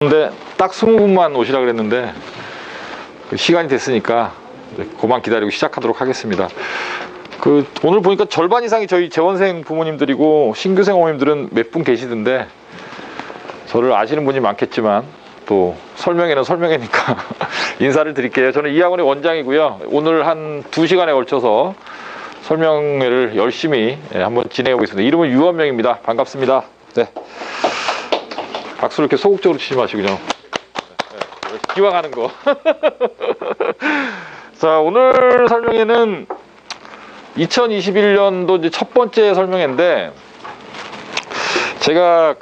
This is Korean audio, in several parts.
근데 딱 20분만 오시라 그랬는데 시간이 됐으니까 그만 기다리고 시작하도록 하겠습니다. 오늘 보니까 절반 이상이 저희 재원생 부모님들이고 신규생 어머님들은 몇 분 계시던데, 저를 아시는 분이 많겠지만 또 설명회는 설명회니까 인사를 드릴게요. 저는 이 학원의 원장이고요. 오늘 한 2시간에 걸쳐서 설명회를 열심히 한번 진행해 보겠습니다. 이름은 유원명입니다. 반갑습니다. 네. 박수를 이렇게 소극적으로 치지 마시고 그냥 기왕하는 거. 자, 오늘 설명회는 2021년도 이제 첫 번째 설명회인데, 제가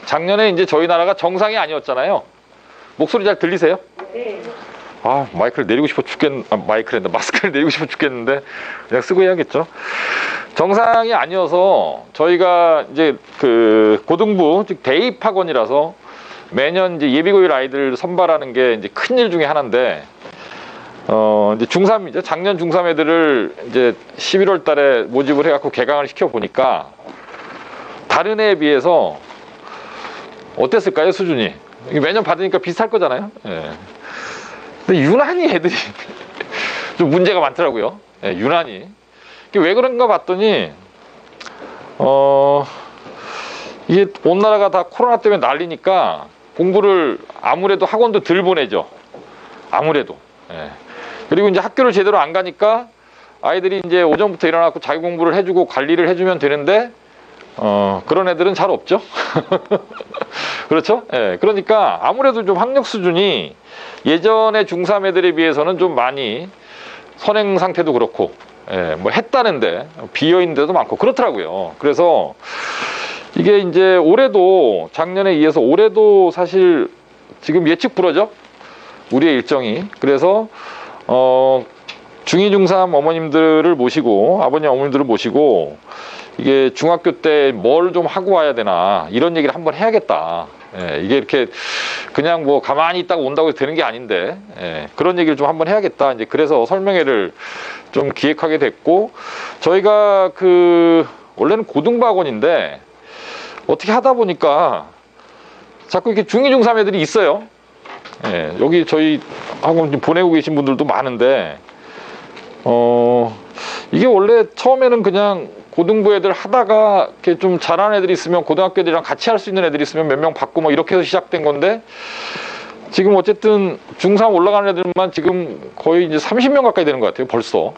작년에 이제 저희 나라가 정상이 아니었잖아요. 목소리 잘 들리세요? 네. 아, 마스크를 내리고 싶어 죽겠는데 그냥 쓰고 해야겠죠. 정상이 아니어서 저희가 이제 고등부, 즉 대입 학원이라서 매년 이제 예비고일 아이들 선발하는 게 이제 큰일 중에 하나인데, 이제 중3이죠. 작년 중3 애들을 이제 11월 달에 모집을 해갖고 개강을 시켜 보니까 다른 애에 비해서 어땠을까요, 수준이? 매년 받으니까 비슷할 거잖아요. 예. 근데 유난히 애들이 좀 문제가 많더라고요. 예, 유난히. 왜 그런가 봤더니, 이게 온 나라가 다 코로나 때문에 난리니까 공부를 아무래도 학원도 덜 보내죠. 아무래도. 예. 그리고 이제 학교를 제대로 안 가니까 아이들이 이제 오전부터 일어나고 자기 공부를 해주고 관리를 해주면 되는데, 그런 애들은 잘 없죠. 그렇죠? 예. 그러니까 아무래도 좀 학력 수준이 예전에 중3 애들에 비해서는 좀 많이 선행 상태도 그렇고, 예, 뭐 했다는데 비어있는 데도 많고 그렇더라고요. 그래서 이게 이제 올해도 작년에 이어서 올해도 사실 지금 예측 불허죠, 우리의 일정이. 그래서 중2, 중3 어머님들을 모시고, 아버님 어머님들을 모시고, 이게 중학교 때 뭘 좀 하고 와야 되나, 이런 얘기를 한번 해야겠다. 예, 이게 이렇게 그냥 뭐 가만히 있다가 온다고 해서 되는 게 아닌데, 예, 그런 얘기를 좀 한번 해야겠다. 이제 그래서 설명회를 좀 기획하게 됐고, 저희가 원래는 고등부 학원인데 어떻게 하다 보니까 자꾸 이렇게 중2, 중3 애들이 있어요. 예, 여기 저희 학원 보내고 계신 분들도 많은데, 이게 원래 처음에는 그냥 고등부 애들 하다가 이렇게 좀 잘하는 애들이 있으면 고등학교 애들이랑 같이 할 수 있는 애들이 있으면 몇 명 받고 뭐 이렇게 해서 시작된 건데, 지금 어쨌든 중3 올라가는 애들만 지금 거의 이제 30명 가까이 되는 것 같아요, 벌써.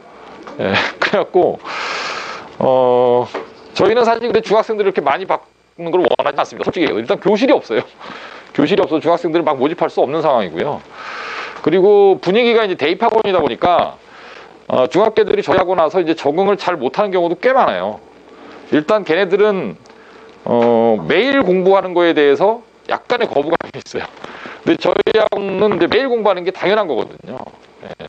예, 그래갖고 저희는 사실 근데 중학생들을 이렇게 많이 받는 걸 원하지 않습니다. 솔직히 일단 교실이 없어요. 교실이 없어서 중학생들을 막 모집할 수 없는 상황이고요. 그리고 분위기가 이제 대입학원이다 보니까 중학교들이 저희 하고 나서 이제 적응을 잘 못하는 경우도 꽤 많아요. 일단 걔네들은 매일 공부하는 거에 대해서 약간의 거부감이 있어요. 근데 저희 학원은 이제 매일 공부하는 게 당연한 거거든요. 예.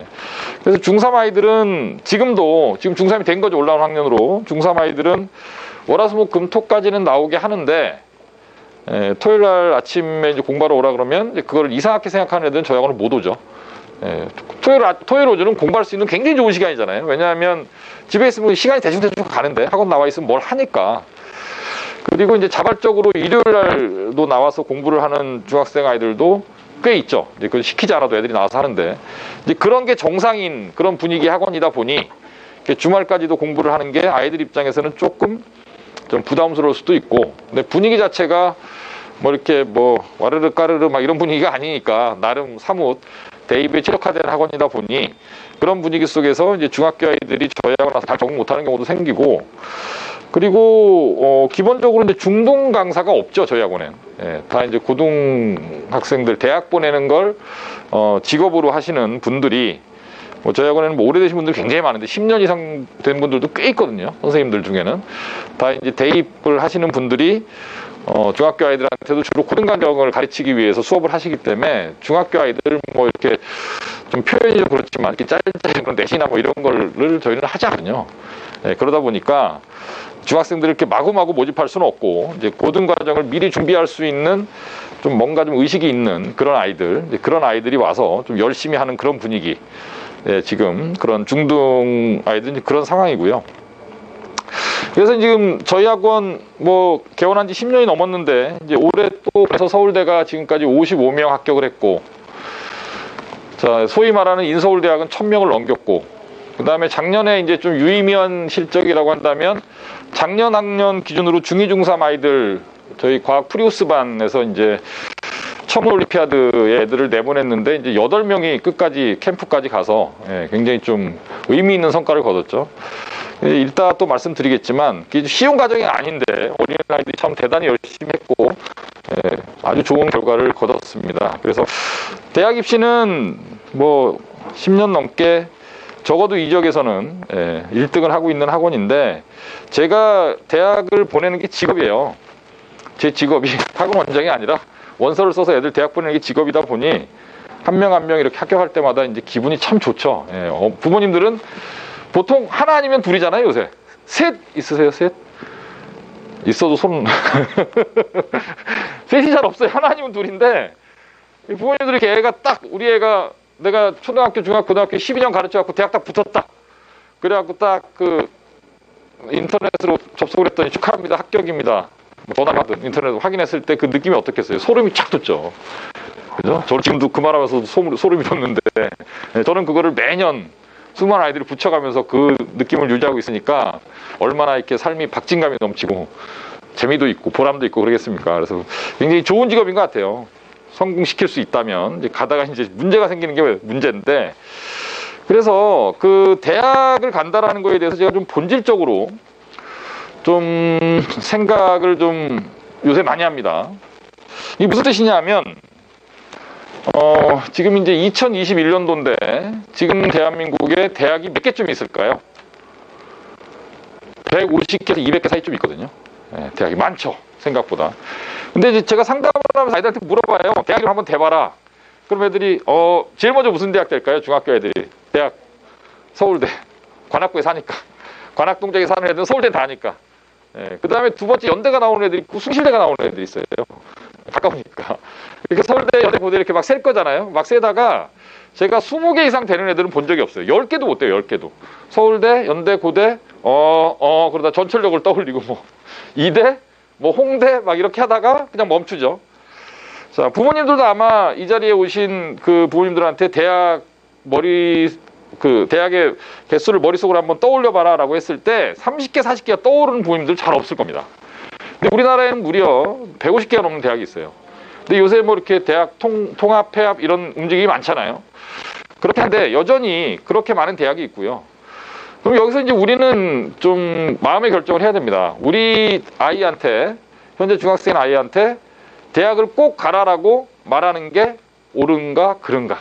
그래서 중3 아이들은 지금 중3이 된 거죠. 올라온 학년으로 중3 아이들은 월화수목금토까지는 나오게 하는데, 예, 토요일 날 아침에 이제 공부하러 오라 그러면 이제 그거를 이상하게 생각하는 애들은 저희 학원을 못 오죠. 예, 토요일 오전은 공부할 수 있는 굉장히 좋은 시간이잖아요. 왜냐하면 집에 있으면 시간이 대충 가는데 학원 나와 있으면 뭘 하니까. 그리고 이제 자발적으로 일요일 날도 나와서 공부를 하는 중학생 아이들도 꽤 있죠. 이제 그걸 시키지 않아도 애들이 나와서 하는데, 이제 그런 게 정상인 그런 분위기 학원이다 보니 주말까지도 공부를 하는 게 아이들 입장에서는 조금 좀 부담스러울 수도 있고, 근데 분위기 자체가 뭐 이렇게 뭐 와르르 까르르 막 이런 분위기가 아니니까 나름 사뭇 대입에 최적화된 학원이다 보니 그런 분위기 속에서 이제 중학교 아이들이 저희하고 나서 잘 적응 못하는 경우도 생기고, 그리고 기본적으로 이제 중등 강사가 없죠, 저희 학원엔. 예, 다 이제 고등학생들 대학 보내는 걸 직업으로 하시는 분들이, 뭐 저희 학원에는 뭐 오래되신 분들 굉장히 많은데 10년 이상 된 분들도 꽤 있거든요. 선생님들 중에는 다 이제 대입을 하시는 분들이 중학교 아이들한테도 주로 고등과정을 가르치기 위해서 수업을 하시기 때문에 중학교 아이들 뭐 이렇게 좀 표현이 좀 그렇지만 이렇게 짤짤한 그런 내신이나 뭐 이런 거를 저희는 하지 않거든요. 예, 그러다 보니까 중학생들을 이렇게 마구마구 모집할 수는 없고, 이제 고등과정을 미리 준비할 수 있는 좀 뭔가 좀 의식이 있는 그런 아이들이 와서 좀 열심히 하는 그런 분위기. 예, 지금 그런 중등 아이들은 그런 상황이고요. 그래서 지금 저희 학원 뭐 개원한 지 10년이 넘었는데 이제 올해 또 그래서 서울대가 지금까지 55명 합격을 했고, 자, 소위 말하는 인서울대학은 1000명을 넘겼고, 그 다음에 작년에 이제 좀 유의미한 실적이라고 한다면 작년 학년 기준으로 중2, 중3 아이들 저희 과학 프리우스 반에서 이제 청문 올림피아드에 애들을 내보냈는데 이제 8명이 끝까지 캠프까지 가서 굉장히 좀 의미 있는 성과를 거뒀죠. 이따 또 말씀드리겠지만 쉬운 과정이 아닌데 어린아이들이 참 대단히 열심히 했고 아주 좋은 결과를 거뒀습니다. 그래서 대학 입시는 뭐 10년 넘게 적어도 이 지역에서는 1등을 하고 있는 학원인데, 제가 대학을 보내는 게 직업이에요. 제 직업이 학원 원장이 아니라 원서를 써서 애들 대학 보내는 게 직업이다 보니 한 명 한 명 이렇게 합격할 때마다 이제 기분이 참 좋죠. 부모님들은 보통 하나 아니면 둘이잖아요, 요새. 셋 있으세요, 셋? 있어도 손. 셋이 잘 없어요. 하나 아니면 둘인데, 부모님들이 이렇게 애가 딱, 우리 애가 내가 초등학교, 중학교, 고등학교 12년 가르쳐갖고 대학 딱 붙었다. 그래갖고 딱 그 인터넷으로 접속을 했더니 축하합니다, 합격입니다. 뭐 전화 받은 인터넷으로 확인했을 때 그 느낌이 어떻겠어요? 소름이 착 돋죠. 그죠? 저는 지금도 그 말하면서 소름이 돋는데, 저는 그거를 매년 수많은 아이들을 붙여가면서 그 느낌을 유지하고 있으니까 얼마나 이렇게 삶이 박진감이 넘치고 재미도 있고 보람도 있고 그러겠습니까? 그래서 굉장히 좋은 직업인 것 같아요. 성공시킬 수 있다면. 이제 가다가 이제 문제가 생기는 게 문제인데, 그래서 그 대학을 간다라는 거에 대해서 제가 좀 본질적으로 좀 생각을 좀 요새 많이 합니다. 이게 무슨 뜻이냐면, 지금 이제 2021년도인데 지금 대한민국에 대학이 몇 개쯤 있을까요? 150개에서 200개 사이쯤 있거든요. 대학이 많죠, 생각보다. 근데 이제 제가 상담을 하면서 아이들한테 물어봐요. 대학을 한번 대봐라. 그럼 애들이 제일 먼저 무슨 대학 될까요? 중학교 애들이 대학 서울대, 관악구에 사니까. 관악동작에 사는 애들은 서울대 다 하니까. 그 다음에 두 번째 연대가 나오는 애들이 있고 숭실대가 나오는 애들이 있어요. 가까우니까. 이렇게 서울대, 연대, 고대 이렇게 막 셀 거잖아요. 막 세다가 제가 20개 이상 되는 애들은 본 적이 없어요. 10개도 못 돼요, 10개도. 서울대, 연대, 고대, 그러다 전철역을 떠올리고 뭐 이대, 뭐 홍대 막 이렇게 하다가 그냥 멈추죠. 자, 부모님들도 아마 이 자리에 오신 그 부모님들한테 대학의 개수를 머릿속으로 한번 떠올려봐라 라고 했을 때 30개, 40개가 떠오르는 부모님들 잘 없을 겁니다. 근데 우리나라에는 무려 150개가 넘는 대학이 있어요. 근데 요새 뭐 이렇게 대학 통합, 폐합 이런 움직임이 많잖아요. 그렇게 한데 여전히 그렇게 많은 대학이 있고요. 그럼 여기서 이제 우리는 좀 마음의 결정을 해야 됩니다. 우리 아이한테, 현재 중학생 아이한테 대학을 꼭 가라라고 말하는 게 옳은가 그른가?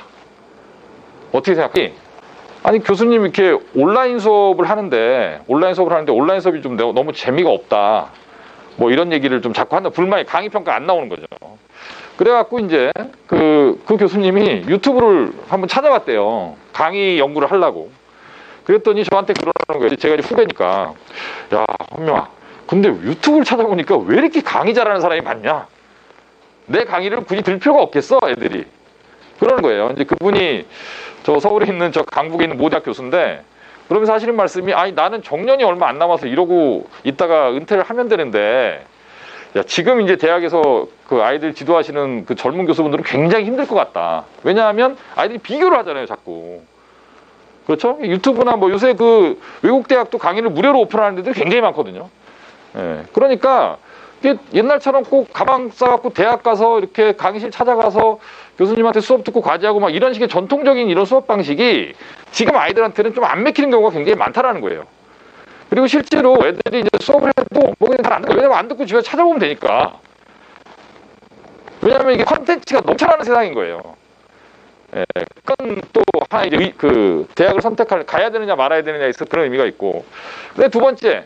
어떻게 생각해? 아니, 교수님 이렇게 온라인 수업을 하는데 온라인 수업이 좀 너무 재미가 없다, 뭐 이런 얘기를 좀 자꾸 한다. 불만이, 강의 평가 안 나오는 거죠. 그래갖고 이제 그 교수님이 유튜브를 한번 찾아봤대요. 강의 연구를 하려고. 그랬더니 저한테 그러는 거예요. 제가 이제 후배니까, 야, 헌명아, 근데 유튜브를 찾아보니까 왜 이렇게 강의 잘하는 사람이 많냐? 내 강의를 굳이 들 필요가 없겠어, 애들이. 그러는 거예요. 이제 그분이 저 서울에 있는 저 강북에 있는 모대학 교수인데, 그러면서 하시는 말씀이, 아니, 나는 정년이 얼마 안 남아서 이러고 있다가 은퇴를 하면 되는데, 야, 지금 이제 대학에서 그 아이들 지도하시는 그 젊은 교수분들은 굉장히 힘들 것 같다. 왜냐하면 아이들이 비교를 하잖아요, 자꾸. 그렇죠? 유튜브나 뭐 요새 그 외국 대학도 강의를 무료로 오픈하는 데도 굉장히 많거든요. 그러니까 이게 옛날처럼 꼭 가방 싸갖고 대학 가서 이렇게 강의실 찾아가서 교수님한테 수업 듣고 과제하고 막 이런 식의 전통적인 이런 수업 방식이 지금 아이들한테는 좀 안 맥히는 경우가 굉장히 많다라는 거예요. 그리고 실제로 애들이 이제 수업을 해도 뭐 그냥 잘 안 듣고, 왜냐면 안 듣고 집에 찾아보면 되니까. 왜냐하면 이게 컨텐츠가 넘쳐나는 세상인 거예요. 그건 또 하나 이제 그 대학을 가야 되느냐 말아야 되느냐에 있어 그런 의미가 있고. 근데 두 번째,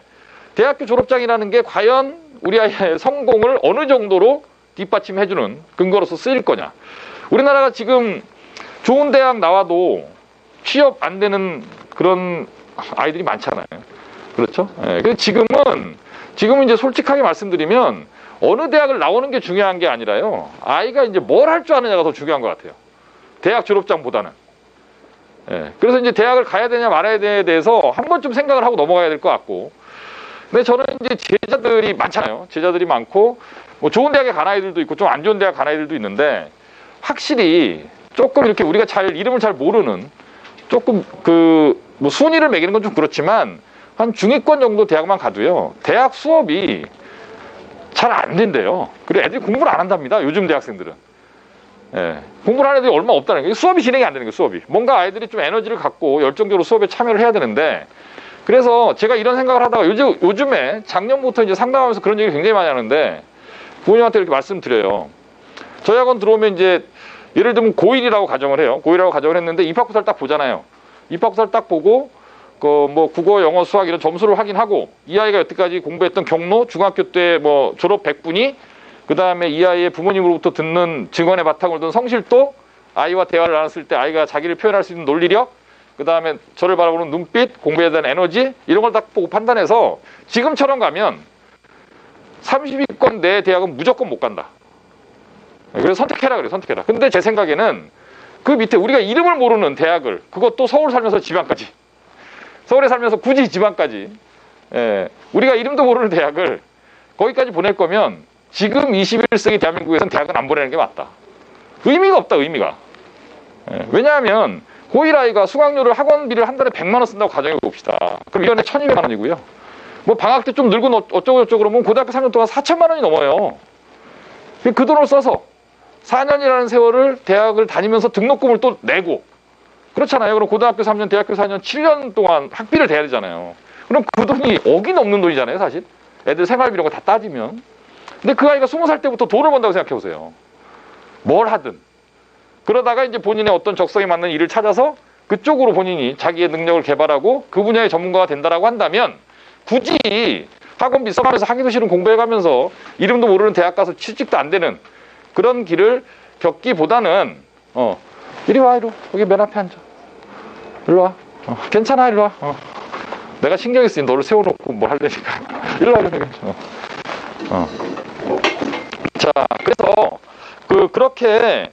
대학교 졸업장이라는 게 과연 우리 아이의 성공을 어느 정도로 뒷받침해주는 근거로서 쓰일 거냐. 우리나라가 지금 좋은 대학 나와도 취업 안 되는 그런 아이들이 많잖아요. 그렇죠? 그래서 지금은 이제 솔직하게 말씀드리면 어느 대학을 나오는 게 중요한 게 아니라요, 아이가 이제 뭘 할 줄 아느냐가 더 중요한 것 같아요. 대학 졸업장보다는. 그래서 이제 대학을 가야 되냐 말아야 되냐에 대해서 한 번쯤 생각을 하고 넘어가야 될 것 같고, 근데 저는 이제 제자들이 많잖아요. 제자들이 많고 뭐 좋은 대학에 간 아이들도 있고 좀 안 좋은 대학 간 아이들도 있는데, 확실히 조금 이렇게 우리가 이름을 잘 모르는, 조금 뭐 순위를 매기는 건 좀 그렇지만 한 중위권 정도 대학만 가도요, 대학 수업이 잘 안 된대요. 그리고 애들이 공부를 안 한답니다, 요즘 대학생들은. 예, 공부를 하는 애들이 얼마 없다는 거예요. 수업이 진행이 안 되는 거예요, 수업이. 뭔가 아이들이 좀 에너지를 갖고 열정적으로 수업에 참여를 해야 되는데, 그래서 제가 이런 생각을 하다가 요즘에 작년부터 이제 상담하면서 그런 얘기 굉장히 많이 하는데, 부모님한테 이렇게 말씀드려요. 저희 학원 들어오면 이제 예를 들면 고1이라고 가정을 해요. 고1이라고 가정을 했는데 입학구사를 딱 보잖아요. 입학구사를 딱 보고 뭐 국어, 영어, 수학 이런 점수를 확인하고, 이 아이가 여태까지 공부했던 경로, 중학교 때 뭐 졸업 100분위, 그 다음에 이 아이의 부모님으로부터 듣는 증언의 바탕으로 둔 성실도, 아이와 대화를 나눴을 때 아이가 자기를 표현할 수 있는 논리력, 그 다음에 저를 바라보는 눈빛, 공부에 대한 에너지, 이런 걸 딱 보고 판단해서 지금처럼 가면 30위권 내 대학은 무조건 못 간다. 그래서 선택해라 그래요, 선택해라. 근데 제 생각에는 그 밑에 우리가 이름을 모르는 대학을, 그것도 서울 살면서 지방까지, 서울에 살면서 굳이 지방까지, 우리가 이름도 모르는 대학을 거기까지 보낼 거면 지금 21세기 대한민국에서는 대학은 안 보내는 게 맞다. 의미가 없다, 의미가. 왜냐하면 고1 아이가 수강료를, 학원비를 한 달에 100만 원 쓴다고 가정해 봅시다. 그럼 1년에 1,200만 원이고요. 뭐 방학 때 좀 늘고 어쩌고저쩌고 그러면 고등학교 3년 동안 4천만 원이 넘어요. 그 돈을 써서 4년이라는 세월을 대학을 다니면서 등록금을 또 내고 그렇잖아요. 그럼 고등학교 3년, 대학교 4년, 7년 동안 학비를 대야 되잖아요. 그럼 그 돈이 억이 넘는 돈이잖아요, 사실. 애들 생활비 이런 거 다 따지면. 근데 그 아이가 20살 때부터 돈을 번다고 생각해 보세요. 뭘 하든. 그러다가 이제 본인의 어떤 적성에 맞는 일을 찾아서 그쪽으로 본인이 자기의 능력을 개발하고 그 분야의 전문가가 된다라고 한다면, 굳이 학원비 써가면서 하기도 싫은 공부해가면서 이름도 모르는 대학 가서 취직도 안 되는 그런 길을 겪기보다는, 이리 와, 이리 와. 여기 맨 앞에 앉아. 이리 와. 괜찮아, 이리 와. 내가 신경이 쓰니 너를 세워놓고 뭘 할래니까. 이리 와, 이리 와. 자, 그래서 그렇게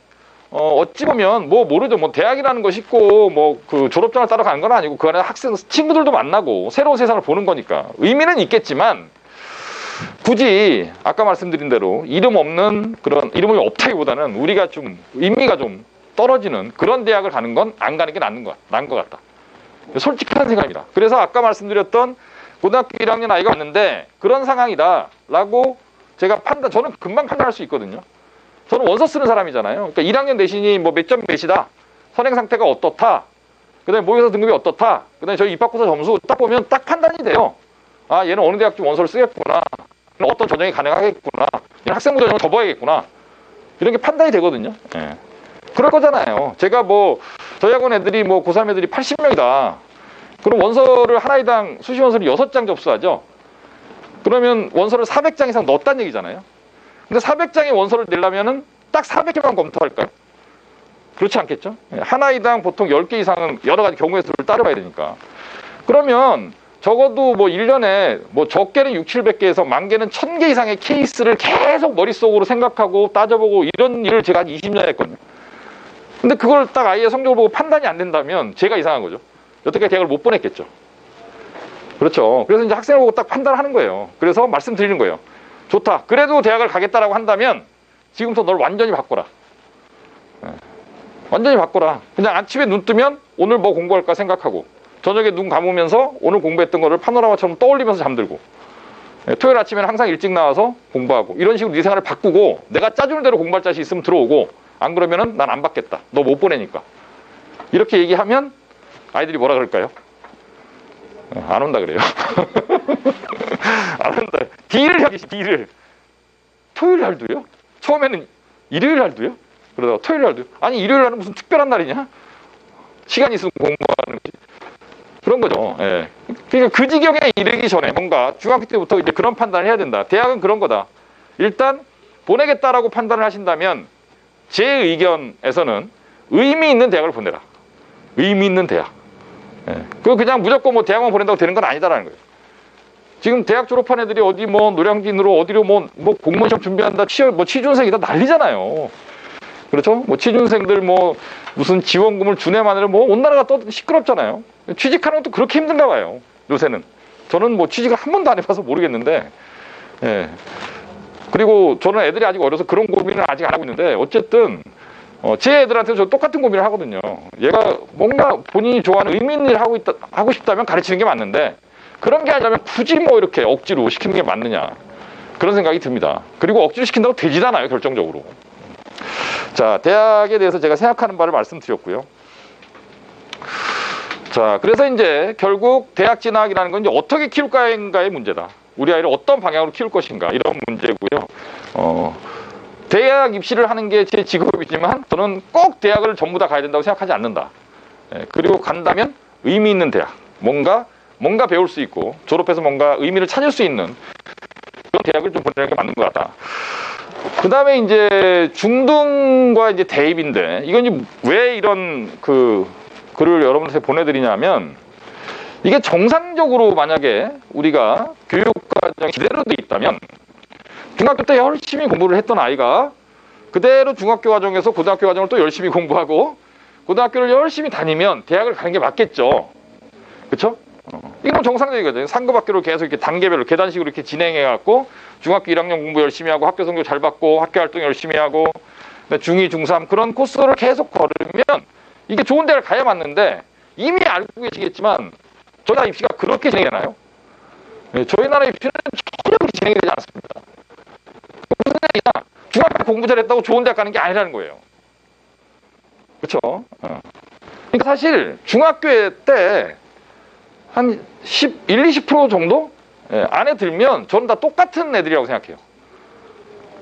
어찌 보면 뭐 모르죠. 뭐 대학이라는 것이 있고 뭐 그 졸업장을 따러 가는 건 아니고 그 안에 학생 친구들도 만나고 새로운 세상을 보는 거니까 의미는 있겠지만, 굳이 아까 말씀드린 대로 이름 없는, 그런 이름이 없다기보다는 우리가 좀 의미가 좀 떨어지는 그런 대학을 가는 건 안 가는 게 나은 것 같다. 솔직한 생각입니다. 그래서 아까 말씀드렸던 고등학교 1학년 아이가 왔는데 그런 상황이다라고 제가 저는 금방 판단할 수 있거든요. 저는 원서 쓰는 사람이잖아요. 그러니까 1학년 내신이 뭐 몇 점 몇이다, 선행 상태가 어떻다, 그 다음에 모의고사 등급이 어떻다, 그 다음에 저희 입학고사 점수 딱 보면 딱 판단이 돼요. 아, 얘는 어느 대학 좀 원서를 쓰겠구나, 어떤 전형이 가능하겠구나, 얘는 학생부 전형을 접어야겠구나, 이런 게 판단이 되거든요. 그럴 거잖아요. 제가 뭐 저희 학원 애들이 뭐 고3 애들이 80명이다. 그럼 원서를 한 아이당 수시 원서를 6장 접수하죠. 그러면 원서를 400장 이상 넣었다는 얘기잖아요. 근데 400장의 원서를 내려면은 딱 400개만 검토할까요? 그렇지 않겠죠? 한 아이당 보통 10개 이상은 여러 가지 경우의 수를 따져봐야 되니까. 그러면 적어도 뭐 1년에 뭐 적게는 6, 700개에서 많게는 1000개 이상의 케이스를 계속 머릿속으로 생각하고 따져보고, 이런 일을 제가 한 20년 했거든요. 근데 그걸 딱 아이의 성적을 보고 판단이 안 된다면 제가 이상한 거죠. 여태까지 대학을 못 보냈겠죠. 그렇죠. 그래서 이제 학생을 보고 딱 판단하는 거예요. 그래서 말씀드리는 거예요. 좋다. 그래도 대학을 가겠다라고 한다면 지금부터 널 완전히 바꿔라. 완전히 바꿔라. 그냥 아침에 눈 뜨면 오늘 뭐 공부할까 생각하고, 저녁에 눈 감으면서 오늘 공부했던 거를 파노라마처럼 떠올리면서 잠들고, 토요일 아침에는 항상 일찍 나와서 공부하고, 이런 식으로 네 생활을 바꾸고, 내가 짜주는 대로 공부할 자신 있으면 들어오고, 안 그러면은 난 안 받겠다. 너 못 보내니까. 이렇게 얘기하면 아이들이 뭐라 그럴까요? 안 온다 그래요. 안 온다. 딜을 하기, 딜을. 토요일 날도요? 처음에는 일요일 날도요? 그러다가 토요일 날도요? 아니, 일요일 날은 무슨 특별한 날이냐? 시간 있으면 공부하는 거지. 그런 거죠. 예. 그러니까 그 지경에 이르기 전에 뭔가 중학교 때부터 이제 그런 판단을 해야 된다. 대학은 그런 거다. 일단 보내겠다라고 판단을 하신다면 제 의견에서는 의미 있는 대학을 보내라. 의미 있는 대학. 예. 그냥 무조건 뭐 대학만 보낸다고 되는 건 아니다라는 거예요. 지금 대학 졸업한 애들이 어디 뭐 노량진으로 어디로 뭐 공무원 시험 준비한다, 취준생이다 난리잖아요. 그렇죠? 뭐 취준생들 뭐 무슨 지원금을 주네 마네를 뭐 온 나라가 또 시끄럽잖아요. 취직하는 것도 그렇게 힘든가 봐요, 요새는. 저는 뭐 취직을 한 번도 안 해봐서 모르겠는데, 예. 그리고 저는 애들이 아직 어려서 그런 고민을 아직 안 하고 있는데, 어쨌든 제 애들한테는 저 똑같은 고민을 하거든요. 얘가 뭔가 본인이 좋아하는 의미 있는 일을 하고 싶다면 가르치는 게 맞는데, 그런 게 아니라면 굳이 뭐 이렇게 억지로 시키는 게 맞느냐, 그런 생각이 듭니다. 그리고 억지로 시킨다고 되지도 않아요, 결정적으로. 자, 대학에 대해서 제가 생각하는 바를 말씀드렸고요. 자, 그래서 이제 결국 대학 진학이라는 건 이제 어떻게 키울까인가의 문제다. 우리 아이를 어떤 방향으로 키울 것인가, 이런 문제고요. 대학 입시를 하는 게 제 직업이지만 저는 꼭 대학을 전부 다 가야 된다고 생각하지 않는다. 그리고 간다면 의미 있는 대학, 뭔가 배울 수 있고 졸업해서 뭔가 의미를 찾을 수 있는 그런 대학을 좀 보내는 게 맞는 것 같다. 그 다음에 이제 중등과 이제 대입인데, 이건 이제 왜 이런 글을 여러분한테 보내드리냐면, 이게 정상적으로 만약에 우리가 교육과정이 제대로 돼 있다면, 중학교 때 열심히 공부를 했던 아이가 그대로 중학교 과정에서 고등학교 과정을 또 열심히 공부하고 고등학교를 열심히 다니면 대학을 가는 게 맞겠죠. 그렇죠? 이건 정상적인 거죠. 상급 학교를 계속 이렇게 단계별로 계단식으로 이렇게 진행해갖고 중학교 1학년 공부 열심히 하고 학교 성적 잘 받고 학교 활동 열심히 하고 중2, 중3 그런 코스를 계속 걸으면 이게 좋은 대학을 가야 맞는데, 이미 알고 계시겠지만 저희 나라 입시가 그렇게 진행되나요? 저희 나라 입시는 전혀 그렇게 진행이 되지 않습니다. 무슨 얘기냐? 중학교 공부 잘했다고 좋은 대학 가는 게 아니라는 거예요. 그렇죠? 그러니까 사실 중학교 때 한 20% 정도 안에 들면 저는 다 똑같은 애들이라고 생각해요.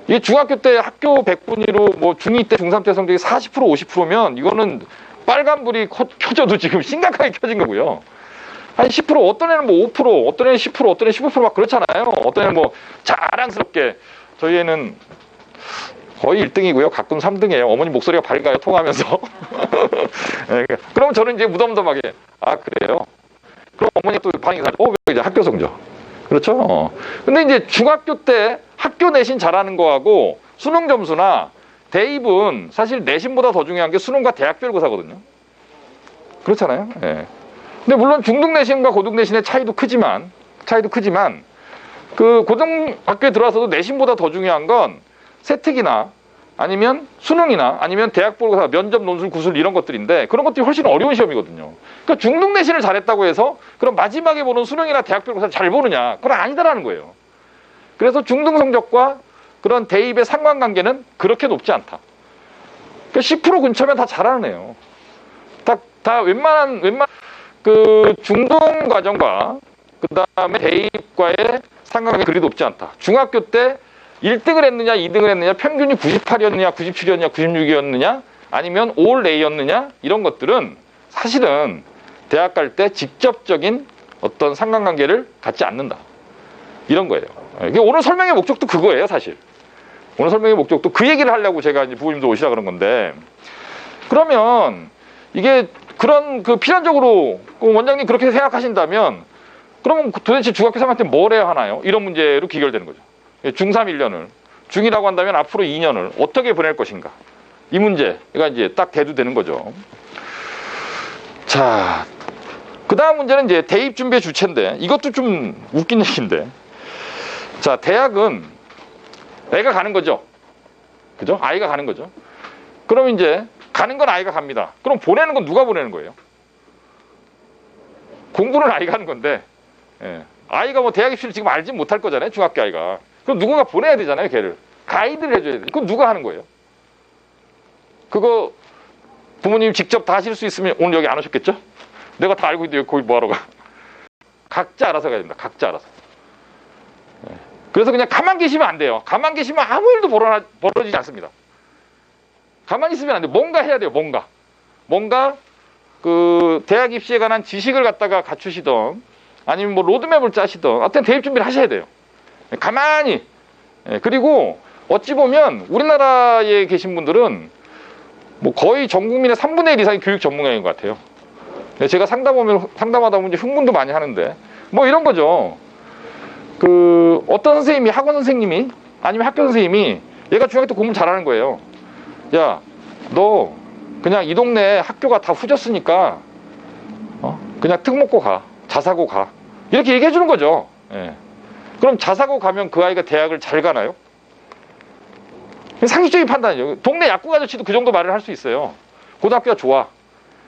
이게 중학교 때 학교 100분위로 뭐 중2 때, 중3 때 성적이 40%, 50%면 이거는 빨간불이 켜져도 지금 심각하게 켜진 거고요. 한 10%, 어떤 애는 뭐 5%, 어떤 애는 10%, 어떤 애는 15% 그렇잖아요. 어떤 애는 뭐 자랑스럽게, 저희 애는 거의 1등이고요. 가끔 3등이에요. 어머니 목소리가 밝아요, 통하면서. 네, 그럼 저는 이제 무덤덤하게, 아, 그래요? 그럼 어머니가 또 반응이 다르죠. 이제 학교 성적. 그렇죠? 근데 이제 중학교 때 학교 내신 잘하는 거하고 수능 점수나 대입은 사실 내신보다 더 중요한 게 수능과 대학별고사거든요. 그렇잖아요. 예. 근데 물론 중등 내신과 고등 내신의 차이도 크지만 그 고등학교에 들어와서도 내신보다 더 중요한 건 세특이나 아니면 수능이나 아니면 대학별고사, 면접, 논술, 구술 이런 것들인데, 그런 것들이 훨씬 어려운 시험이거든요. 그러니까 중등 내신을 잘했다고 해서 그럼 마지막에 보는 수능이나 대학별고사를 잘 보느냐? 그건 아니다라는 거예요. 그래서 중등 성적과 그런 대입의 상관관계는 그렇게 높지 않다. 그러니까 10% 근처면 다 잘하는 애요. 다 웬만한 그 중등 과정과 그 다음에 대입과의 상관관계 그리 높지 않다. 중학교 때 1등을 했느냐, 2등을 했느냐, 평균이 98이었느냐, 97이었느냐, 96이었느냐, 아니면 올 A였느냐, 이런 것들은 사실은 대학 갈 때 직접적인 어떤 상관관계를 갖지 않는다. 이런 거예요. 오늘 설명의 목적도 그거예요, 사실. 오늘 설명의 목적도 그 얘기를 하려고 제가 이제 부모님도 오시라 그런 건데, 그러면 이게 그런 필연적으로 원장님 그렇게 생각하신다면, 그러면 도대체 중학교 3학년 때 뭘 해야 하나요? 이런 문제로 귀결되는 거죠. 중3 1년을, 중2라고 한다면 앞으로 2년을 어떻게 보낼 것인가? 이 문제가 이제 딱 대두되는 거죠. 자, 그 다음 문제는 이제 대입 준비의 주체인데, 이것도 좀 웃긴 얘기인데, 자, 대학은 애가 가는 거죠. 그죠? 아이가 가는 거죠. 그럼 이제 가는 건 아이가 갑니다. 그럼 보내는 건 누가 보내는 거예요? 공부는 아이가 하는 건데, 아이가 뭐 대학 입시를 지금 알지 못할 거잖아요, 중학교 아이가. 그럼 누군가 보내야 되잖아요, 걔를. 가이드를 해줘야 돼. 그건 누가 하는 거예요? 그거 부모님 직접 다 하실 수 있으면 오늘 여기 안 오셨겠죠? 내가 다 알고 있는데 거기 뭐하러 가? 각자 알아서 가야 됩니다. 각자 알아서. 그래서 그냥 가만 계시면 안 돼요. 가만 계시면 아무 일도 벌어지지 않습니다. 가만히 있으면 안 돼요. 뭔가 해야 돼요. 뭔가 그 대학 입시에 관한 지식을 갖다가 갖추시던, 아니면 뭐 로드맵을 짜시던, 하여튼 대입 준비를 하셔야 돼요. 가만히. 그리고 어찌 보면 우리나라에 계신 분들은 뭐 거의 전 국민의 3분의 1 이상이 교육 전문가인 것 같아요. 제가 상담하다 보면 흥분도 많이 하는데, 뭐 이런 거죠. 그 어떤 선생님이, 학원 선생님이 아니면 학교 선생님이, 얘가 중학교 때 공부 잘하는 거예요. 야, 너 그냥 이 동네 학교가 다 후졌으니까 그냥 특목고 가, 자사고 가. 이렇게 얘기해 주는 거죠. 예. 그럼 자사고 가면 그 아이가 대학을 잘 가나요? 상식적인 판단이죠. 동네 약국 아저씨도 그 정도 말을 할 수 있어요. 고등학교가 좋아.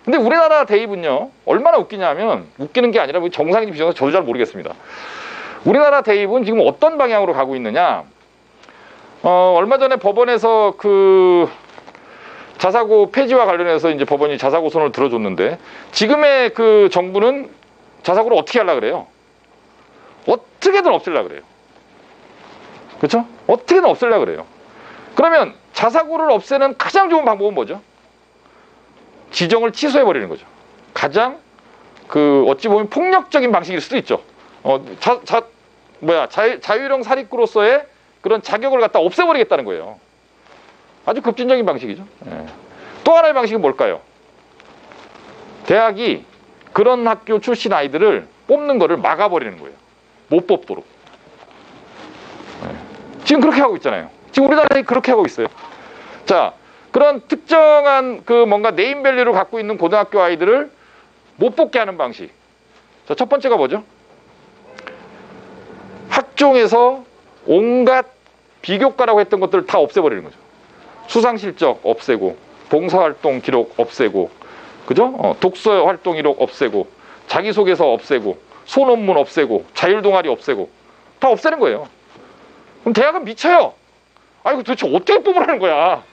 근데 우리나라 대입은요, 얼마나 웃기냐면, 웃기는 게 아니라 정상인지 비정상 저도 잘 모르겠습니다. 우리나라 대입은 지금 어떤 방향으로 가고 있느냐, 얼마 전에 법원에서 그 자사고 폐지와 관련해서 이제 법원이 자사고 선언을 들어줬는데, 지금의 그 정부는 자사고를 어떻게 하려고 그래요? 어떻게든 없애려고 그래요. 그렇죠? 어떻게든 없애려고 그래요. 그러면 자사고를 없애는 가장 좋은 방법은 뭐죠? 지정을 취소해버리는 거죠. 가장 그 어찌 보면 폭력적인 방식일 수도 있죠. 자유형 사립고로서의 그런 자격을 갖다 없애버리겠다는 거예요. 아주 급진적인 방식이죠. 예. 또 하나의 방식은 뭘까요? 대학이 그런 학교 출신 아이들을 뽑는 거를 막아버리는 거예요. 못 뽑도록. 예. 지금 그렇게 하고 있잖아요. 지금 우리나라에 그렇게 하고 있어요. 자, 그런 특정한 그 뭔가 네임밸류를 갖고 있는 고등학교 아이들을 못 뽑게 하는 방식. 자, 첫 번째가 뭐죠? 학종에서 온갖 비교과라고 했던 것들을 다 없애버리는 거죠. 수상실적 없애고, 봉사활동 기록 없애고, 그죠? 독서 활동 기록 없애고, 자기소개서 없애고, 소논문 없애고, 자율동아리 없애고, 다 없애는 거예요. 그럼 대학은 미쳐요. 아이고, 도대체 어떻게 뽑으라는 거야?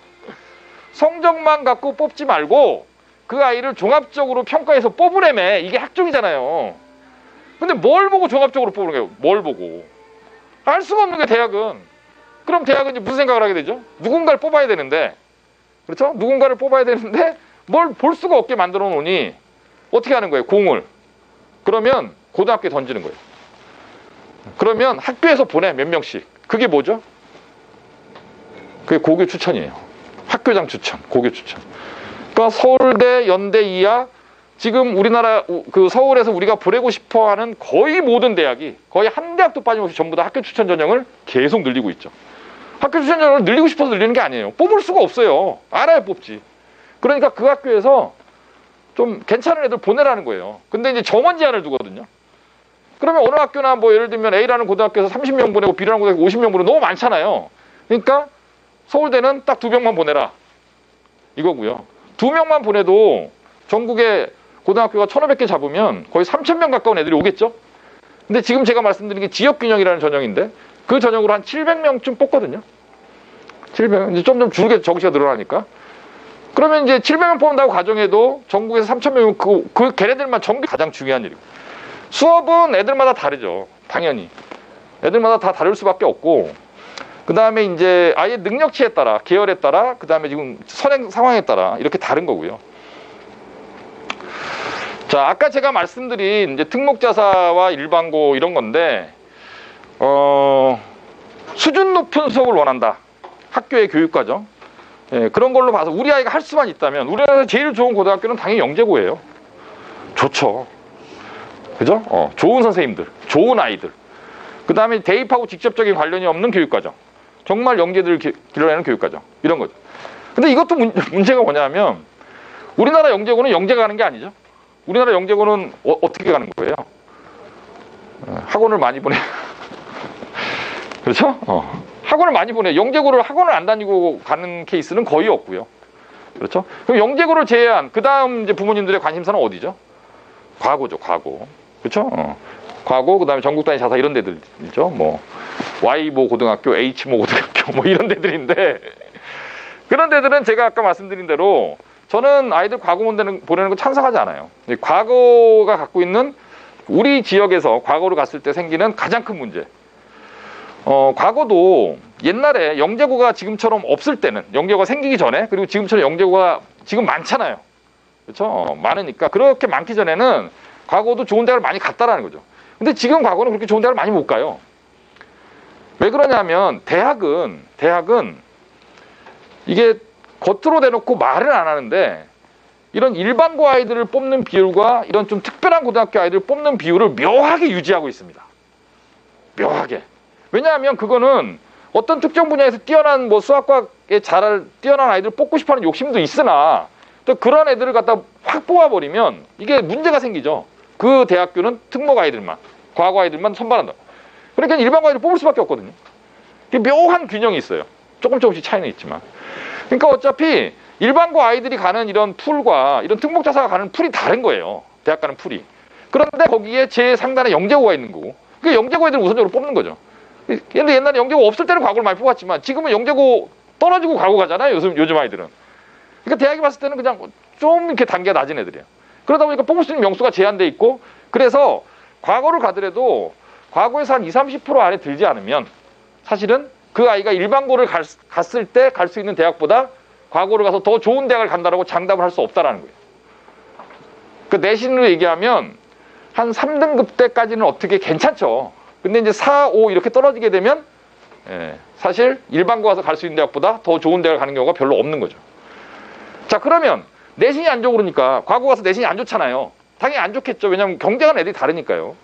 성적만 갖고 뽑지 말고 그 아이를 종합적으로 평가해서 뽑으래매. 이게 학종이잖아요. 근데 뭘 보고 종합적으로 뽑는 거예요? 뭘 보고? 알 수가 없는 게 대학은. 그럼 대학은 이제 무슨 생각을 하게 되죠? 누군가를 뽑아야 되는데, 그렇죠? 누군가를 뽑아야 되는데 뭘 볼 수가 없게 만들어 놓으니 어떻게 하는 거예요? 공을. 그러면 고등학교에 던지는 거예요. 그러면 학교에서 보내, 몇 명씩. 그게 뭐죠? 그게 고교 추천이에요. 학교장 추천, 고교 추천. 그러니까 서울대, 연대 이하, 지금 우리나라 그 서울에서 우리가 보내고 싶어하는 거의 모든 대학이, 거의 한 대학도 빠짐없이 전부 다 학교 추천 전형을 계속 늘리고 있죠. 학교 추천 전형을 늘리고 싶어서 늘리는 게 아니에요. 뽑을 수가 없어요. 알아야 뽑지. 그러니까 그 학교에서 좀 괜찮은 애들 보내라는 거예요. 근데 이제 정원 제한을 두거든요. 그러면 어느 학교나 뭐 예를 들면 A라는 고등학교에서 30명 보내고 B라는 고등학교 50명 보내고 너무 많잖아요. 그러니까 서울대는 딱 2명만 보내라. 이거고요. 2명만 보내도 전국에 고등학교가 1,500개 잡으면 거의 3,000명 가까운 애들이 오겠죠? 근데 지금 제가 말씀드린 게 지역균형이라는 전형인데 그 전형으로 한 700명쯤 뽑거든요. 700명. 이제 점점 줄게 정시가 늘어나니까. 그러면 이제 700명 뽑는다고 가정해도 전국에서 3,000명이면 그 걔네들만 전부 가장 중요한 일이고. 수업은 애들마다 다르죠. 당연히. 애들마다 다 다를 수밖에 없고, 그 다음에 이제 아예 능력치에 따라, 계열에 따라, 그 다음에 지금 선행 상황에 따라 이렇게 다른 거고요. 자, 아까 제가 말씀드린 이제 특목자사와 일반고 이런 건데, 수준 높은 수업을 원한다. 학교의 교육과정. 예, 그런 걸로 봐서 우리 아이가 할 수만 있다면, 우리나라에서 제일 좋은 고등학교는 당연히 영재고예요. 좋죠. 그죠? 좋은 선생님들, 좋은 아이들. 그 다음에 대입하고 직접적인 관련이 없는 교육과정. 정말 영재들을 길러내는 교육과정. 이런 거죠. 근데 이것도 문제가 뭐냐면, 우리나라 영재고는 영재가 가는 게 아니죠. 우리나라 영재고는 어떻게 가는 거예요? 학원을 많이 보내. 그렇죠? 학원을 많이 보내. 영재고를 학원을 안 다니고 가는 케이스는 거의 없고요. 그렇죠? 그럼 영재고를 제외한 그 다음 이제 부모님들의 관심사는 어디죠? 과고죠, 과고. 그렇죠? 과고, 그 다음에 전국 단위 자사 이런 데들이죠. 뭐 Y모 고등학교, H모 고등학교 뭐 이런 데들인데, 그런 데들은 제가 아까 말씀드린 대로 저는 아이들 과고 보내는 거 찬성하지 않아요. 과거가 갖고 있는 우리 지역에서 과거로 갔을 때 생기는 가장 큰 문제. 과거도 옛날에 영재고가 지금처럼 없을 때는, 영재고가 생기기 전에, 그리고 지금처럼 영재고가 지금 많잖아요. 그렇죠? 많으니까 그렇게 많기 전에는 과거도 좋은 대학을 많이 갔다라는 거죠. 근데 지금 과거는 그렇게 좋은 대학을 많이 못 가요. 왜 그러냐면 대학은 이게 겉으로 대놓고 말을 안 하는데, 이런 일반고 아이들을 뽑는 비율과 이런 좀 특별한 고등학교 아이들을 뽑는 비율을 묘하게 유지하고 있습니다. 묘하게. 왜냐하면 그거는 어떤 특정 분야에서 뛰어난 뭐 수학과에 뛰어난 아이들을 뽑고 싶어하는 욕심도 있으나, 또 그런 애들을 갖다 확 뽑아버리면 이게 문제가 생기죠. 그 대학교는 특목 아이들만. 과거 아이들만 선발한다. 그러니까 일반 과외를 뽑을 수밖에 없거든요. 묘한 균형이 있어요. 조금씩 차이는 있지만. 그러니까 어차피 일반고 아이들이 가는 이런 풀과 이런 특목자사가 가는 풀이 다른 거예요. 대학 가는 풀이. 그런데 거기에 제 상단에 영재고가 있는 거고. 그 영재고 애들을 우선적으로 뽑는 거죠. 근데 옛날에 영재고 없을 때는 과거를 많이 뽑았지만 지금은 영재고 떨어지고 과거 가잖아요. 요즘 아이들은. 그러니까 대학이 봤을 때는 그냥 좀 이렇게 단계가 낮은 애들이에요. 그러다 보니까 뽑을 수 있는 명수가 제한돼 있고, 그래서 과거를 가더라도 과거에서 한 20, 30% 안에 들지 않으면 사실은 그 아이가 일반고를 갔을 때 갈 수 있는 대학보다 과거를 가서 더 좋은 대학을 간다라고 장담을 할 수 없다라는 거예요. 그 내신으로 얘기하면 한 3등급 때까지는 어떻게 괜찮죠. 근데 이제 4, 5 이렇게 떨어지게 되면 사실 일반고 가서 갈 수 있는 대학보다 더 좋은 대학을 가는 경우가 별로 없는 거죠. 자, 그러면 내신이 안 좋고 그러니까 과거 가서 내신이 안 좋잖아요. 당연히 안 좋겠죠. 왜냐하면 경쟁하는 애들이 다르니까요.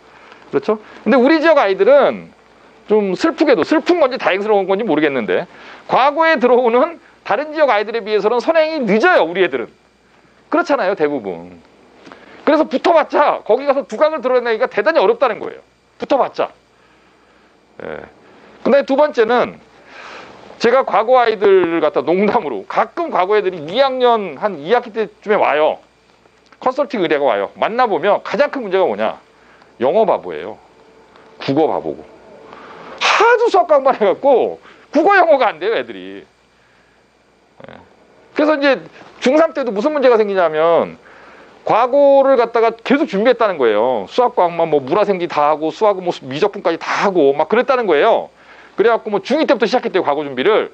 그렇죠? 근데 우리 지역 아이들은 좀 슬프게도, 슬픈 건지 다행스러운 건지 모르겠는데, 과거에 들어오는 다른 지역 아이들에 비해서는 선행이 늦어요. 우리 애들은. 그렇잖아요. 대부분. 그래서 붙어봤자 거기 가서 두각을 드러내기가 대단히 어렵다는 거예요. 붙어봤자. 근데 두 번째는 제가 과거 아이들 갖다 농담으로 가끔 과거 애들이 2학년 한 2학기 때쯤에 와요. 컨설팅 의뢰가 와요. 만나보면 가장 큰 문제가 뭐냐? 영어 바보예요. 국어 바보고. 하도 수학 공부만 해갖고 국어 영어가 안 돼요, 애들이. 그래서 이제 중3 때도 무슨 문제가 생기냐면 과거를 갖다가 계속 준비했다는 거예요. 수학 과학만 뭐 물화생지 다 하고 수학은 뭐 미적분까지 다 하고 막 그랬다는 거예요. 그래갖고 뭐 중2 때부터 시작했대요, 과거 준비를.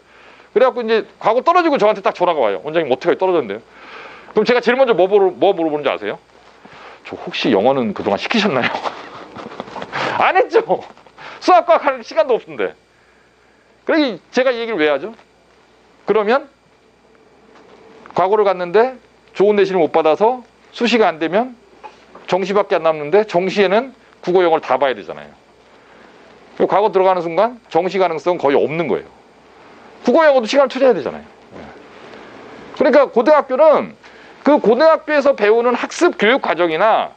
그래갖고 이제 과거 떨어지고 저한테 딱 전화가 와요. 원장님 어떻게 떨어졌는데요? 그럼 제가 제일 먼저 뭐 물어보는지 아세요? 저 혹시 영어는 그동안 시키셨나요? 안 했죠. 수학 과학 할 시간도 없는데. 그래서 제가 이 얘기를 왜 하죠? 그러면 과거를 갔는데 좋은 내신을 못 받아서 수시가 안 되면 정시밖에 안 남는데 정시에는 국어 영어를 다 봐야 되잖아요. 과거 들어가는 순간 정시 가능성 거의 없는 거예요. 국어 영어도 시간을 투자해야 되잖아요. 그러니까 고등학교는 그 고등학교에서 배우는 학습 교육 과정이나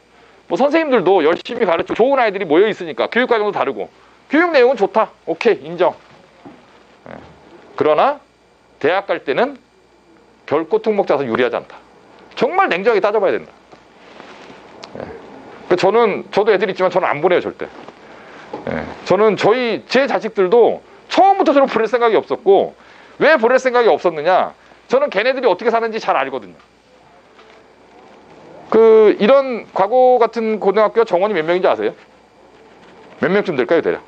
뭐 선생님들도 열심히 가르치고 좋은 아이들이 모여 있으니까 교육 과정도 다르고 교육 내용은 좋다. 오케이, 인정. 그러나 대학 갈 때는 결코 특목자서 유리하지 않다. 정말 냉정하게 따져봐야 된다. 저도 애들 있지만 저는 안 보내요, 절대. 저는 제 자식들도 처음부터 저는 보낼 생각이 없었고, 왜 보낼 생각이 없었느냐? 저는 걔네들이 어떻게 사는지 잘 알거든요. 이런 과거 같은 고등학교 정원이 몇 명인지 아세요? 몇 명쯤 될까요, 대략?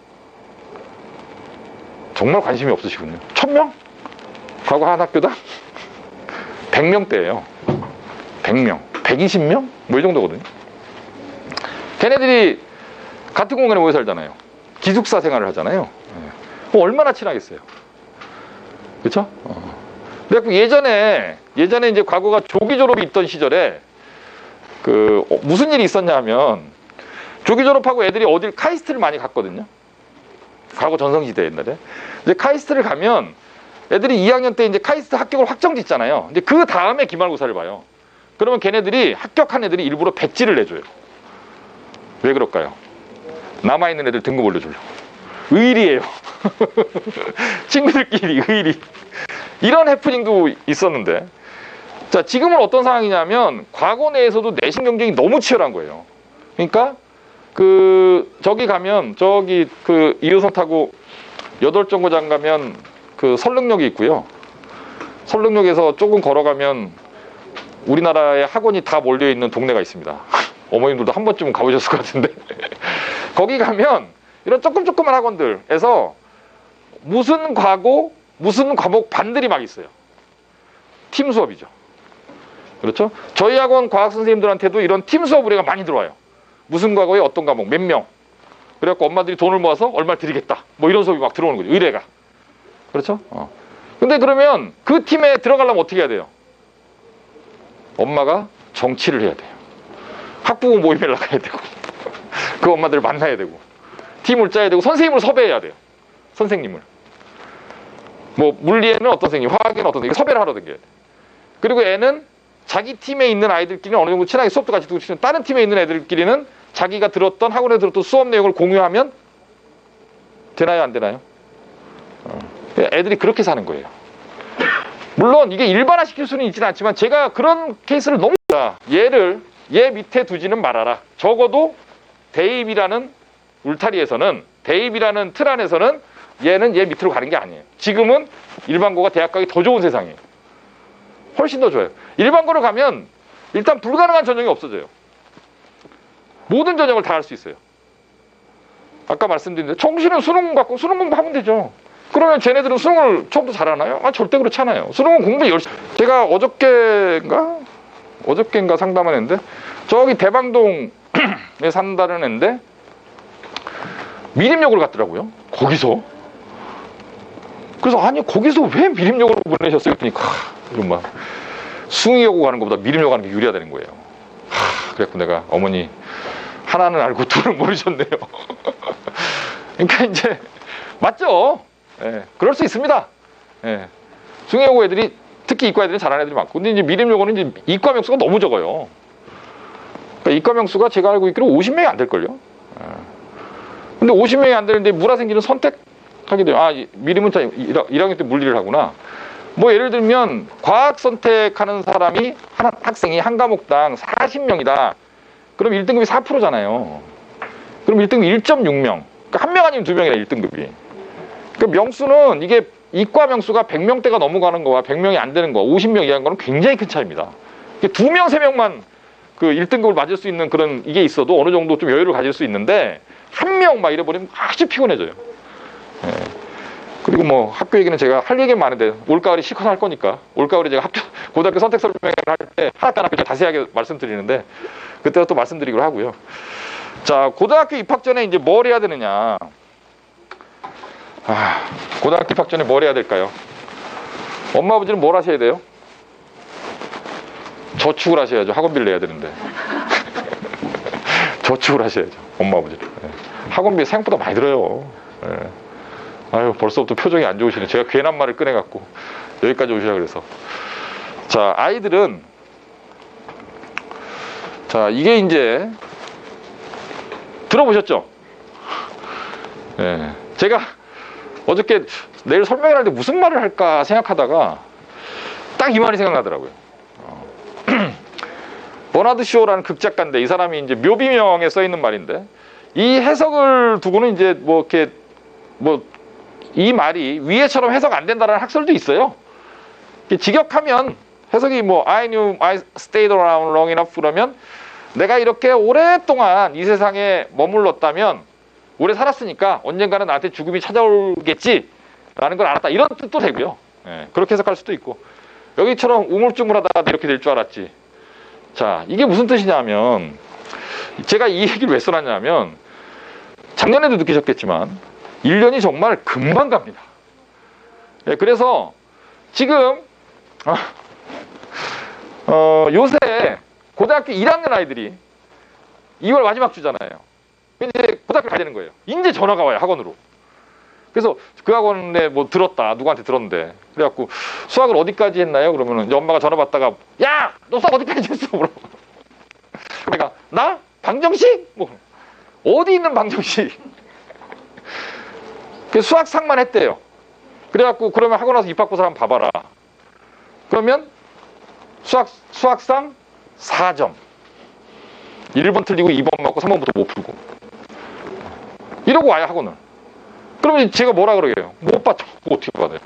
정말 관심이 없으시군요. 1000명? 과거 한 학교당? 100명대예요. 100명. 120명? 뭐 이 정도거든요. 걔네들이 같은 공간에 모여 살잖아요. 기숙사 생활을 하잖아요. 얼마나 친하겠어요. 그렇죠? 그래갖고 예전에 이제 과거가 조기 졸업이 있던 시절에 무슨 일이 있었냐면 조기 졸업하고 애들이 어딜 카이스트를 많이 갔거든요. 과거 전성시대 옛날에. 이제 카이스트를 가면 애들이 2학년 때 이제 카이스트 합격을 확정 짓잖아요. 근데 그 다음에 기말고사를 봐요. 그러면 걔네들이 합격한 애들이 일부러 배지를 내줘요. 왜 그럴까요? 남아있는 애들 등급 올려주려고. 의리예요. 친구들끼리 의리. 이런 해프닝도 있었는데, 자, 지금은 어떤 상황이냐면 과거 내에서도 내신 경쟁이 너무 치열한 거예요. 그러니까 저기 가면 2호선 타고 8정거장 가면 설릉역이 있고요. 설릉역에서 조금 걸어가면 우리나라의 학원이 다 몰려있는 동네가 있습니다. 어머님들도 한 번쯤은 가보셨을 것 같은데 거기 가면 이런 조그만 학원들에서 무슨 과목 반들이 막 있어요. 팀 수업이죠. 그렇죠? 저희 학원 과학 선생님들한테도 이런 팀 수업 의뢰가 많이 들어와요. 무슨 과거에 어떤 과목 몇 명. 그래갖고 엄마들이 돈을 모아서 얼마를 드리겠다. 뭐 이런 수업이 막 들어오는 거죠. 의뢰가. 그렇죠? 근데 그러면 그 팀에 들어가려면 어떻게 해야 돼요? 엄마가 정치를 해야 돼요. 학부모 모임에 나가야 되고 그 엄마들을 만나야 되고 팀을 짜야 되고 선생님을 섭외해야 돼요. 선생님을. 뭐 물리에는 어떤 선생님, 화학에는 어떤 선생님 섭외를 하러 다녀야 돼. 그리고 애는 자기 팀에 있는 아이들끼리는 어느 정도 친하게 수업도 같이 듣고 다른 팀에 있는 애들끼리는 자기가 들었던 학원에 들었던 수업 내용을 공유하면 되나요, 안 되나요? 애들이 그렇게 사는 거예요. 물론 이게 일반화 시킬 수는 있지는 않지만 제가 그런 케이스를 너무 얘를 얘 밑에 두지는 말아라. 적어도 대입이라는 울타리에서는, 대입이라는 틀 안에서는 얘는 얘 밑으로 가는 게 아니에요. 지금은 일반고가 대학 가기 더 좋은 세상이에요. 훨씬 더 좋아요. 일반고를 가면 일단 불가능한 전형이 없어져요. 모든 전형을 다 할 수 있어요. 아까 말씀드린 정시는 수능 갖고 수능 공부하면 되죠. 그러면 쟤네들은 수능을 처음부터 잘하나요? 아, 절대 그렇지 않아요. 수능은 공부 열심히. 제가 어저께인가 상담을 했는데 저기 대방동에 산다는 애인데 미림역을 갔더라고요. 거기서. 그래서 아니 거기서 왜 미림역으로 보내셨어요? 그랬더니 이런 숭이역으로 가는 것보다 미림역 가는 게 유리하다는 거예요. 그래갖고 내가 어머니 하나는 알고 둘은 모르셨네요. 그러니까 이제 맞죠? 예, 그럴 수 있습니다. 예. 숭이여고 애들이 특히 이과 애들은 잘하는 애들이 많고, 근데 이제 미림여고는 이제 이과 명수가 너무 적어요. 그러니까 이과 명수가 제가 알고 있기로 50명이 안 될걸요. 예. 근데 50명이 안 되는데 물화생기는 선택하게 돼요. 아, 미림은 1학년 때 물리를 하구나. 뭐 예를 들면 과학 선택하는 사람이 학생이 한 과목당 40명이다. 그럼 1등급이 4%잖아요. 그럼 1등급 1.6명. 그러니까 한 명 아니면 두 명이라 1등급이. 그 명수는 이게 이과 명수가 100명대가 넘어가는 거와 100명이 안 되는 거, 50명 이하인 거는 굉장히 큰 차이입니다. 2명, 3명만 그 1등급을 맞을 수 있는 그런 이게 있어도 어느 정도 좀 여유를 가질 수 있는데 한 명 막 이래버리면 아주 피곤해져요. 예. 그리고 뭐 학교 얘기는 제가 할 얘기는 많은데 올가을에 실컷 할 거니까 올가을에 제가 고등학교 선택 설명회를 할 때 하나하나 자세하게 말씀드리는데 그때도 또 말씀드리기로 하고요. 자, 고등학교 입학 전에 이제 뭘 해야 되느냐. 고등학교 입학 전에 뭘 해야 될까요? 엄마 아버지는 뭘 하셔야 돼요? 저축을 하셔야죠. 학원비를 내야 되는데. 저축을 하셔야죠. 엄마 아버지는. 학원비 생각보다 많이 들어요. 아유, 벌써부터 표정이 안 좋으시네. 제가 괜한 말을 꺼내갖고 여기까지 오시라 그래서. 자, 아이들은 자, 이게 이제 들어보셨죠? 예. 제가 어저께 내일 설명을 할 때 무슨 말을 할까 생각하다가 딱 이 말이 생각나더라고요. 버나드 쇼라는 극작가인데 이 사람이 이제 묘비명에 써 있는 말인데 이 해석을 두고는 이제 뭐 이렇게 뭐 이 말이 위에처럼 해석 안 된다는 학설도 있어요. 직역하면 해석이 뭐 I knew I stayed around long enough 그러면 내가 이렇게 오랫동안 이 세상에 머물렀다면 오래 살았으니까 언젠가는 나한테 죽음이 찾아오겠지 라는 걸 알았다. 이런 뜻도 되고요. 예, 그렇게 해석할 수도 있고 여기처럼 우물쭈물하다가 이렇게 될 줄 알았지. 자, 이게 무슨 뜻이냐면 제가 이 얘기를 왜 써놨냐면 작년에도 느끼셨겠지만 1년이 정말 금방 갑니다. 예, 그래서 지금 요새 고등학교 1학년 아이들이 2월 마지막 주잖아요. 이제 고등학교 가야 되는 거예요. 이제 전화가 와요, 학원으로. 그래서 그 학원에 뭐 들었다, 누구한테 들었는데 그래갖고 수학을 어디까지 했나요? 그러면은 이제 엄마가 전화 받다가 야, 너 수학 어디까지 했어? 물어봐. 그러니까 나 방정식? 뭐 어디 있는 방정식? 수학상만 했대요. 그래갖고 그러면 학원 와서 입학고사 한번 봐봐라. 그러면 수학상 4점. 1번 틀리고 2번 맞고 3번부터 못 풀고. 이러고 와요, 학원을. 그러면 제가 뭐라 그러게요? 못 봤죠. 어떻게 받아요?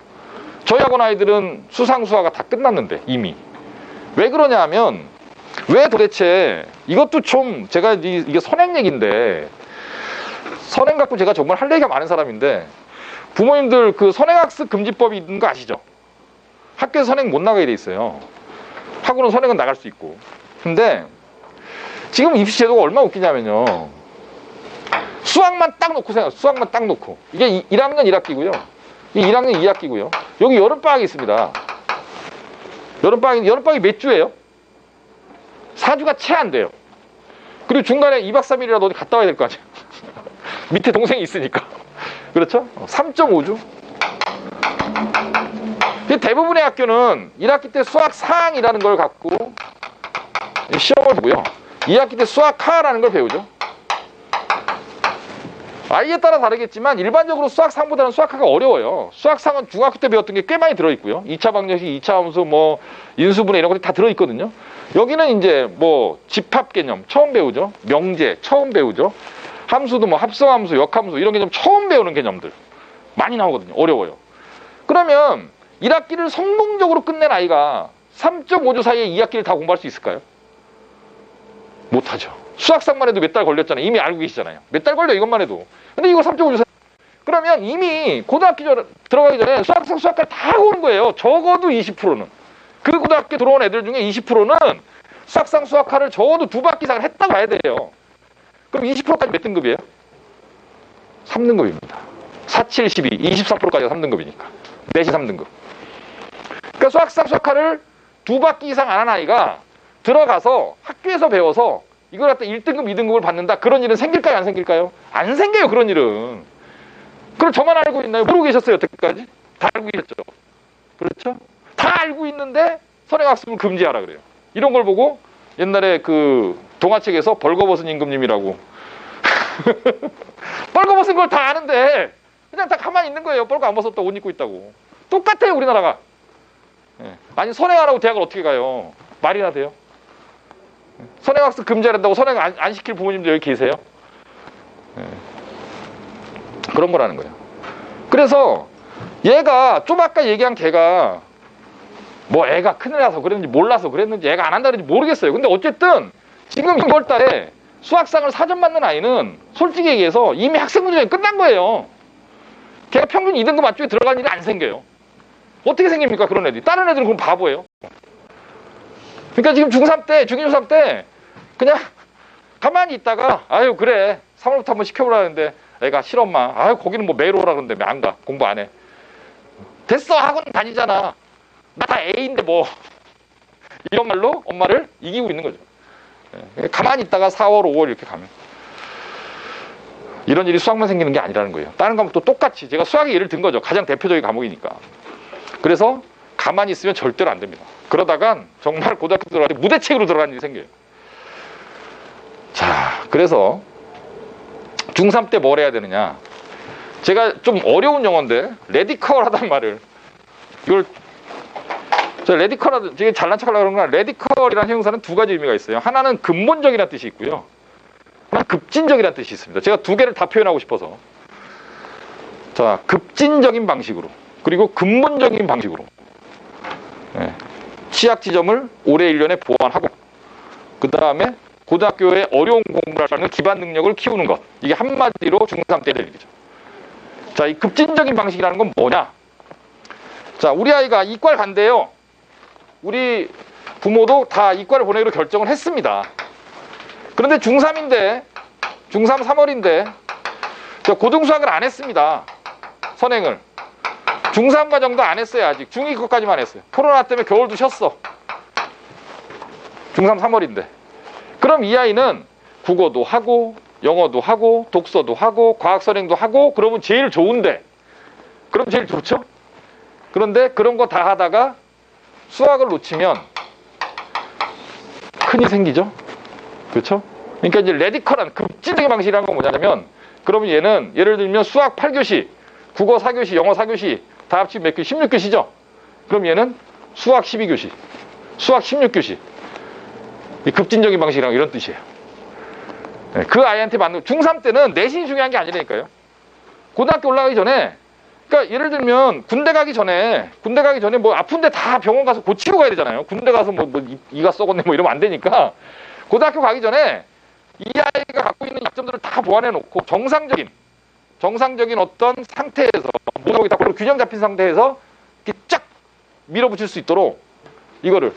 저희 학원 아이들은 수상수화가 다 끝났는데 이미. 왜 그러냐 하면 왜 도대체 이것도 좀 제가 이게 선행 얘기인데 선행 갖고 제가 정말 할 얘기가 많은 사람인데 부모님들 그 선행학습 금지법이 있는 거 아시죠? 학교에서 선행 못 나가게 돼 있어요. 학원은 선행은 나갈 수 있고. 근데 지금 입시 제도가 얼마나 웃기냐면요. 수학만 딱 놓고 생각해요. 수학만 딱 놓고. 이게 1학년 1학기고요. 이게 1학년 2학기고요. 여기 여름방학이 있습니다. 여름방학이 몇 주예요? 4주가 채 안 돼요. 그리고 중간에 2박 3일이라도 어디 갔다 와야 될 거 아니에요. 밑에 동생이 있으니까. 그렇죠? 3.5주. 대부분의 학교는 1학기 때 수학 상이라는 걸 갖고 시험을 보고요. 2학기 때 수학 하라는 걸 배우죠. 아이에 따라 다르겠지만 일반적으로 수학상보다는 수학하기가 어려워요. 수학상은 중학교 때 배웠던 게 꽤 많이 들어있고요. 2차 방정식, 2차 함수, 뭐 인수분해 이런 것들이 다 들어있거든요. 여기는 이제 뭐 집합 개념 처음 배우죠. 명제 처음 배우죠. 함수도 뭐 합성함수, 역함수 이런 개념 처음 배우는 개념들 많이 나오거든요. 어려워요. 그러면 1학기를 성공적으로 끝낸 아이가 3.5주 사이에 2학기를 다 공부할 수 있을까요? 못하죠. 수학상만 해도 몇 달 걸렸잖아요. 이미 알고 계시잖아요. 몇 달 걸려 이것만 해도. 근데 이거 3.5주 사이 그러면 이미 고등학교 들어가기 전에 수학상 수학과를 다 하고 오는 거예요. 적어도 20%는. 그 고등학교 들어온 애들 중에 20%는 수학상 수학과를 적어도 2바퀴 이상을 했다고 봐야 돼요. 그럼 20%까지 몇 등급이에요? 3등급입니다. 4, 7, 12, 24%까지가 3등급이니까. 넷이 3등급. 그러니까 수학상 수학과를 2바퀴 이상 안 한 아이가 들어가서 학교에서 배워서 이걸 갖다 1등급, 2등급을 받는다. 그런 일은 생길까요? 안 생길까요? 안 생겨요. 그런 일은. 그럼 저만 알고 있나요? 모르고 계셨어요. 여태까지? 다 알고 계셨죠? 그렇죠? 다 알고 있는데 선행학습을 금지하라 그래요. 이런 걸 보고 옛날에 그 동화책에서 벌거벗은 임금님이라고 벌거벗은 걸 다 아는데 그냥 다 가만히 있는 거예요. 벌거 안 벗었다 옷 입고 있다고. 똑같아요. 우리나라가. 아니 선행하라고 대학을 어떻게 가요? 말이나 돼요? 선행학습 금지한다고 선행 안 시킬 부모님들 여기 계세요? 그런 거라는 거예요. 그래서 얘가 좀 아까 얘기한 걔가 뭐 애가 큰일 나서 그랬는지 몰라서 그랬는지 애가 안 한다 그랬는지 모르겠어요. 근데 어쨌든 지금 2월 달에 수학상을 4점 맞는 아이는 솔직히 얘기해서 이미 학생 문제가 끝난 거예요. 걔가 평균 2등급 안쪽에 들어간 일이 안 생겨요. 어떻게 생깁니까 그런 애들이? 다른 애들은 그럼 바보예요. 그러니까 지금 중3 때, 중2, 중3 때 그냥 가만히 있다가 아유 그래 3월부터 한번 시켜보라는데 애가 싫어 엄마. 아유 거기는 뭐 매일 오라 그러는데 왜 안 가? 공부 안 해. 됐어 학원 다니잖아. 나 다 A인데 뭐 이런 말로 엄마를 이기고 있는 거죠. 가만히 있다가 4월, 5월 이렇게 가면 이런 일이 수학만 생기는 게 아니라는 거예요. 다른 과목도 똑같이 제가 수학의 예를 든 거죠. 가장 대표적인 과목이니까. 그래서 가만히 있으면 절대로 안 됩니다. 그러다간 정말 고등학교 들어갈 때 무대책으로 들어가는 일이 생겨요. 자, 그래서 중3 때 뭘 해야 되느냐. 제가 좀 어려운 용어인데 레디컬하다는 말을 이걸 저 레디컬하다 되게 잘난 척하려고 그런 건 레디컬이라는 형용사는 두 가지 의미가 있어요. 하나는 근본적이라는 뜻이 있고요. 하나는 급진적이라는 뜻이 있습니다. 제가 두 개를 다 표현하고 싶어서 자 급진적인 방식으로 그리고 근본적인 방식으로 취약 지점을 올해 1년에 보완하고 그 다음에 고등학교에 어려운 공부를 하는 기반 능력을 키우는 것. 이게 한마디로 중3 때 될 일이죠. 자, 이 급진적인 방식이라는 건 뭐냐? 자, 우리 아이가 이과를 간대요. 우리 부모도 다 이과를 보내기로 결정을 했습니다. 그런데 중3인데 중3 3월인데 고등수학을 안 했습니다. 선행을. 중3 과정도 안 했어요. 아직 중2 것까지만 했어요. 코로나 때문에 겨울도 쉬었어. 중3 3월인데 그럼 이 아이는 국어도 하고 영어도 하고 독서도 하고 과학 선행도 하고 그러면 제일 좋은데 그럼 제일 좋죠? 그런데 그런 거 다 하다가 수학을 놓치면 큰일이 생기죠? 그렇죠? 그러니까 이제 레디컬한 급진적인 방식이라는 건 뭐냐면 그러면 얘는 예를 들면 수학 8교시 국어 4교시 영어 4교시 다 합치면 몇 교시? 16교시죠? 그럼 얘는 수학 12교시 수학 16교시 이 급진적인 방식이랑 이런 뜻이에요. 그 아이한테 맞는 중3 때는 내신이 중요한 게 아니라니까요. 고등학교 올라가기 전에 그러니까 예를 들면 군대 가기 전에 뭐 아픈데 다 병원 가서 고치고 가야 되잖아요. 군대 가서 뭐 이가 썩었네 뭐 이러면 안 되니까 고등학교 가기 전에 이 아이가 갖고 있는 약점들을 다 보완해 놓고 정상적인 어떤 상태에서 모든 게 다 균형 잡힌 상태에서 이렇게 쫙 밀어붙일 수 있도록 이거를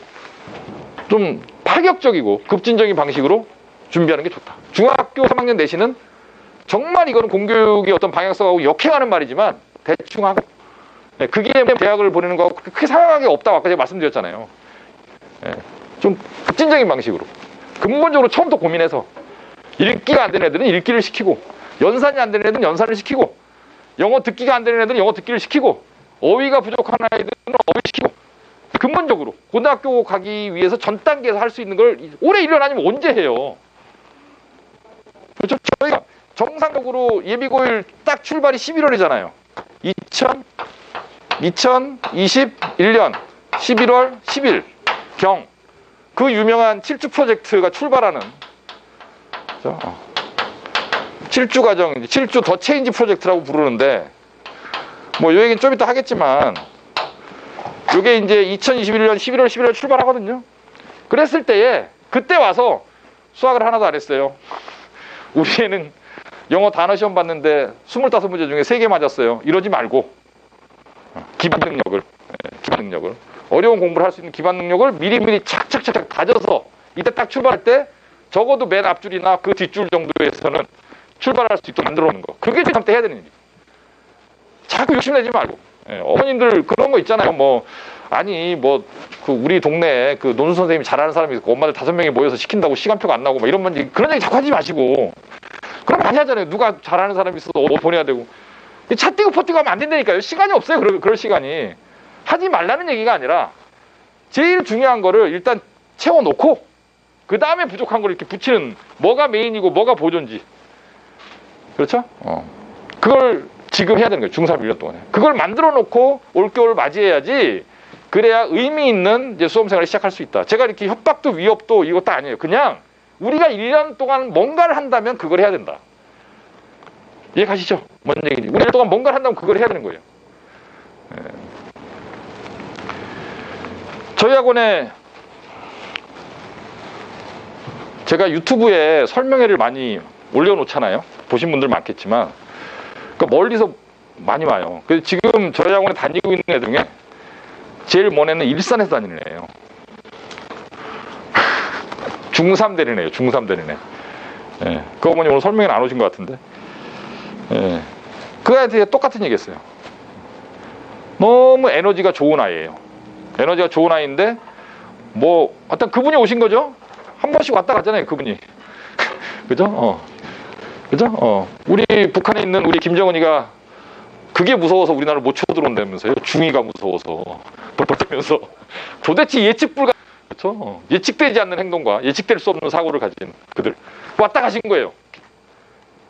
좀 파격적이고 급진적인 방식으로 준비하는 게 좋다. 중학교 3학년 내신은 정말 이거는 공교육의 어떤 방향성하고 역행하는 말이지만 대충 하고 그게 대학을 보내는 거하고 크게 상관관계 없다고 아까 제가 말씀드렸잖아요. 좀 급진적인 방식으로 근본적으로 처음부터 고민해서 읽기가 안 되는 애들은 읽기를 시키고 연산이 안 되는 애들은 연산을 시키고 영어 듣기가 안 되는 애들은 영어 듣기를 시키고 어휘가 부족한 아이들은 어휘 시키고 근본적으로 고등학교 가기 위해서 전 단계에서 할 수 있는 걸 올해 1년 아니면 언제 해요? 그렇죠? 저희가 정상적으로 예비고일 딱 출발이 11월이잖아요. 2021년 11월 10일 경 그 유명한 7주 프로젝트가 출발하는 7주 과정, 7주 더 체인지 프로젝트라고 부르는데 뭐 요 얘기는 좀 이따 하겠지만 요게 이제 2021년 11월 11일 출발하거든요. 그랬을 때에 그때 와서 수학을 하나도 안 했어요. 우리 애는 영어 단어 시험 봤는데 25문제 중에 3개 맞았어요. 이러지 말고 기반 능력을 어려운 공부를 할 수 있는 기반 능력을 미리미리 착착착착 다져서 이때 딱 출발할 때 적어도 맨 앞줄이나 그 뒷줄 정도에서는 출발할 수 있도록 만들어 놓는 거. 그게 지금 때 해야 되는 일이에요. 자꾸 욕심내지 말고. 어머님들 그런 거 있잖아요. 그 우리 동네에 그 논술 선생님이 잘하는 사람이 있고 엄마들 5명이 모여서 시킨다고 시간표가 안 나오고 막 이런 문제, 그런 얘기 자꾸 하지 마시고. 그럼 많이 하잖아요. 누가 잘하는 사람이 있어도 보내야 되고. 차 띄고 퍼 띄고 하면 안 된다니까요. 시간이 없어요. 그럴 시간이. 하지 말라는 얘기가 아니라 제일 중요한 거를 일단 채워놓고 그 다음에 부족한 걸 이렇게 붙이는, 뭐가 메인이고 뭐가 보존지. 그렇죠? 그걸 지금 해야 되는 거예요. 중3 1년 동안에. 그걸 만들어 놓고 올겨울 맞이해야지, 그래야 의미 있는 이제 수험생활을 시작할 수 있다. 제가 이렇게 협박도 위협도 이것도 아니에요. 그냥 우리가 1년 동안 뭔가를 한다면 그걸 해야 된다. 이해 가시죠? 뭔 얘기인지. 우리 1년 동안 뭔가를 한다면 그걸 해야 되는 거예요. 저희 학원에 제가 유튜브에 설명회를 많이 올려놓잖아요. 보신 분들 많겠지만, 그러니까 멀리서 많이 와요. 그래서 지금 저희 학원에 다니고 있는 애 중에 제일 먼 애는 일산에서 다니는 애예요. 중3 되는 애예요. 중3 되는 애. 그 어머니 오늘 설명회는 안 오신 것 같은데. 그 애한테 똑같은 얘기 했어요. 너무 에너지가 좋은 아이예요. 에너지가 좋은 아이인데 어떤 그분이 오신 거죠? 한 번씩 왔다 갔잖아요, 그분이. 그죠? 그죠? 우리 북한에 있는 우리 김정은이가 그게 무서워서 우리나라를 못 쳐들어온다면서요. 중위가 무서워서. 그러면서 도대체 예측 불가, 그렇죠? 예측되지 않는 행동과 예측될 수 없는 사고를 가진 그들 왔다 가신 거예요.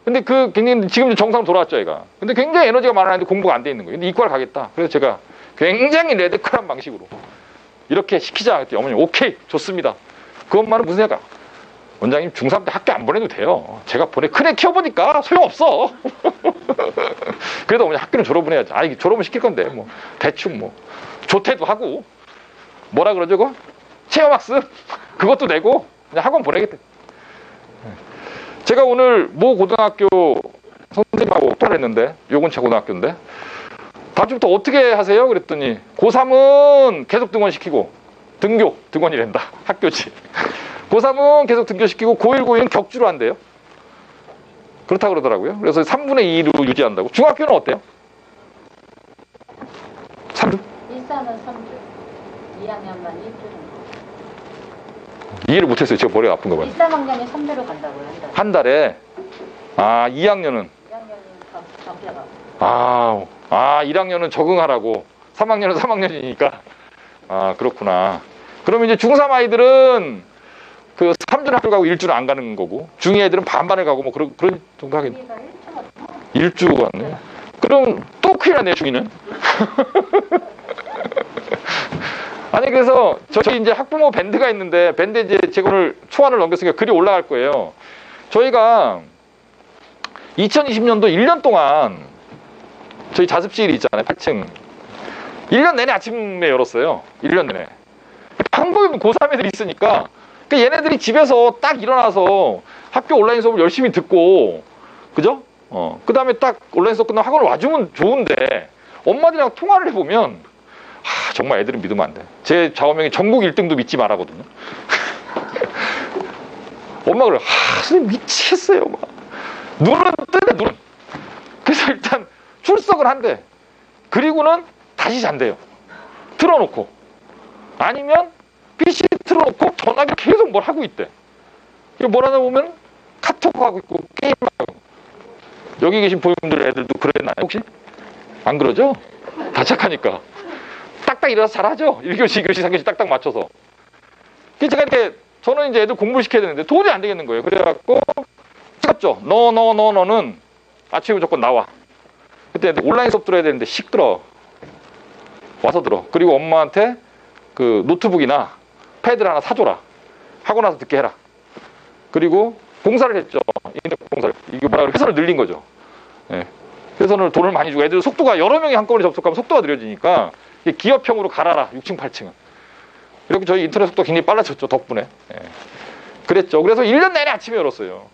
근데 굉장히 지금 정상 돌아왔죠, 얘가. 근데 굉장히 에너지가 많았는데 공부가 안 돼 있는 거예요. 근데 이과를 가겠다. 그래서 제가 굉장히 레드컬한 방식으로 이렇게 시키자 했더니 어머니 오케이 좋습니다. 그 엄마는 무슨 생각? 원장님 중3 때 학교 안 보내도 돼요. 제가 큰애 키워보니까 소용없어. 그래도 어머니 학교는 졸업은 해야지. 졸업은 시킬 건데 대충 조퇴도 하고 뭐라 그러죠 그거? 체험학습 그것도 내고 그냥 학원 보내겠대. 제가 오늘 모 고등학교 선생님하고 통화를 했는데, 요 근처 고등학교인데, 다음 주부터 어떻게 하세요? 그랬더니 고3은 계속 등원시키고 등원이란다. 학교지. 고3은 계속 등교시키고 고1, 고2는 격주로 한대요. 그렇다 그러더라고요. 그래서 3분의 2로 유지한다고. 중학교는 어때요? 3주? 1사는 3주, 2학년만 1주는. 이해를 못했어요. 제가 머리가 아픈가 봐요. 1, 3학년이 3대로 간다고요, 한 달에. 2학년은? 2학년이 정기가. 1학년은 적응하라고. 3학년은 3학년이니까. 그렇구나. 그러면 이제 중3 아이들은 그 3주는 학교 가고 1주는 안 가는 거고, 중2 애들은 반반을 가고 그런 정도 하겠네. 1주 갔네. 그럼 또 큰일 났네, 중2는. 그래서 저희 이제 학부모 밴드가 있는데, 밴드 이제 제가 오늘 초안을 넘겼으니까 글이 올라갈 거예요. 저희가 2020년도 1년 동안 저희 자습실 있잖아요, 8층. 1년 내내 아침에 열었어요. 1년 내내. 방법이 고3 애들이 있으니까, 얘네들이 집에서 딱 일어나서 학교 온라인 수업을 열심히 듣고, 그죠? 그 다음에 딱 온라인 수업 끝나면 학원을 와주면 좋은데, 엄마들이랑 통화를 해보면, 정말 애들은 믿으면 안 돼. 제 좌우명이 전국 1등도 믿지 말라거든요. 엄마가 그래, 선생님 미치겠어요. 눈은 뜨네, 눈은. 그래서 일단 출석을 한대. 그리고는 다시 잔대요. 틀어놓고. 아니면 PC 틀어놓고 전화기 계속 뭘 하고 있대. 뭘 하다 보면 카톡하고 있고 게임하고. 여기 계신 보육분들 애들도 그랬나요 혹시? 안 그러죠? 다 착하니까. 딱딱 일어나서 잘하죠? 1교시, 2교시, 3교시 딱딱 맞춰서. 그래서 제가 저는 이제 애들 공부를 시켜야 되는데 도저히 안 되겠는 거예요. 그래갖고 제가 시켰죠. 너는 아침에 무조건 나와. 그때 온라인 수업 들어야 되는데 시끄러. 와서 들어. 그리고 엄마한테 그 노트북이나 패드를 하나 사줘라. 하고 나서 듣게 해라. 그리고 공사를 했죠. 인터넷 공사를. 이게 뭐라 그래? 회선을 늘린 거죠. 예. 회선을 돈을 많이 주고 애들 속도가 여러 명이 한꺼번에 접속하면 속도가 느려지니까 이게 기업형으로 갈아라. 6층, 8층은. 이렇게 저희 인터넷 속도가 굉장히 빨라졌죠. 덕분에. 예. 그랬죠. 그래서 1년 내내 아침에 열었어요.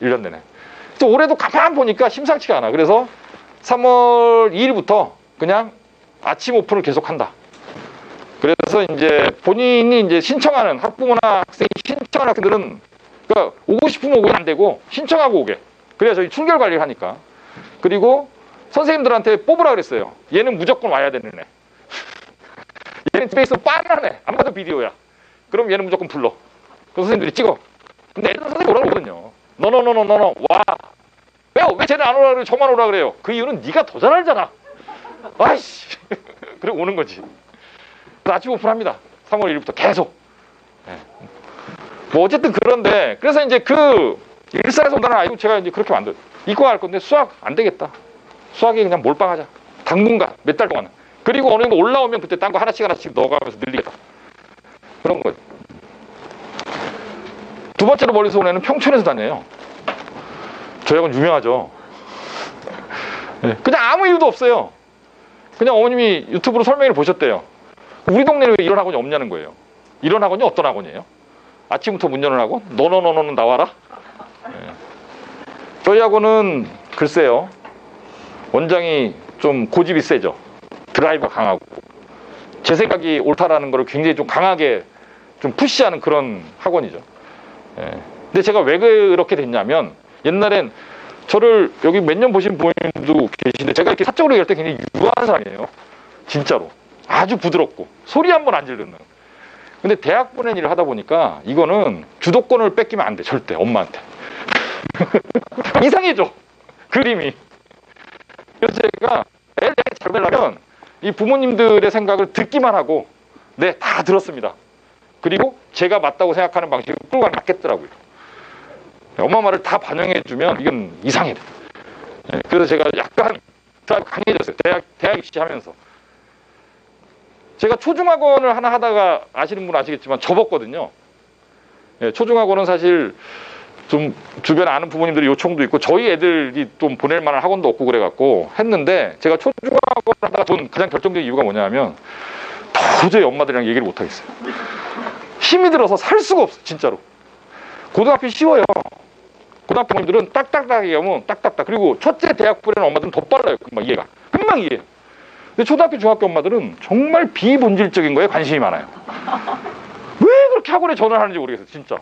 예. 1년 내내. 올해도 가만 보니까 심상치가 않아. 그래서 3월 2일부터 그냥 아침 오픈을 계속한다. 그래서 이제 본인이 이제 신청하는 학부모나 학생이 신청하는 학생들은 그러니까 오고 싶으면 오면 안 되고 신청하고 오게. 그래야 저희 출결 관리를 하니까. 그리고 선생님들한테 뽑으라 그랬어요. 얘는 무조건 와야 되는 애. 얘는 집에 있으면 빤한 애. 안 봐도 비디오야. 그럼 얘는 무조건 불러. 그 선생님들이 찍어. 근데 애들은 선생님 오라고 그러거든요. 너너 와. 왜 쟤는 안 오라 그래? 저만 오라 그래요. 그 이유는 네가 더 잘 알잖아. 아이씨. 그래 오는 거지. 아침 오픈합니다. 3월 1일부터 계속. 네. 뭐 어쨌든 그런데 그래서 이제 그 일산에서 온다는 아이고 제가 이제 그렇게 만들. 이과 할 건데 수학 안 되겠다. 수학에 그냥 몰빵하자. 당분간 몇 달 동안. 그리고 어느 정도 올라오면 그때 딴 거 하나씩 넣어가면서 늘리겠다. 그런 거예요. 두 번째로 멀리서 온 애는 평촌에서 다녀요. 저희 학원 유명하죠. 네. 그냥 아무 이유도 없어요. 그냥 어머님이 유튜브로 설명을 보셨대요. 우리 동네는 왜 이런 학원이 없냐는 거예요. 이런 학원이 어떤 학원이에요? 아침부터 문 여는 학원? 너는 나와라? 네. 저희 학원은 글쎄요. 원장이 좀 고집이 세죠. 드라이브가 강하고. 제 생각이 옳다라는 걸 굉장히 좀 강하게 좀 푸시하는 그런 학원이죠. 네. 근데 제가 왜 그렇게 됐냐면 옛날엔 저를 여기 몇 년 보신 부모님도 계신데 제가 이렇게 사적으로 얘기할 때 굉장히 유아한 사람이에요. 진짜로. 아주 부드럽고 소리 한 번 안 지르는. 근데 대학 보낸 일을 하다 보니까 이거는 주도권을 뺏기면 안 돼. 절대 엄마한테. 이상해져. 그림이. 그래서 제가 애를 잘 되려면 이 부모님들의 생각을 듣기만 하고 네, 다 들었습니다. 그리고 제가 맞다고 생각하는 방식으로 끌고 가면 맞겠더라고요. 엄마 말을 다 반영해주면 이건 이상해. 네, 그래서 제가 약간 강해졌어요. 대학 입시하면서. 제가 초중학원을 하나 하다가 아시는 분 아시겠지만 접었거든요. 네, 초중학원은 사실 좀 주변에 아는 부모님들이 요청도 있고 저희 애들이 좀 보낼 만한 학원도 없고 그래갖고 했는데 제가 초중학원 하다가 돈 가장 결정적인 이유가 뭐냐면 도저히 엄마들이랑 얘기를 못하겠어요. 힘이 들어서 살 수가 없어 진짜로. 고등학교 쉬워요. 고등학교 어머님들은 딱딱딱 얘기하면 딱딱딱. 그리고 첫째 대학 보내는 엄마들은 더 빨라요. 금방 이해가. 금방 이해해요. 근데 초등학교 중학교 엄마들은 정말 비본질적인 거에 관심이 많아요. 왜 그렇게 학원에 전화를 하는지 모르겠어요. 진짜.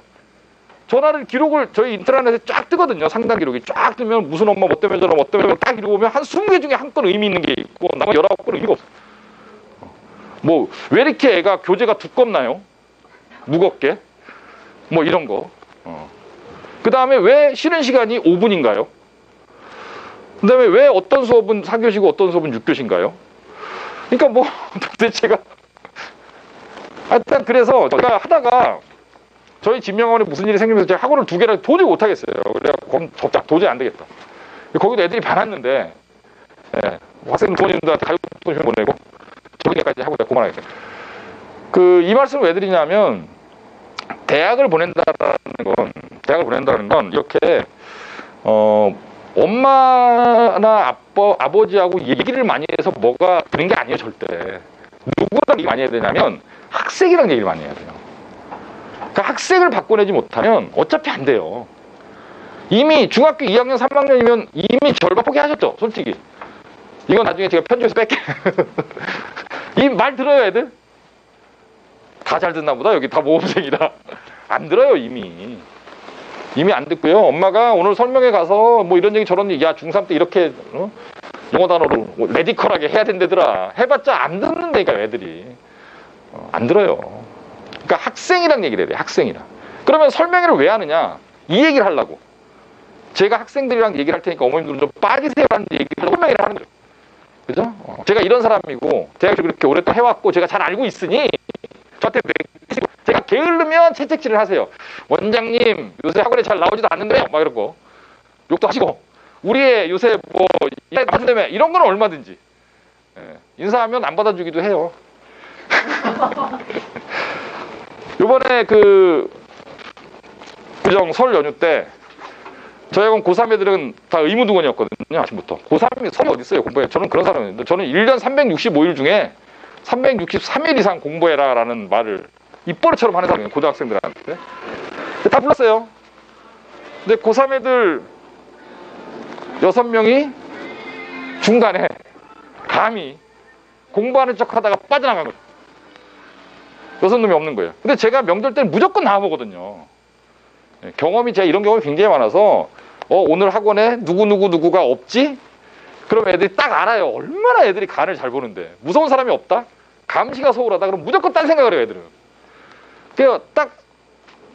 전화를 기록을 저희 인터넷에 쫙 뜨거든요. 상담 기록이 쫙 뜨면 무슨 엄마 뭐 때문에 전화 뭐 때문에 딱 읽어보면 한 20개 중에 한 건 의미 있는 게 있고 나머지 19건은 의미가 없어요. 뭐 왜 이렇게 애가 교재가 두껍나요? 무겁게? 뭐 이런 거. 그 다음에 왜 쉬는 시간이 5분인가요? 그 다음에 왜 어떤 수업은 4교시고 어떤 수업은 6교시인가요? 그러니까 뭐 도대체가 하여튼 그래서 제가 하다가 저희 진명학원에 무슨 일이 생기면서 제가 학원을 2개를 도저히 못하겠어요. 그래서 접작 도저히 안 되겠다. 거기도 애들이 많았는데 예, 학생 부모님들한테 가족돈 보내고 저기까지 하고 내가 그만하겠어요. 이 말씀을 왜 드리냐면 대학을 보낸다는 건 이렇게 엄마나 아버지하고 얘기를 많이 해서 뭐가 되는 게 아니에요. 절대. 누구랑 얘기 많이 해야 되냐면 학생이랑 얘기를 많이 해야 돼요. 그러니까 학생을 바꿔내지 못하면 어차피 안 돼요. 이미 중학교 2학년 3학년이면 이미 절반 포기하셨죠. 솔직히. 이건 나중에 제가 편집해서 뺄게. 이 말 들어요 애들? 다 잘 듣나 보다. 여기 다 모범생이라. 안 들어요 이미. 이미 안 듣고요. 엄마가 오늘 설명회 가서 뭐 이런 얘기 저런 얘기 야 중3 때 이렇게 영어 단어로 레디컬하게 해야 된다더라. 해봤자 안 듣는다니까 애들이. 안 들어요. 그러니까 학생이랑 얘기를 해야 돼. 학생이랑. 그러면 설명회를 왜 하느냐. 이 얘기를 하려고. 제가 학생들이랑 얘기를 할 테니까 어머님들은 좀 빠지세요라는 얘기를 설명회를 하는 거죠. 그죠? 제가 이런 사람이고 대학에서 그렇게 오랫동안 해왔고 제가 잘 알고 있으니 저한테 제가 게으르면 채찍질을 하세요. 원장님 요새 학원에 잘 나오지도 않는데요. 막 이러고. 욕도 하시고 우리의 요새 뭐 맞으려면 이런 건 얼마든지 인사하면 안 받아주기도 해요. 요번에 그 구정 설 연휴 때 저희 학원 고3 애들은 다 의무등원이었거든요. 아침부터. 고3이 설이 어디 있어요, 공부해. 저는 그런 사람이었는데 저는 1년 365일 중에 363일 이상 공부해라 라는 말을 입버릇처럼 하는 사람이에요, 고등학생들한테. 다 불렀어요. 근데 고3 애들 6명이 중간에 감히 공부하는 척 하다가 빠져나간 거예요. 6놈이 없는 거예요. 근데 제가 명절 때는 무조건 나와보거든요. 경험이, 제가 이런 경험이 굉장히 많아서 오늘 학원에 누구가 없지? 그럼 애들이 딱 알아요. 얼마나 애들이 간을 잘 보는데. 무서운 사람이 없다? 감시가 소홀하다? 그럼 무조건 딴 생각을 해요, 애들은. 그래서 딱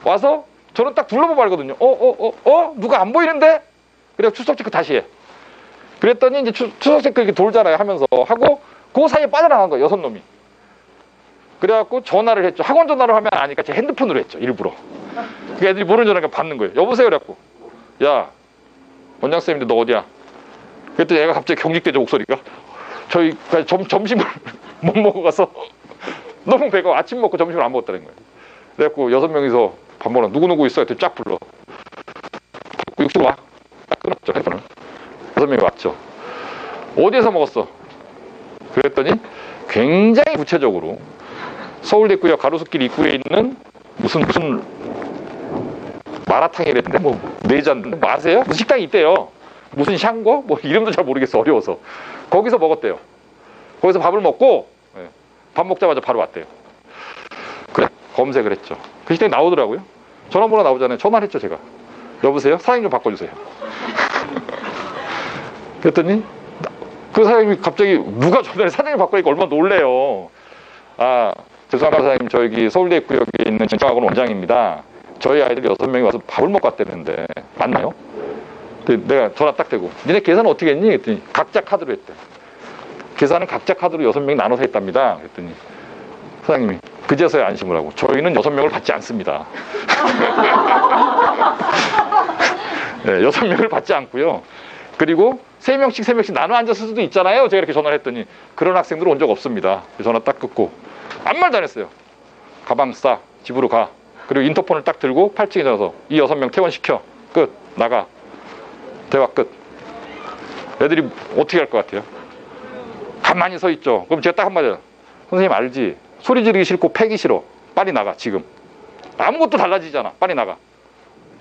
와서 저는 딱 둘러보고 알거든요. 누가 안 보이는데? 그래서 출석 체크 다시 해. 그랬더니 이제 출석 체크 이렇게 돌잖아요, 하면서. 하고 그 사이에 빠져나간 거예요, 6놈이. 그래갖고 전화를 했죠. 학원 전화를 하면 아니까 제 핸드폰으로 했죠, 일부러. 그 애들이 모르는 전화니까 받는 거예요. 여보세요? 그래갖고 야, 원장쌤인데 너 어디야? 그랬더니 애가 갑자기 경직되죠, 목소리가. 저희 점심을 못 먹어가서 너무 배가, 아침 먹고 점심을 안 먹었다는 거예요. 그래갖고 6명이서 밥 먹으러 누구 있어? 했더니 쫙 불러. 육수 와. 딱 끊었죠, 핸드폰을. 6명이 왔죠. 어디에서 먹었어? 그랬더니 굉장히 구체적으로 서울대구역 가로수길 입구에 있는 무슨 마라탕이랬는데 뭐 내잔 뭐 아세요? 무슨 식당이 있대요. 무슨 샹궈? 뭐 이름도 잘 모르겠어, 어려워서. 거기서 먹었대요. 거기서 밥을 먹고 밥 먹자마자 바로 왔대요. 그래, 검색을 했죠. 그 식당이 나오더라고요. 전화번호 나오잖아요. 전화를 했죠, 제가. 여보세요? 사장님 좀 바꿔주세요. 그랬더니 그 사장님이 갑자기 누가 전화를, 사장님 바꾸니까 얼마나 놀래요. 아, 죄송합니다 사장님, 저기 서울대구역에 있는 진창학원 원장입니다. 저희 아이들 6명이 와서 밥을 먹고 왔다는데 맞나요? 내가 전화 딱 대고 니네 계산은 어떻게 했니? 그랬더니 각자 카드로 했대. 계산은 각자 카드로 6명이 나눠서 했답니다. 그랬더니 사장님이 그제서야 안심을 하고 저희는 6명을 받지 않습니다. 네, 6명을 받지 않고요. 그리고 3명씩 나눠 앉았을 수도 있잖아요. 제가 이렇게 전화를 했더니 그런 학생들 온 적 없습니다. 전화 딱 끊고 아무 말도 안 했어요. 가방 싸, 집으로 가. 그리고 인터폰을 딱 들고 8층에 가서 이 6명 퇴원시켜. 끝. 나가. 대화 끝. 애들이 어떻게 할 것 같아요? 가만히 서 있죠. 그럼 제가 딱 한마디 해요. 선생님 알지? 소리 지르기 싫고 패기 싫어. 빨리 나가 지금. 아무것도 달라지잖아. 빨리 나가.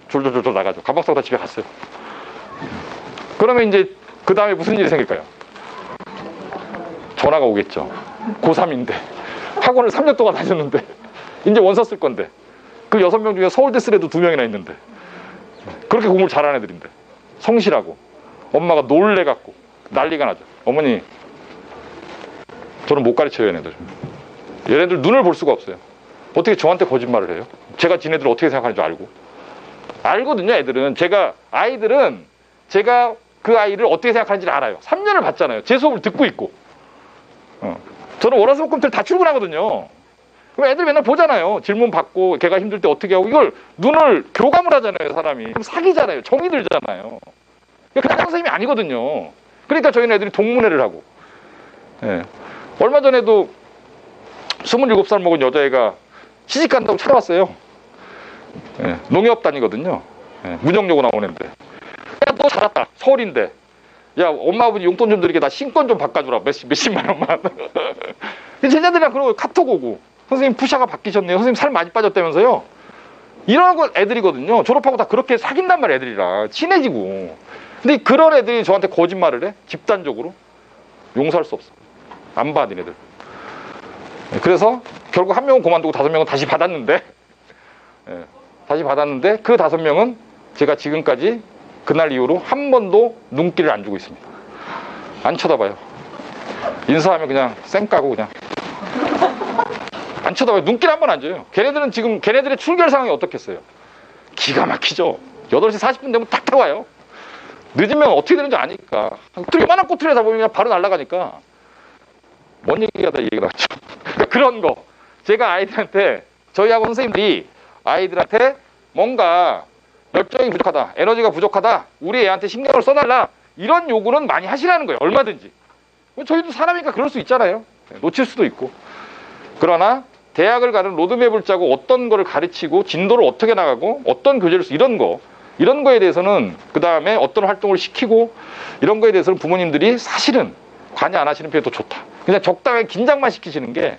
졸졸졸 나가죠. 가방 싸고 다 집에 갔어요. 그러면 이제 그 다음에 무슨 일이 생길까요? 전화가 오겠죠. 고3인데 학원을 3년 동안 다녔는데 이제 원서 쓸 건데 그 6명 중에 서울대 쓸 애도 2명이나 있는데 그렇게 공부를 잘하는 애들인데 성실하고 엄마가 놀래갖고 난리가 나죠. 어머니 저는 못 가르쳐요 얘네들. 얘네들 눈을 볼 수가 없어요. 어떻게 저한테 거짓말을 해요? 제가 지네들 어떻게 생각하는지 알고. 알거든요 애들은. 아이들은 제가 그 아이를 어떻게 생각하는지를 알아요. 3년을 봤잖아요. 제 수업을 듣고 있고. 저는 월화수목금토일 다 출근하거든요. 그럼 애들 맨날 보잖아요. 질문 받고 걔가 힘들 때 어떻게 하고. 이걸 눈을 교감을 하잖아요 사람이. 그럼 사기잖아요. 정이 들잖아요. 그냥 선생님이 아니거든요. 그러니까 저희는 애들이 동문회를 하고. 얼마 전에도 27살 먹은 여자애가 시집 간다고 찾아왔어요. 농협 다니거든요. 문영여고 나오는데. 야, 너 잘났다. 서울인데. 야, 엄마 아버지 용돈 좀 드리게 나 신권 좀 바꿔주라. 몇십만 원만. 제자들이랑 그러고 카톡 오고. 선생님 푸샤가 바뀌셨네요. 선생님 살 많이 빠졌다면서요. 이런 거 애들이거든요. 졸업하고 다 그렇게 사귄단 말이야 애들이랑. 친해지고. 근데 그런 애들이 저한테 거짓말을 해. 집단적으로. 용서할 수 없어. 안 봐 니네들. 그래서 결국 1명은 그만두고 5명은 다시 받았는데 그 5명은 제가 지금까지 그날 이후로 한 번도 눈길을 안 주고 있습니다. 안 쳐다봐요. 인사하면 그냥 쌩 까고 그냥 안 쳐다봐요. 눈길 한 번 안 줘요. 걔네들은 지금 걔네들의 출결 상황이 어떻겠어요? 기가 막히죠. 8시 40분 되면 딱 와요. 늦으면 어떻게 되는지 아니까. 요만한 꼬투리에 잡으면 그냥 바로 날아가니까. 뭔 얘기가 다 얘기가 나왔죠. 그런 거. 제가 아이들한테, 저희 학원 선생님들이 아이들한테 뭔가 열정이 부족하다, 에너지가 부족하다, 우리 애한테 신경을 써달라, 이런 요구는 많이 하시라는 거예요. 얼마든지. 저희도 사람이니까 그럴 수 있잖아요. 놓칠 수도 있고. 그러나 대학을 가는 로드맵을 짜고 어떤 거를 가르치고 진도를 어떻게 나가고 어떤 교재를 쓰고 이런 거에 대해서는, 그 다음에 어떤 활동을 시키고 이런 거에 대해서는 부모님들이 사실은 관여 안 하시는 편이 더 좋다. 그냥 적당하게 긴장만 시키시는 게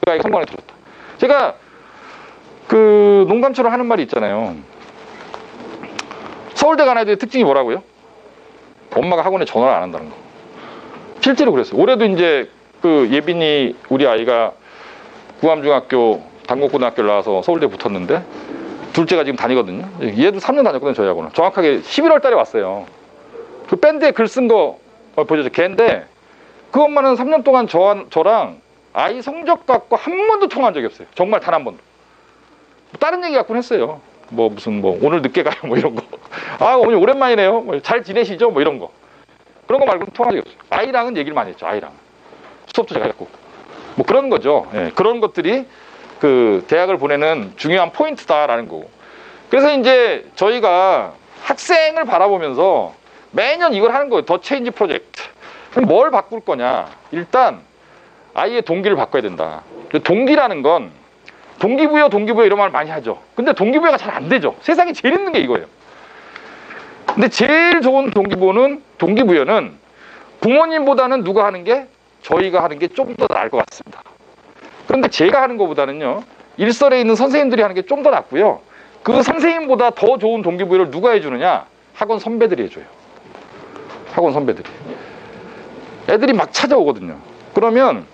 그 아이가 성공에 더 좋다. 제가 그 농담처럼 하는 말이 있잖아요. 서울대 가는 애들의 특징이 뭐라고요? 엄마가 학원에 전화를 안 한다는 거. 실제로 그랬어요. 올해도 이제 그 예빈이 우리 아이가 구암중학교 당곡고등학교를 나와서 서울대 붙었는데 둘째가 지금 다니거든요. 얘도 3년 다녔거든요, 저희 학원은. 정확하게 11월 달에 왔어요. 그 밴드에 글 쓴 거 보여줘. 걔인데 그 엄마는 3년 동안 저랑 아이 성적 갖고 한 번도 통화한 적이 없어요. 정말 단 한 번도. 다른 얘기 갖고는 했어요. 뭐 무슨 뭐 오늘 늦게 가요 뭐 이런 거. 아 어머니 오랜만이네요. 뭐 잘 지내시죠? 뭐 이런 거. 그런 거 말고는 통화한 적이 없어요. 아이랑은 얘기를 많이 했죠. 아이랑. 수업도 제가 했고. 뭐 그런 거죠. 예, 그런 것들이 그 대학을 보내는 중요한 포인트다라는 거고. 그래서 이제 저희가 학생을 바라보면서 매년 이걸 하는 거예요. 더 체인지 프로젝트. 그럼 뭘 바꿀 거냐? 일단 아이의 동기를 바꿔야 된다. 동기라는 건 동기부여 이런 말 많이 하죠. 근데 동기부여가 잘 안 되죠. 세상에 제일 힘든 게 이거예요. 근데 제일 좋은 동기부여는 부모님보다는 누가 하는 게, 저희가 하는 게 좀 더 나을 것 같습니다. 그런데 제가 하는 것보다는요, 일선에 있는 선생님들이 하는 게 좀 더 낫고요. 그 선생님보다 더 좋은 동기부여를 누가 해주느냐? 학원 선배들이 해줘요. 학원 선배들이. 애들이 막 찾아오거든요. 그러면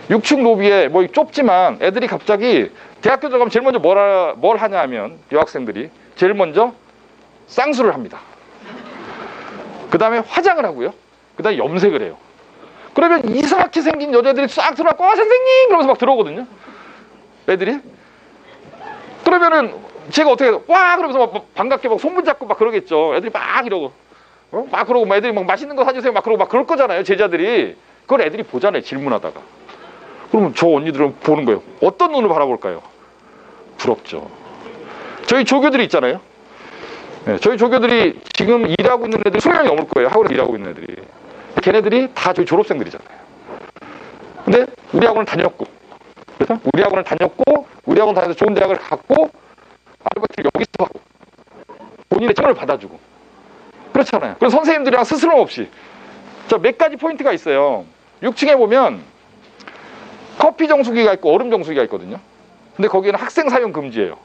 6층 로비에 뭐 좁지만 애들이 갑자기 대학교 들어가면 제일 먼저 뭘 하냐 하면, 여학생들이 제일 먼저 쌍수를 합니다. 그 다음에 화장을 하고요. 그 다음에 염색을 해요. 그러면 이상하게 생긴 여자들이 싹 들어와서 선생님! 그러면서 막 들어오거든요. 애들이. 그러면은 제가 어떻게 해서 와! 그러면서 막 반갑게 막 손문 잡고 막 그러겠죠. 애들이 막 이러고. 막 그러고 막 애들이 막 맛있는 거 사주세요. 막 그러고 막 그럴 거잖아요. 제자들이. 그걸 애들이 보잖아요. 질문하다가. 그러면 저 언니들은 보는 거예요. 어떤 눈으로 바라볼까요? 부럽죠. 저희 조교들이 있잖아요. 네, 저희 조교들이 지금 일하고 있는 애들이 20명이 넘을 거예요. 학원에서 일하고 있는 애들이. 걔네들이 다 저희 졸업생들이잖아요. 근데 우리 학원을 다녔고, 그래서 우리 학원을 다녔고, 우리 학원 다녀서 좋은 대학을 갔고, 아르바이트를 여기서 하고, 본인의 정을 받아주고. 그렇잖아요. 그래서 선생님들이랑 스스럼 없이. 자, 몇 가지 포인트가 있어요. 6층에 보면 커피 정수기가 있고 얼음 정수기가 있거든요. 근데 거기에는 학생 사용 금지예요.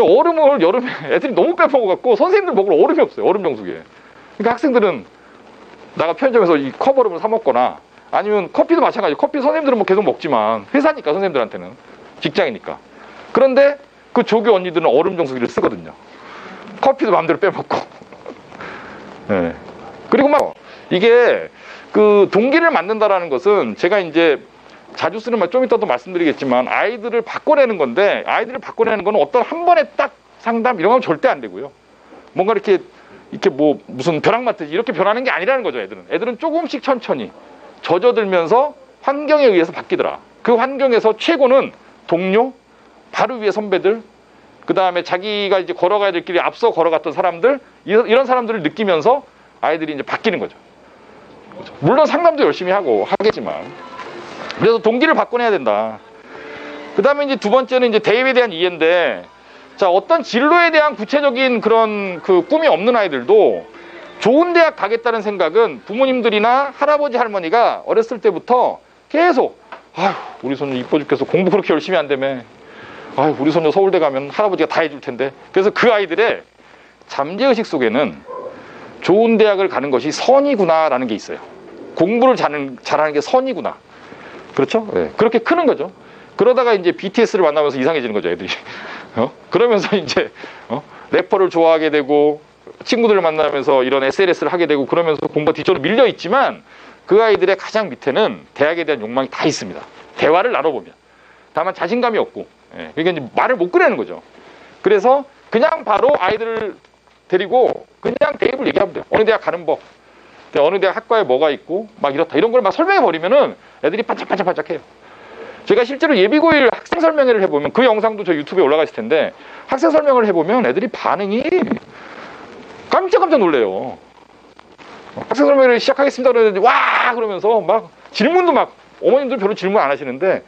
얼음을 여름에 애들이 너무 빼먹어갖고 선생님들 먹을 얼음이 없어요. 얼음 정수기에. 그러니까 학생들은 나가 편의점에서 이 컵얼음을 사 먹거나, 아니면 커피도 마찬가지. 커피 선생님들은 뭐 계속 먹지만 회사니까, 선생님들한테는 직장이니까. 그런데 그 조교 언니들은 얼음 정수기를 쓰거든요. 커피도 마음대로 빼먹고. 네. 그리고 막 이게 그 동기를 만든다라는 것은, 제가 이제 자주 쓰는 말 좀 이따 또 말씀드리겠지만, 아이들을 바꿔내는 건데, 아이들을 바꿔내는 건 어떤 한 번에 딱 상담 이런 건 절대 안 되고요. 뭔가 이렇게 뭐 무슨 벼락 맞듯이 이렇게 변하는 게 아니라는 거죠. 애들은 조금씩 천천히 젖어들면서 환경에 의해서 바뀌더라. 그 환경에서 최고는 동료, 바로 위에 선배들, 그 다음에 자기가 이제 걸어가야 될 길이 앞서 걸어갔던 사람들, 이런 사람들을 느끼면서 아이들이 이제 바뀌는 거죠. 물론 상담도 열심히 하겠지만. 그래서 동기를 바꿔내야 된다. 그 다음에 이제 두 번째는 이제 대입에 대한 이해인데, 자, 어떤 진로에 대한 구체적인 그런 그 꿈이 없는 아이들도 좋은 대학 가겠다는 생각은 부모님들이나 할아버지 할머니가 어렸을 때부터 계속, 아휴, 우리 손녀 이뻐 죽겠어. 공부 그렇게 열심히 한다며. 아휴, 우리 손녀 서울대 가면 할아버지가 다 해줄 텐데. 그래서 그 아이들의 잠재의식 속에는 좋은 대학을 가는 것이 선이구나라는 게 있어요. 공부를 잘하는 게 선이구나. 그렇죠? 네. 그렇게 크는 거죠. 그러다가 이제 BTS를 만나면서 이상해지는 거죠, 애들이. 그러면서 이제 래퍼를 좋아하게 되고, 친구들을 만나면서 이런 SNS를 하게 되고, 그러면서 공부가 뒤쪽으로 밀려 있지만, 그 아이들의 가장 밑에는 대학에 대한 욕망이 다 있습니다. 대화를 나눠보면. 다만 자신감이 없고, 예. 그러니까 이제 말을 못 꺼내는 거죠. 그래서 그냥 바로 아이들을 데리고 그냥 대입을 얘기하면 돼요. 어느 대학 가는 법, 어느 대학 학과에 뭐가 있고 막 이렇다, 이런 걸 막 설명해 버리면은 애들이 반짝반짝반짝해요. 제가 실제로 예비고일 학생 설명회를 해보면 그 영상도 저 유튜브에 올라가 있을 텐데 학생 설명을 해보면 애들이 반응이 깜짝깜짝 놀래요. 학생 설명회를 시작하겠습니다 그러는데 와 그러면서 막 질문도 막 어머님들 별로 질문 안 하시는데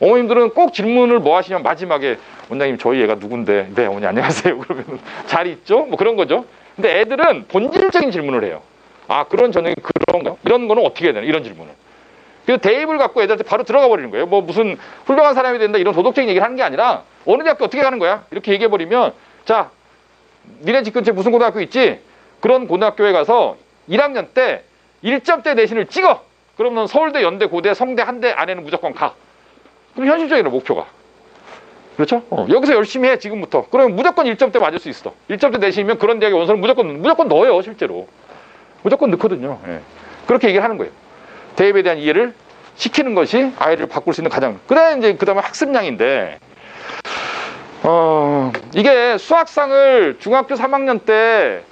어머님들은 꼭 질문을 뭐 하시냐면 마지막에 원장님 저희 애가 누군데 네 어머니 안녕하세요 그러면 잘 있죠? 뭐 그런 거죠. 근데 애들은 본질적인 질문을 해요. 아 그런 전형이 그런가? 이런 거는 어떻게 해야 되나? 이런 질문을. 그래서 대입을 갖고 애들한테 바로 들어가 버리는 거예요. 뭐 무슨 훌륭한 사람이 된다 이런 도덕적인 얘기를 하는 게 아니라 어느 대학교 어떻게 가는 거야? 이렇게 얘기해 버리면 자 니네 집 근처에 무슨 고등학교 있지? 그런 고등학교에 가서 1학년 때 1점대 내신을 찍어. 그러면 서울대, 연대, 고대, 성대 한 대 안에는 무조건 가. 그럼 현실적인 목표가. 그렇죠? 여기서 열심히 해 지금부터. 그러면 무조건 1점대 맞을 수 있어. 1점대 내신이면 그런 대학에 원서는 무조건 넣어요 실제로. 무조건 넣거든요. 예. 그렇게 얘기를 하는 거예요. 대입에 대한 이해를 시키는 것이 아이를 바꿀 수 있는 가장. 그다음에 이제 그다음에 학습량인데. 이게 수학상을 중학교 3학년 때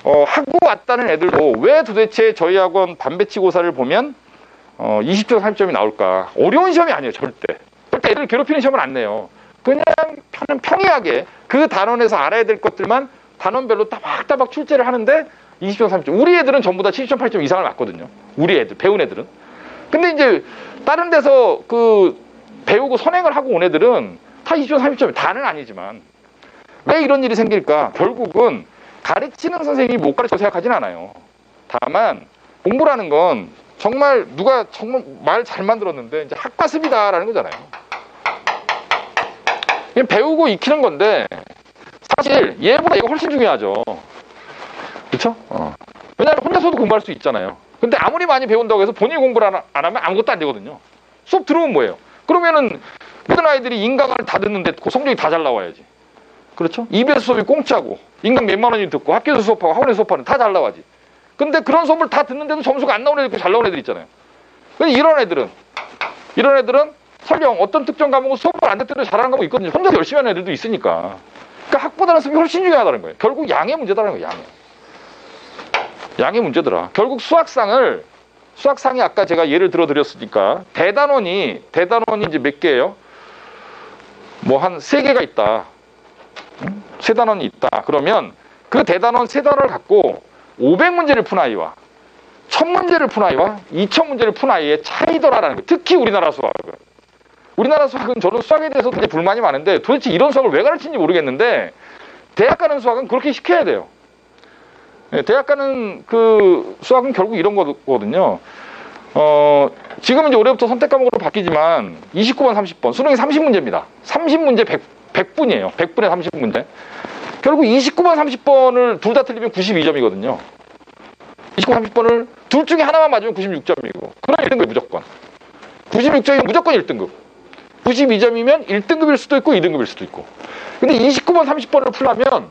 하고 왔다는 애들도 왜 도대체 저희 학원 반배치고사를 보면 20점, 30점이 나올까? 어려운 시험이 아니에요, 절대. 절대 애들 괴롭히는 시험은 안 내요. 그냥 평이하게 그 단원에서 알아야 될 것들만 단원별로 따박따박 출제를 하는데 20점, 30점. 우리 애들은 전부 다 70점, 80점 이상을 맞거든요. 우리 애들, 배운 애들은. 근데 이제 다른 데서 배우고 선행을 하고 온 애들은 다 20점, 30점, 다는 아니지만 왜 이런 일이 생길까? 결국은 가르치는 선생님이 못 가르쳐 생각하진 않아요. 다만 공부라는 건 정말 누가 정말 말 잘 만들었는데 이제 학과습이다라는 거잖아요. 그냥 배우고 익히는 건데 사실 얘보다 얘가 훨씬 중요하죠. 그렇죠? 왜냐하면 혼자서도 공부할 수 있잖아요. 근데 아무리 많이 배운다고 해서 본인이 공부를 안 하면 아무것도 안 되거든요. 수업 들어오면 뭐예요? 그러면은 모든 아이들이 인강을 다 듣는데 그 성적이 다 잘 나와야지. 그렇죠? EBS 수업이 공짜고 인강 몇만 원이 듣고 학교에서 수업하고 학원에서 수업하는 다 잘 나와야지. 근데 그런 수업을 다 듣는데도 점수가 안 나오는 애들 있고 잘 나오는 애들 있잖아요. 근데 이런 애들은 설령 어떤 특정 과목은 수업을 안 듣더라도 잘하는 과목이 있거든요. 혼자 열심히 하는 애들도 있으니까. 그러니까 학보다는 수업이 훨씬 중요하다는 거예요. 결국 양의 문제다라는 거예요. 양의 문제더라. 결국 수학상이 아까 제가 예를 들어 드렸으니까 대단원이 이제 몇 개예요? 뭐 한 3개가 있다. 세 단원이 있다. 그러면 그 대단원 세 단원을 갖고 500문제를 푼 아이와 1000문제를 푼 아이와 2000문제를 푼 아이의 차이더라라는 거예요. 특히 우리나라 수학은 저는 수학에 대해서 되게 불만이 많은데 도대체 이런 수학을 왜 가르치는지 모르겠는데 대학 가는 수학은 그렇게 시켜야 돼요. 대학 가는 그 수학은 결국 이런 거거든요. 지금은 이제 올해부터 선택 과목으로 바뀌지만 29번, 30번 수능이 30문제입니다. 30문제 100분이에요. 100분에 30문제. 결국 29번, 30번을 둘 다 틀리면 92점이거든요. 29번, 30번을 둘 중에 하나만 맞으면 96점이고. 그럼 1등급 무조건. 96점이면 무조건 1등급. 92점이면 1등급일 수도 있고 2등급일 수도 있고. 근데 29번, 30번을 풀려면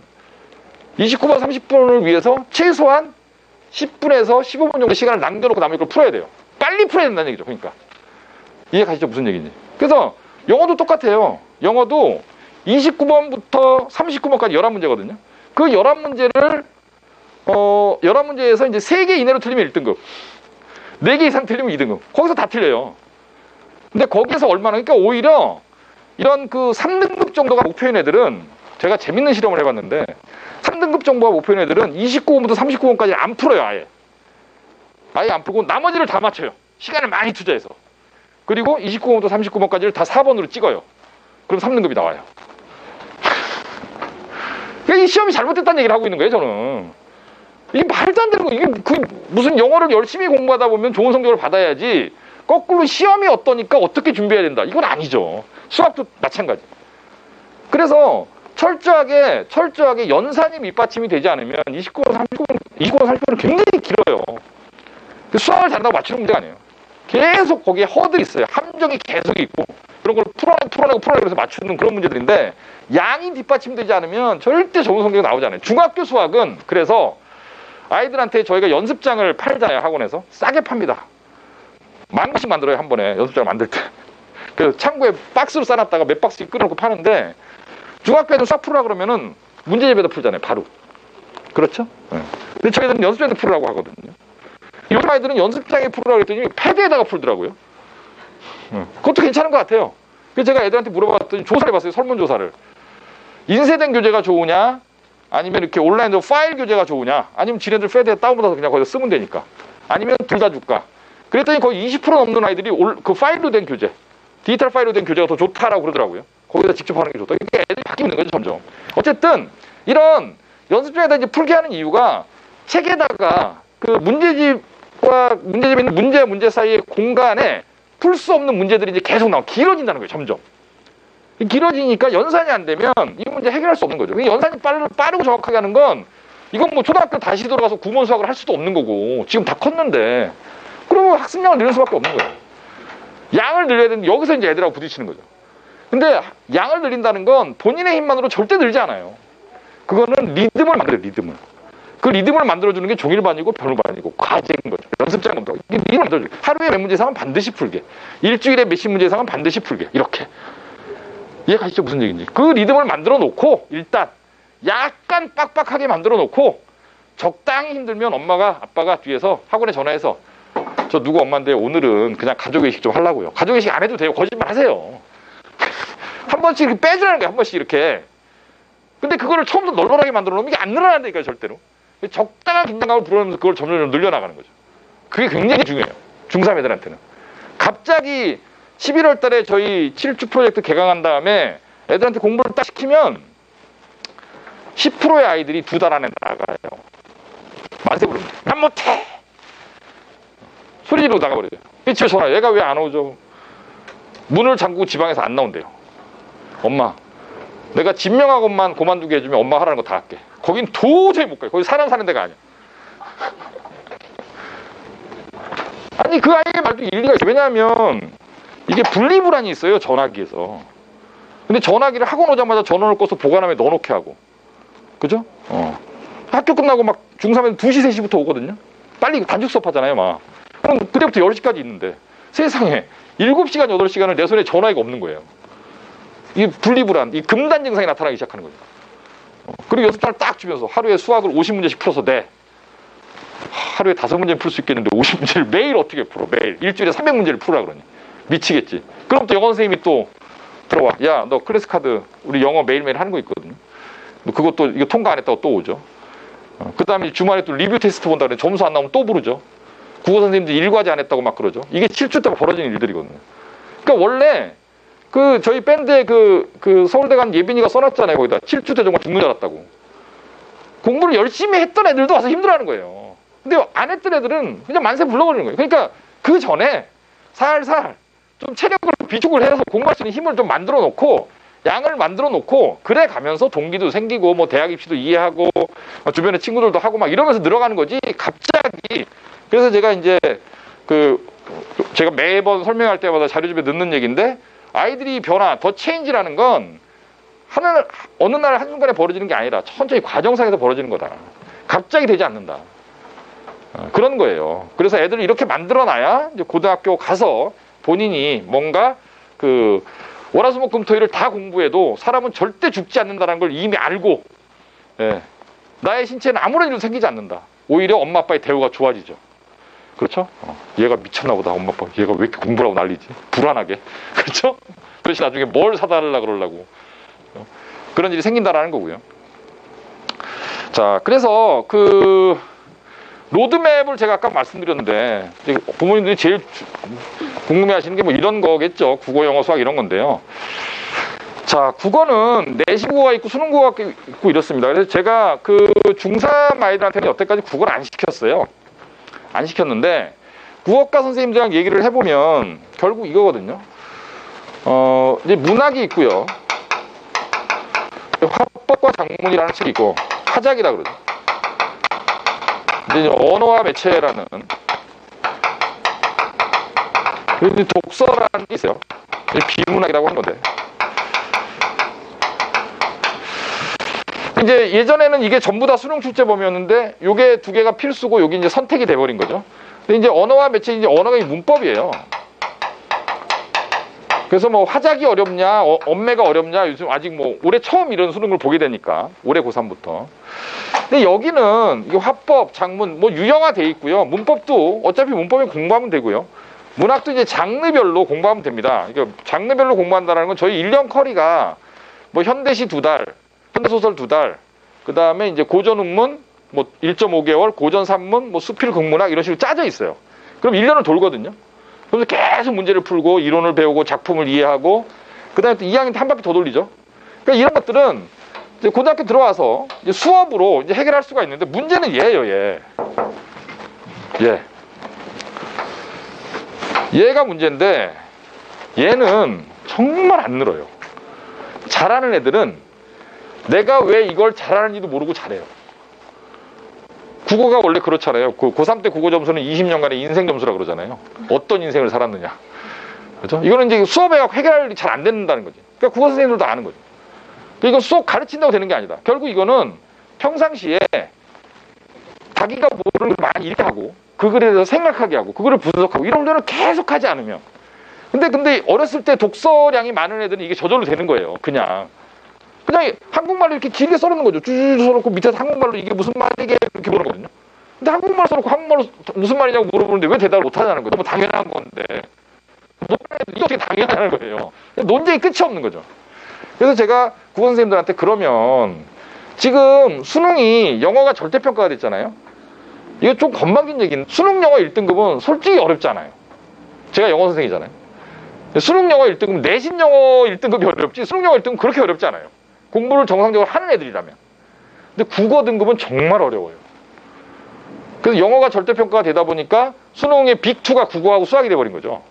29번, 30번을 위해서 최소한 10분에서 15분 정도 시간을 남겨놓고 남의 걸 풀어야 돼요. 빨리 풀어야 된다는 얘기죠. 그러니까. 이해 가시죠? 무슨 얘기인지. 그래서 영어도 똑같아요. 영어도 29번부터 39번까지 11문제거든요. 그 11문제를 11문제에서 이제 3개 이내로 틀리면 1등급. 4개 이상 틀리면 2등급. 거기서 다 틀려요. 근데 거기에서 얼마나, 그러니까 오히려 이런 그 3등급 정도가 목표인 애들은 제가 재밌는 실험을 해봤는데 3등급 정도가 목표인 애들은 29번부터 39번까지 안 풀어요. 아예 안 풀고 나머지를 다 맞춰요. 시간을 많이 투자해서. 그리고 29번부터 39번까지를 다 4번으로 찍어요. 그럼 3등급이 나와요. 이 시험이 잘못됐다는 얘기를 하고 있는 거예요, 저는. 이게 말도 안 되는 거. 이게 무슨 영어를 열심히 공부하다 보면 좋은 성적을 받아야지. 거꾸로 시험이 어떠니까 어떻게 준비해야 된다. 이건 아니죠. 수학도 마찬가지. 그래서 철저하게 연산이 밑받침이 되지 않으면 29번, 30번은 굉장히 길어요. 수학을 잘한다고 맞추는 문제가 아니에요. 계속 거기에 허들이 있어요. 함정이 계속 있고 그런 걸 풀어내고 그래서 맞추는 그런 문제들인데 양이 뒷받침되지 않으면 절대 좋은 성적이 나오지 않아요. 중학교 수학은 그래서 아이들한테 저희가 연습장을 팔잖아요. 학원에서 싸게 팝니다. 10,000개씩 만들어요. 한 번에 연습장을 만들 때. 그래서 창고에 박스로 싸놨다가 몇 박스씩 끊어놓고 파는데 중학교 애들 수학 풀으라 그러면은 문제집에다 풀잖아요. 바로. 그렇죠? 네. 근데 저희들은 연습장에서 풀으라고 하거든요. 요즘 아이들은 연습장에 풀으라고 했더니 패드에다가 풀더라고요. 그것도 괜찮은 것 같아요. 그래서 제가 애들한테 물어봤더니 조사를 해봤어요. 설문조사를. 인쇄된 교재가 좋으냐, 아니면 이렇게 온라인으로 파일 교재가 좋으냐, 아니면 지네들 패드에 다운받아서 그냥 거기서 쓰면 되니까, 아니면 둘 다 줄까. 그랬더니 거의 20% 넘는 아이들이 그 파일로 된 교재, 디지털 파일로 된 교재가 더 좋다라고 그러더라고요. 거기다 직접 하는 게 좋다. 이게 애들이 바뀌고 있는 거죠, 점점. 어쨌든 이런 연습장에다 이제 풀게 하는 이유가 책에다가 그 문제집과 문제집에 있는 문제와 문제 사이의 공간에 풀 수 없는 문제들이 이제 계속 나와 길어진다는 거예요, 점점. 길어지니까 연산이 안 되면 이 문제 해결할 수 없는 거죠. 연산이 빠르고 정확하게 하는 건 이건 뭐 초등학교 다시 들어가서 구몬 수학을 할 수도 없는 거고 지금 다 컸는데 그러면 학습량을 늘릴 수밖에 없는 거예요. 양을 늘려야 되는데 여기서 이제 애들하고 부딪히는 거죠. 근데 양을 늘린다는 건 본인의 힘만으로 절대 늘지 않아요. 그거는 리듬을 만들어요, 리듬을. 그 리듬을 만들어주는 게 종일반이고 변호반이고 과제인 거죠. 연습장 검토. 이게 리듬을 만들어줘요. 하루에 몇 문제 이상은 반드시 풀게. 일주일에 몇십 문제 이상은 반드시 풀게. 이렇게. 이해가시죠? 무슨 얘기인지. 그 리듬을 만들어 놓고 일단 약간 빡빡하게 만들어 놓고 적당히 힘들면 엄마가 아빠가 뒤에서 학원에 전화해서 저 누구 엄마인데 오늘은 그냥 가족회식 좀 하려고요. 가족회식 안 해도 돼요. 거짓말 하세요. 한 번씩 이렇게 빼주라는 거예요. 한 번씩 이렇게. 근데 그거를 처음부터 널널하게 만들어 놓으면 이게 안 늘어난다니까요. 절대로. 적당한 긴장감을 불어넣으면서 그걸 점점 늘려나가는 거죠. 그게 굉장히 중요해요. 중3 애들한테는. 갑자기 11월 달에 저희 7주 프로젝트 개강한 다음에 애들한테 공부를 딱 시키면 10%의 아이들이 2달 안에 나가요. 만세 부릅니다. 난 못해! 소리 지르고 나가버려요. 집에 전화, 얘가 왜 안 오죠? 문을 잠그고 지방에서 안 나온대요. 엄마, 내가 진명학원만 그만두게 해주면 엄마 하라는 거 다 할게. 거긴 도저히 못 가요. 거기 사람 사는 데가 아니야. 아니 그 아이의 말도 일리가 있어요. 왜냐하면 이게 분리불안이 있어요. 전화기에서. 근데 전화기를 학원 오자마자 전원을 꺼서 보관함에 넣어놓게 하고. 그죠? 학교 끝나고 막 중3에는 2시, 3시부터 오거든요. 빨리 단축 수업하잖아요. 막. 그럼 그때부터 10시까지 있는데 세상에 7시간, 8시간을 내 손에 전화기가 없는 거예요. 이 분리불안, 이 금단 증상이 나타나기 시작하는 거죠. 그리고 연습장을 딱 주면서 하루에 수학을 50문제씩 풀어서 내. 하루에 5문제는 풀 수 있겠는데 50문제를 매일 어떻게 풀어? 매일. 일주일에 300문제를 풀으라 그러니. 미치겠지. 그럼 또 영어 선생님이 또 들어와. 야, 너 클래스 카드 우리 영어 매일매일 하는 거 있거든요. 그것도 이거 통과 안 했다고 또 오죠. 그 다음에 주말에 또 리뷰 테스트 본다 그래. 점수 안 나오면 또 부르죠. 국어 선생님들 일과제 안 했다고 막 그러죠. 이게 7주 때 벌어지는 일들이거든요. 그러니까 원래 그 저희 밴드에 그 서울대 간 예빈이가 써놨잖아요. 거기다 7주 때 정말 죽는 줄 알았다고. 공부를 열심히 했던 애들도 와서 힘들어하는 거예요. 근데 안 했던 애들은 그냥 만세 불러버리는 거예요. 그러니까 그 전에 살살 좀 체력을 비축을 해서 공부할 수 있는 힘을 좀 만들어 놓고 양을 만들어 놓고 그래 가면서 동기도 생기고 뭐 대학 입시도 이해하고 주변에 친구들도 하고 막 이러면서 늘어가는 거지. 갑자기. 그래서 제가 이제 제가 매번 설명할 때마다 자료집에 넣는 얘기인데 아이들이 변화, 더 체인지라는 건 어느 날 한순간에 벌어지는 게 아니라 천천히 과정상에서 벌어지는 거다. 갑자기 되지 않는다. 그런 거예요. 그래서 애들을 이렇게 만들어놔야 이제 고등학교 가서 본인이 뭔가 월화수목금토일을 다 공부해도 사람은 절대 죽지 않는다는 걸 이미 알고, 예, 나의 신체는 아무런 일도 생기지 않는다. 오히려 엄마 아빠의 대우가 좋아지죠. 그렇죠? 얘가 미쳤나 보다. 엄마 아빠 얘가 왜 이렇게 공부를 하고 난리지? 불안하게. 그렇죠? 그래서 나중에 뭘 사달라고 그러려고 그런 일이 생긴다라는 거고요. 자, 그래서 로드맵을 제가 아까 말씀드렸는데 부모님들이 제일 궁금해하시는 게 뭐 이런 거겠죠. 국어, 영어, 수학 이런 건데요. 자, 국어는 내신국어가 있고 수능국어가 있고 이렇습니다. 그래서 제가 중3 아이들한테는 여태까지 국어를 안 시켰어요. 안 시켰는데 국어과 선생님들이랑 얘기를 해보면 결국 이거거든요. 이제 문학이 있고요. 화법과 작문이라는 책이 있고 화작이라 그러죠. 이제 언어와 매체라는 그리고 독서라는 게 있어요. 비문학이라고 하는 건데 이제 예전에는 이게 전부 다 수능 출제 범위였는데 요게 두 개가 필수고 요게 이제 선택이 돼버린 거죠. 근데 이제 언어와 매체 이제 언어가 문법이에요. 그래서 뭐 화작이 어렵냐, 언매가 어렵냐, 요즘 아직 뭐 올해 처음 이런 수능을 보게 되니까 올해 고3부터. 근데 여기는 이게 화법, 작문 뭐 유형화돼 있고요. 문법도 어차피 문법에 공부하면 되고요. 문학도 이제 장르별로 공부하면 됩니다. 그러니까 장르별로 공부한다는 건 저희 1년 커리가 뭐 현대시 2달, 현대소설 2달, 그 다음에 이제 고전 운문 뭐 1.5개월, 고전 산문, 뭐 수필 극문학 이런 식으로 짜져 있어요. 그럼 1년을 돌거든요. 그래서 계속 문제를 풀고 이론을 배우고 작품을 이해하고 그 다음에 또 2학년 때 한 바퀴 더 돌리죠. 그러니까 이런 것들은 이제 고등학교 들어와서 이제 수업으로 이제 해결할 수가 있는데 문제는 얘예요, 얘. 얘가 문제인데 얘는 정말 안 늘어요. 잘하는 애들은 내가 왜 이걸 잘하는지도 모르고 잘해요. 국어가 원래 그렇잖아요. 그 고3 때 국어 점수는 20년간의 인생 점수라 그러잖아요. 어떤 인생을 살았느냐. 그렇죠? 이거는 이제 수업에 해결할 일이 잘 안 된다는 거지. 그러니까 국어 선생님들도 아는 거죠. 그러니까 이건 수업 가르친다고 되는 게 아니다. 결국 이거는 평상시에 자기가 모르는 걸 많이 이렇게 하고 그 글에 대해서 생각하게 하고 그거를 분석하고 이런 거를 계속 하지 않으면 근데 어렸을 때 독서량이 많은 애들은 이게 저절로 되는 거예요. 그냥 한국말로 이렇게 길게 써놓는 거죠. 쭈쭈쭈 써놓고 밑에서 한국말로 이게 무슨 말이게 이렇게 물어보거든요. 근데 한국말 써놓고 한국말로 무슨 말이냐고 물어보는데 왜 대답을 못하냐는 거예요. 너무 당연한 건데 이게 어떻게 당연하는 거예요. 논쟁이 끝이 없는 거죠. 그래서 제가 국어 선생님들한테 그러면 지금 수능이 영어가 절대평가가 됐잖아요. 이거 좀 건방진 얘기는 수능 영어 1등급은 솔직히 어렵잖아요. 제가 영어 선생이잖아요. 수능 영어 1등급, 내신 영어 1등급이 어렵지 수능 영어 1등급 그렇게 어렵지 않아요. 공부를 정상적으로 하는 애들이라면. 근데 국어 등급은 정말 어려워요. 그래서 영어가 절대평가가 되다 보니까 수능의 빅2가 국어하고 수학이 돼버린 거죠.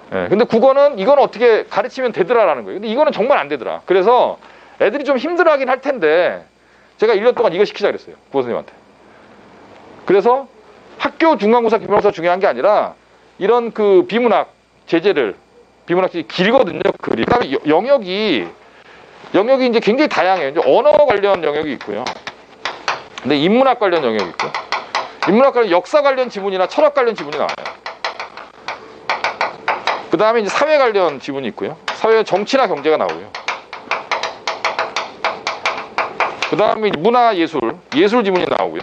근데 국어는 이건 어떻게 가르치면 되더라라는 거예요. 근데 이거는 정말 안 되더라. 그래서 애들이 좀 힘들어하긴 할 텐데 제가 1년 동안 이거 시키자 그랬어요. 국어 선생님한테. 그래서 학교 중간고사, 기말고사 중요한 게 아니라 이런 그 비문학 제재를 비문학 제재 길거든요. 글이. 그다음에 영역이 이제 굉장히 다양해요. 이제 언어 관련 영역이 있고요. 근데 인문학 관련 영역이 있고, 인문학 관련 역사 관련 지문이나 철학 관련 지문이 나와요. 그 다음에 이제 사회 관련 지문이 있고요. 사회 정치나 경제가 나오고요. 그 다음에 문화 예술 지문이 나오고요.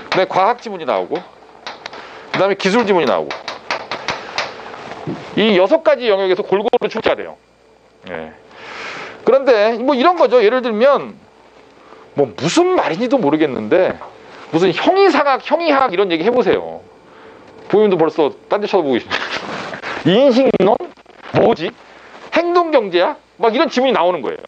그다음에 과학 지문이 나오고, 그 다음에 기술 지문이 나오고. 이 6가지 영역에서 골고루 출제가 돼요. 그런데 뭐 이런 거죠. 예를 들면 뭐 무슨 말인지도 모르겠는데 무슨 형이상학, 형이학 이런 얘기 해보세요. 부모님도 벌써 딴 데 쳐다보고 계십니다. 인식론? 뭐지? 행동경제학? 막 이런 지문이 나오는 거예요.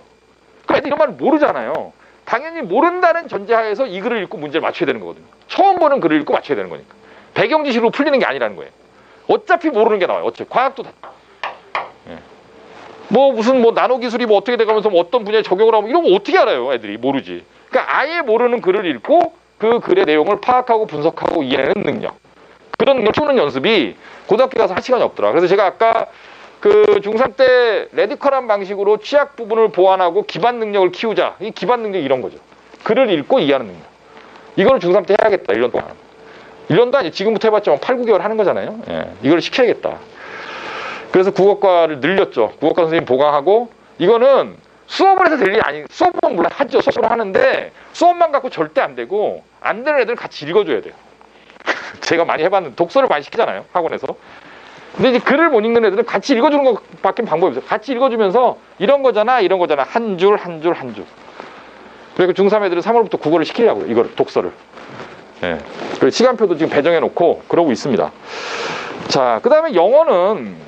그러니까 애들이 이런 말을 모르잖아요. 당연히 모른다는 전제하에서 이 글을 읽고 문제를 맞춰야 되는 거거든요. 처음 보는 글을 읽고 맞춰야 되는 거니까. 배경지식으로 풀리는 게 아니라는 거예요. 어차피 모르는 게 나와요. 어차피 과학도 다. 뭐 무슨 뭐 나노기술이 뭐 어떻게 돼가면서 뭐 어떤 분야에 적용을 하면 이런 거 어떻게 알아요? 애들이 모르지. 그러니까 아예 모르는 글을 읽고 그 글의 내용을 파악하고 분석하고 이해하는 능력. 그런 걸 키우는 연습이 고등학교 가서 할 시간이 없더라. 그래서 제가 아까 그 중3 때 레디컬한 방식으로 취약 부분을 보완하고 기반 능력을 키우자. 이 기반 능력이 이런 거죠. 글을 읽고 이해하는 능력. 이걸 중3 때 해야겠다. 1년 동안. 1년도 아니 지금부터 해봤자 8, 9개월 하는 거잖아요. 이걸 시켜야겠다. 그래서 국어과를 늘렸죠. 국어과 선생님 보강하고 이거는 수업을 해서 될 일이 아니 수업은 물론 하죠. 수업을 하는데 수업만 갖고 절대 안 되고 안 되는 애들은 같이 읽어줘야 돼요. 제가 많이 해봤는데 독서를 많이 시키잖아요. 학원에서. 근데 이제 글을 못 읽는 애들은 같이 읽어주는 것밖에 방법이 없어요. 같이 읽어주면서 이런 거잖아 이런 거잖아 한 줄 한 줄 한 줄. 그리고 중3 애들은 3월부터 국어를 시키려고요. 이걸 독서를. 그리고 시간표도 지금 배정해 놓고 그러고 있습니다. 자, 그 다음에 영어는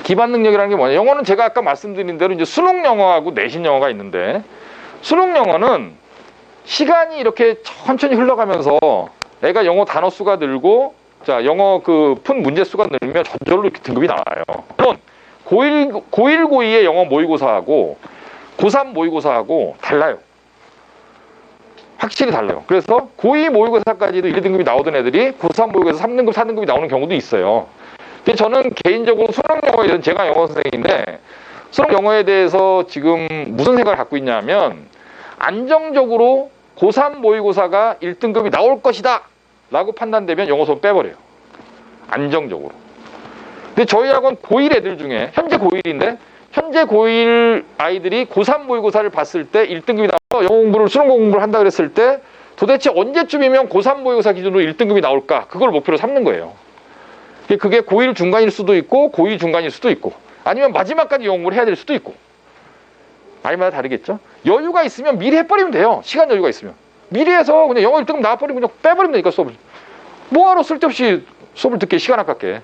기반 능력이라는 게 뭐냐? 영어는 제가 아까 말씀드린 대로 이제 수능 영어하고 내신 영어가 있는데 수능 영어는 시간이 이렇게 천천히 흘러가면서 애가 영어 단어 수가 늘고 자 영어 그 푼 문제 수가 늘면 저절로 이렇게 등급이 나와요. 물론 고1, 고2의 영어 모의고사하고 고3 모의고사하고 달라요. 확실히 달라요. 그래서 고2 모의고사까지도 1등급이 나오던 애들이 고3 모의고사 3등급, 4등급이 나오는 경우도 있어요. 근데 저는 개인적으로 수능 영어에 대해서 제가 영어 선생님인데 수능 영어에 대해서 지금 무슨 생각을 갖고 있냐면 안정적으로 고3 모의고사가 1등급이 나올 것이다 라고 판단되면 영어 수업 빼버려요. 안정적으로. 근데 저희 학원 고1 애들 중에 현재 고1인데 현재 고1 아이들이 고3 모의고사를 봤을 때 1등급이 나와서 영어 공부를 수능 공부를 한다 그랬을 때 도대체 언제쯤이면 고3 모의고사 기준으로 1등급이 나올까 그걸 목표로 삼는 거예요. 그게 고1 중간일 수도 있고 고2 중간일 수도 있고 아니면 마지막까지 영어 공부를 해야 될 수도 있고 아이마다 다르겠죠. 여유가 있으면 미리 해버리면 돼요. 시간 여유가 있으면 미리 해서 그냥 영어 1등급 나와버리면 그냥 빼버리면 되니까 수업을. 뭐하러 쓸데없이 수업을 듣게 시간 아깝게.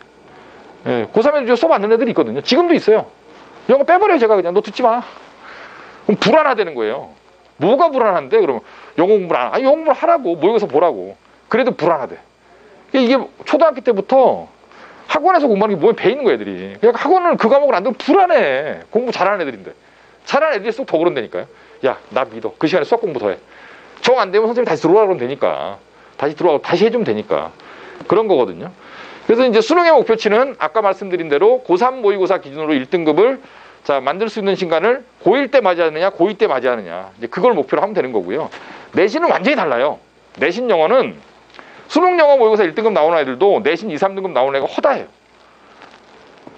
예, 고3에도 수업 안 듣는 애들이 있거든요. 지금도 있어요. 영어 빼버려요. 제가 그냥 너 듣지 마. 그럼 불안하다는 거예요. 뭐가 불안한데? 그러면 영어 공부를 안 영어 공부를 하라고 모의고사 보라고. 그래도 불안하대. 이게 초등학교 때부터 학원에서 공부하는 게 몸에 배이는 거야 애들이. 그러니까 학원을 그 과목을 안 들으면 불안해. 공부 잘하는 애들인데. 잘하는 애들일수록 더 그런다니까요. 야, 나 믿어. 그 시간에 수학 공부 더 해. 정 안 되면 선생님 다시 들어오라 그러면 되니까. 다시 들어와서 다시 해주면 되니까. 그런 거거든요. 그래서 이제 수능의 목표치는 아까 말씀드린 대로 고3 모의고사 기준으로 1등급을 자, 만들 수 있는 시간을 고1 때 맞이하느냐, 고2 때 맞이하느냐. 이제 그걸 목표로 하면 되는 거고요. 내신은 완전히 달라요. 내신 영어는 수능 영어 모의고사 1등급 나오는 애들도 내신 2, 3등급 나오는 애가 허다해요.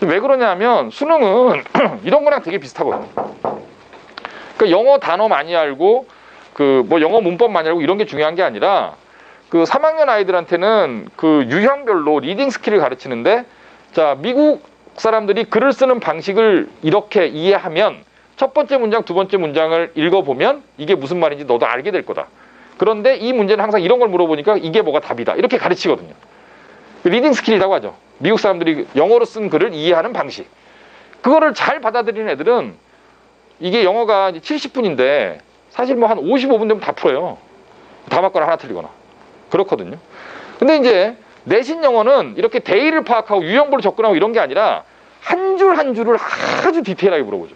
왜 그러냐면 수능은 이런 거랑 되게 비슷하거든요. 그러니까 영어 단어 많이 알고 그 뭐 영어 문법 많이 알고 이런 게 중요한 게 아니라 그 3학년 아이들한테는 그 유형별로 리딩 스킬을 가르치는데 자, 미국 사람들이 글을 쓰는 방식을 이렇게 이해하면 첫 번째 문장, 두 번째 문장을 읽어보면 이게 무슨 말인지 너도 알게 될 거다. 그런데 이 문제는 항상 이런 걸 물어보니까 이게 뭐가 답이다. 이렇게 가르치거든요. 리딩 스킬이라고 하죠. 미국 사람들이 영어로 쓴 글을 이해하는 방식. 그거를 잘 받아들이는 애들은 이게 영어가 이제 70분인데 사실 뭐 한 55분 되면 다 풀어요. 다 맞거나 하나 틀리거나. 그렇거든요. 근데 이제 내신 영어는 이렇게 대의를 파악하고 유형별로 접근하고 이런 게 아니라 한 줄 한 줄을 아주 디테일하게 물어보죠.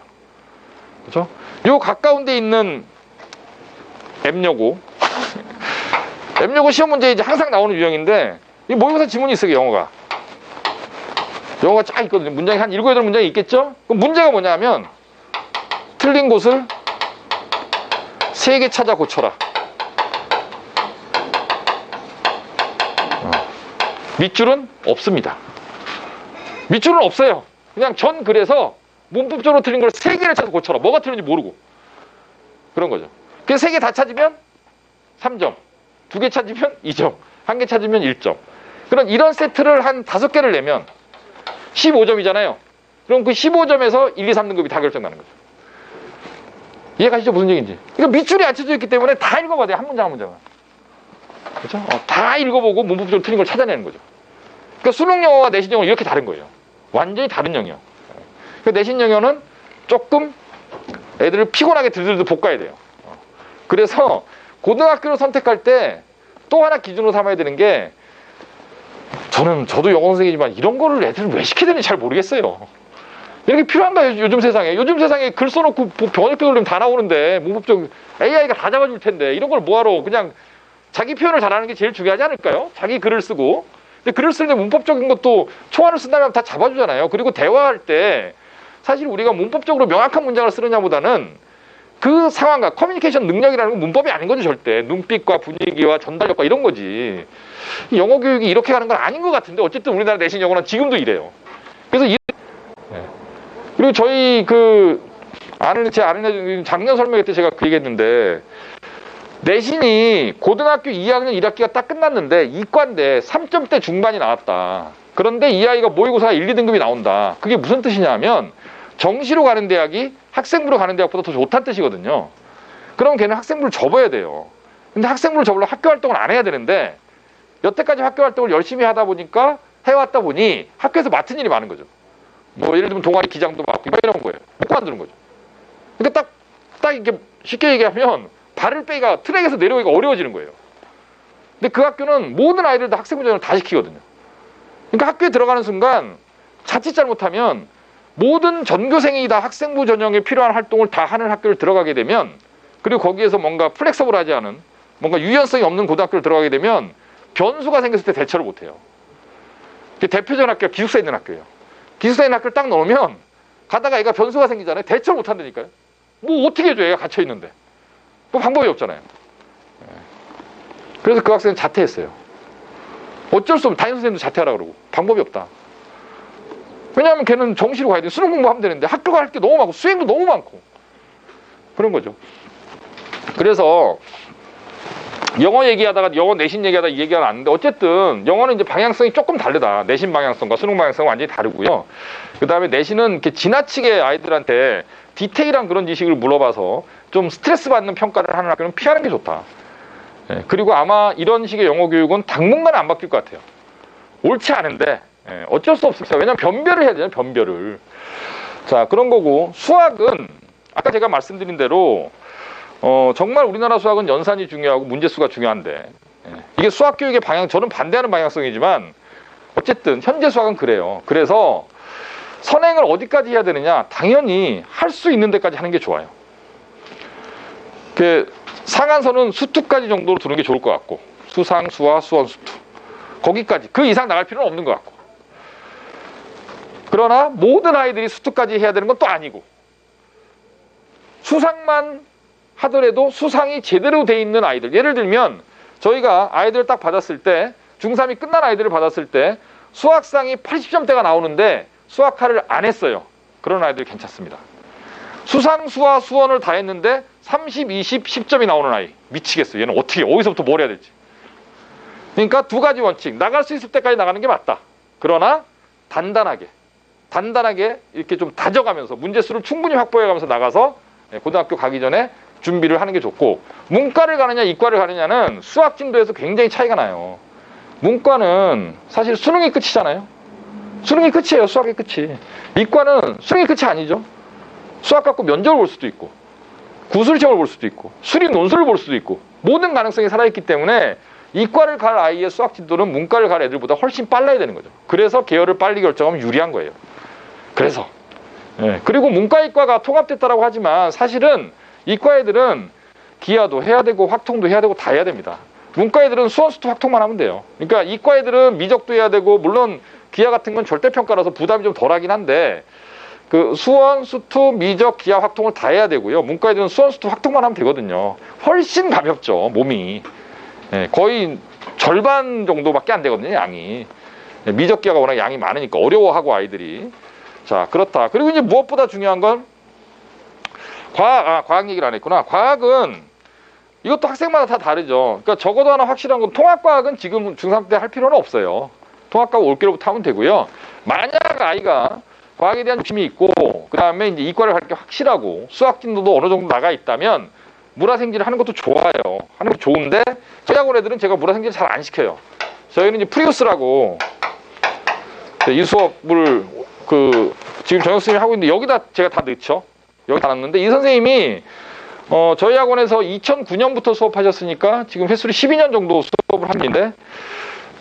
그렇죠? 요 가까운 데 있는 M여고 M여고 시험 문제 이제 항상 나오는 유형인데 이 모의고사 지문이 있어요. 영어가 쫙 있거든요. 문장이 한 7, 8문장이 있겠죠? 그럼 문제가 뭐냐면 틀린 곳을 3개 찾아 고쳐라. 밑줄은 없습니다. 밑줄은 없어요. 그냥 전 글에서 문법적으로 틀린 걸 3개를 찾아서 고쳐라. 뭐가 틀린지 모르고. 그런 거죠. 그래서 3개 다 찾으면 3점. 2개 찾으면 2점. 1개 찾으면 1점. 그럼 이런 세트를 한 5개를 내면 15점이잖아요. 그럼 그 15점에서 1, 2, 3등급이 다 결정나는 거죠. 이해가시죠? 무슨 얘기인지. 그러니까 밑줄이 안 쳐져 있기 때문에 다 읽어봐야 돼요. 한 문장 한 문장은. 그렇죠? 다 읽어보고 문법적으로 틀린 걸 찾아내는 거죠. 그러니까 수능 영어와 내신 영어는 이렇게 다른 거예요. 완전히 다른 영역. 그러니까 내신 영어는 조금 애들을 피곤하게 들들들 볶아야 돼요. 그래서 고등학교를 선택할 때 또 하나 기준으로 삼아야 되는 게 저도 영어 선생이지만 이런 거를 애들을 왜 시켜야 되는지 잘 모르겠어요. 이렇게 필요한가요? 요즘 세상에. 요즘 세상에 글 써놓고 번역기 돌리면 다 나오는데 문법적 AI가 다 잡아줄 텐데 이런 걸 뭐하러 그냥 자기 표현을 잘하는 게 제일 중요하지 않을까요? 자기 글을 쓰고. 근데 글을 쓰는데 문법적인 것도 초안을 쓴다면 다 잡아주잖아요. 그리고 대화할 때 사실 우리가 문법적으로 명확한 문장을 쓰느냐보다는 그 상황과 커뮤니케이션 능력이라는 건 문법이 아닌 거죠. 절대. 눈빛과 분위기와 전달력과 이런 거지. 영어 교육이 이렇게 가는 건 아닌 것 같은데 어쨌든 우리나라 내신 영어는 지금도 이래요. 그래서 그리고 저희 제 아는 애 작년 설명회 때 제가 그 얘기했는데 내신이 고등학교 2학년 1학기가 딱 끝났는데 이과인데 3점대 중반이 나왔다. 그런데 이 아이가 모의고사 1, 2등급이 나온다. 그게 무슨 뜻이냐면 정시로 가는 대학이 학생부로 가는 대학보다 더 좋다는 뜻이거든요. 그럼 걔는 학생부를 접어야 돼요. 근데 학생부를 접으려면 학교 활동을 안 해야 되는데 여태까지 학교 활동을 열심히 하다 보니까 해왔다 보니 학교에서 맡은 일이 많은 거죠. 뭐 예를 들면 동아리 기장도 맡고 이런 거예요. 못 관두는 거죠. 그러니까 딱 이렇게 쉽게 얘기하면 발을 빼기가 트랙에서 내려오기가 어려워지는 거예요. 근데 그 학교는 모든 아이들 다 학생부 전형을 다 시키거든요. 그러니까 학교에 들어가는 순간 자칫 잘못하면 모든 전교생이 다 학생부 전형에 필요한 활동을 다 하는 학교를 들어가게 되면 그리고 거기에서 뭔가 플렉서블하지 않은 뭔가 유연성이 없는 고등학교를 들어가게 되면 변수가 생겼을 때 대처를 못해요. 대표적인 학교가 기숙사에 있는 학교예요. 기숙사에 있는 학교를 딱 넣으면 가다가 애가 변수가 생기잖아요. 대처를 못한다니까요. 뭐 어떻게 해줘 애가 갇혀있는데. 뭐 방법이 없잖아요. 그래서 그 학생은 자퇴했어요. 어쩔 수 없는 담임선생님도 자퇴하라 그러고 방법이 없다. 왜냐하면 걔는 정시로 가야 돼. 수능 공부하면 되는데 학교가 할 게 너무 많고 수행도 너무 많고 그런 거죠. 그래서 영어 얘기하다가 영어 내신 얘기하다가 이 얘기가 나왔는데 어쨌든 영어는 이제 방향성이 조금 다르다. 내신 방향성과 수능 방향성은 완전히 다르고요. 그 다음에 내신은 이렇게 지나치게 아이들한테 디테일한 그런 지식을 물어봐서 좀 스트레스 받는 평가를 하는 학교는 피하는 게 좋다. 예, 그리고 아마 이런 식의 영어 교육은 당분간은 안 바뀔 것 같아요. 옳지 않은데 어쩔 수 없습니다. 왜냐하면 변별을 해야 되잖아요. 변별을. 자, 그런 거고 수학은 아까 제가 말씀드린 대로 정말 우리나라 수학은 연산이 중요하고 문제수가 중요한데 이게 수학 교육의 방향, 저는 반대하는 방향성이지만 어쨌든 현재 수학은 그래요. 그래서 선행을 어디까지 해야 되느냐? 당연히 할 수 있는 데까지 하는 게 좋아요. 그 상한선은 수투까지 정도로 두는 게 좋을 것 같고 수상, 수화, 수원, 수투 거기까지 그 이상 나갈 필요는 없는 것 같고 그러나 모든 아이들이 수투까지 해야 되는 건 또 아니고 수상만 하더라도 수상이 제대로 돼 있는 아이들 예를 들면 저희가 아이들을 딱 받았을 때 중3이 끝난 아이들을 받았을 때 수학상이 80점대가 나오는데 수학화를 안 했어요. 그런 아이들 괜찮습니다. 수상, 수화, 수원을 다 했는데 30, 20, 10점이 나오는 아이 미치겠어요. 얘는 어떻게 어디서부터 뭘 해야 될지. 그러니까 두 가지 원칙 나갈 수 있을 때까지 나가는 게 맞다. 그러나 단단하게 이렇게 좀 다져가면서 문제수를 충분히 확보해가면서 나가서 고등학교 가기 전에 준비를 하는 게 좋고 문과를 가느냐 이과를 가느냐는 수학 진도에서 굉장히 차이가 나요. 문과는 사실 수능이 끝이잖아요. 수능이 끝이에요. 수학이 끝이. 이과는 수능이 끝이 아니죠. 수학 갖고 면접을 볼 수도 있고 구술시험을 볼 수도 있고 수리 논술을 볼 수도 있고 모든 가능성이 살아있기 때문에 이과를 갈 아이의 수학 진도는 문과를 갈 애들보다 훨씬 빨라야 되는 거죠. 그래서 계열을 빨리 결정하면 유리한 거예요. 그래서 그리고 문과 이과가 통합됐다라고 하지만 사실은 이과 애들은 기하도 해야 되고 확통도 해야 되고 다 해야 됩니다. 문과 애들은 수원 수투 확통만 하면 돼요. 그러니까 이과 애들은 미적도 해야 되고 물론 기하 같은 건 절대평가라서 부담이 좀 덜하긴 한데 그 수원, 수투, 미적, 기하, 확통을 다 해야 되고요. 문과 애들은 수원, 수투, 확통만 하면 되거든요. 훨씬 가볍죠, 몸이. 거의 절반 정도밖에 안 되거든요, 양이. 미적 기하가 워낙 양이 많으니까 어려워하고 아이들이. 자, 그렇다. 그리고 이제 무엇보다 중요한 건 과학 얘기를 안 했구나. 과학은 이것도 학생마다 다 다르죠. 그러니까 적어도 하나 확실한 건 통합과학은 지금 중3 때 할 필요는 없어요. 통합과학 올겨울부터 하면 되고요. 만약 아이가 과학에 대한 욕심이 있고 그 다음에 이제 이과를 갈 게 확실하고 수학 진도도 어느 정도 나가 있다면 물화생지를 하는 것도 좋아요. 하는 게 좋은데 저희 학원 애들은 제가 물화생지를 잘 안 시켜요. 저희는 이제 프리우스라고 이 수업을 지금 정혁 선생님이 하고 있는데 여기다 제가 다 넣죠. 여기 다 넣는데 이 선생님이 저희 학원에서 2009년부터 수업하셨으니까 지금 횟수로 12년 정도 수업을 하는데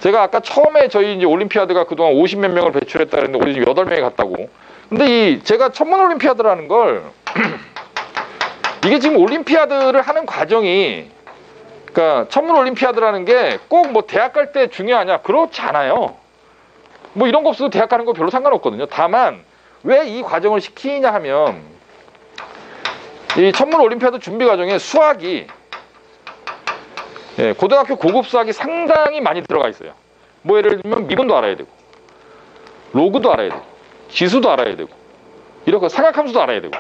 제가 아까 처음에 저희 이제 올림피아드가 그동안 50몇 명을 배출했다 그랬는데 우리 지금 8명이 갔다고. 근데 제가 천문 올림피아드라는 걸 이게 지금 올림피아드를 하는 과정이 그러니까 천문 올림피아드라는 게 꼭 뭐 대학 갈 때 중요하냐? 그렇지 않아요. 뭐 이런 거 없어도 대학 가는 거 별로 상관없거든요. 다만 왜 이 과정을 시키냐 하면 이 천문 올림피아드 준비 과정에 수학이 고등학교 고급 수학이 상당히 많이 들어가 있어요. 뭐 예를 들면 미분도 알아야 되고 로그도 알아야 되고 지수도 알아야 되고 이렇게 삼각함수도 알아야 되고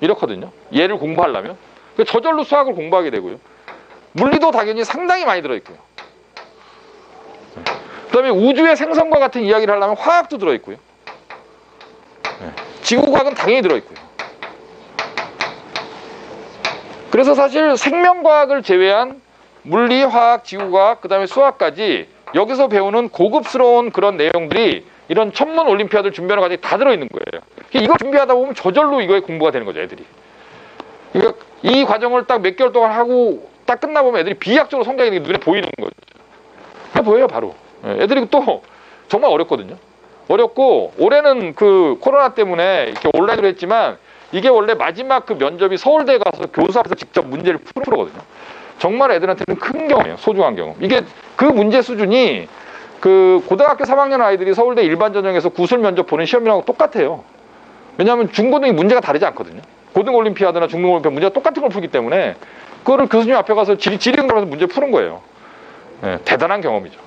이렇거든요. 얘를 공부하려면 저절로 수학을 공부하게 되고요. 물리도 당연히 상당히 많이 들어있고요. 그 다음에 우주의 생성과 같은 이야기를 하려면 화학도 들어있고요. 지구과학은 당연히 들어있고요. 그래서 사실 생명과학을 제외한 물리, 화학, 지구과학, 그 다음에 수학까지 여기서 배우는 고급스러운 그런 내용들이 이런 천문 올림피아드를 준비하는 과정에 다 들어있는 거예요. 이거 준비하다 보면 저절로 이거에 공부가 되는 거죠, 애들이. 그러니까 이 과정을 딱 몇 개월 동안 하고 딱 끝나보면 애들이 비약적으로 성장이 눈에 보이는 거죠. 그게 보여요, 바로. 애들이 또 정말 어렵거든요. 어렵고 올해는 그 코로나 때문에 이렇게 온라인으로 했지만 이게 원래 마지막 그 면접이 서울대에 가서 교수 앞에서 직접 문제를 풀거든요. 정말 애들한테는 큰 경험이에요. 소중한 경험. 이게 그 문제 수준이 그 고등학교 3학년 아이들이 서울대 일반 전형에서 구술 면접 보는 시험이랑 똑같아요. 왜냐하면 중고등이 문제가 다르지 않거든요. 고등 올림피아드나 중등 올림피아드 문제가 똑같은 걸 풀기 때문에 그거를 교수님 앞에 가서 지리응답해서 문제 푸는 거예요. 대단한 경험이죠.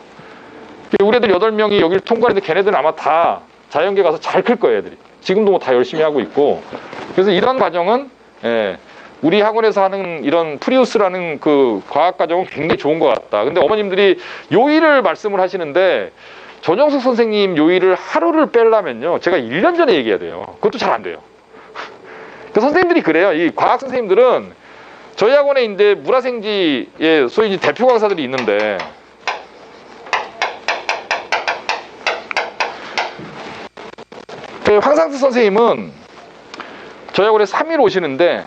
우리 애들 8명이 여기를 통과했는데 걔네들은 아마 다 자연계 가서 잘 클 거예요, 애들이. 지금도 뭐 다 열심히 하고 있고. 그래서 이런 과정은 우리 학원에서 하는 이런 프리우스라는 그 과학과정은 굉장히 좋은 것 같다. 근데 어머님들이 요일을 말씀을 하시는데 전영숙 선생님 요일을 하루를 빼려면요, 제가 1년 전에 얘기해야 돼요. 그것도 잘 안 돼요. 그 선생님들이 그래요. 이 과학 선생님들은 저희 학원에 이제 물화생지의 소위 이제 대표 강사들이 있는데, 황상수 선생님은 저희 학원에 3일 오시는데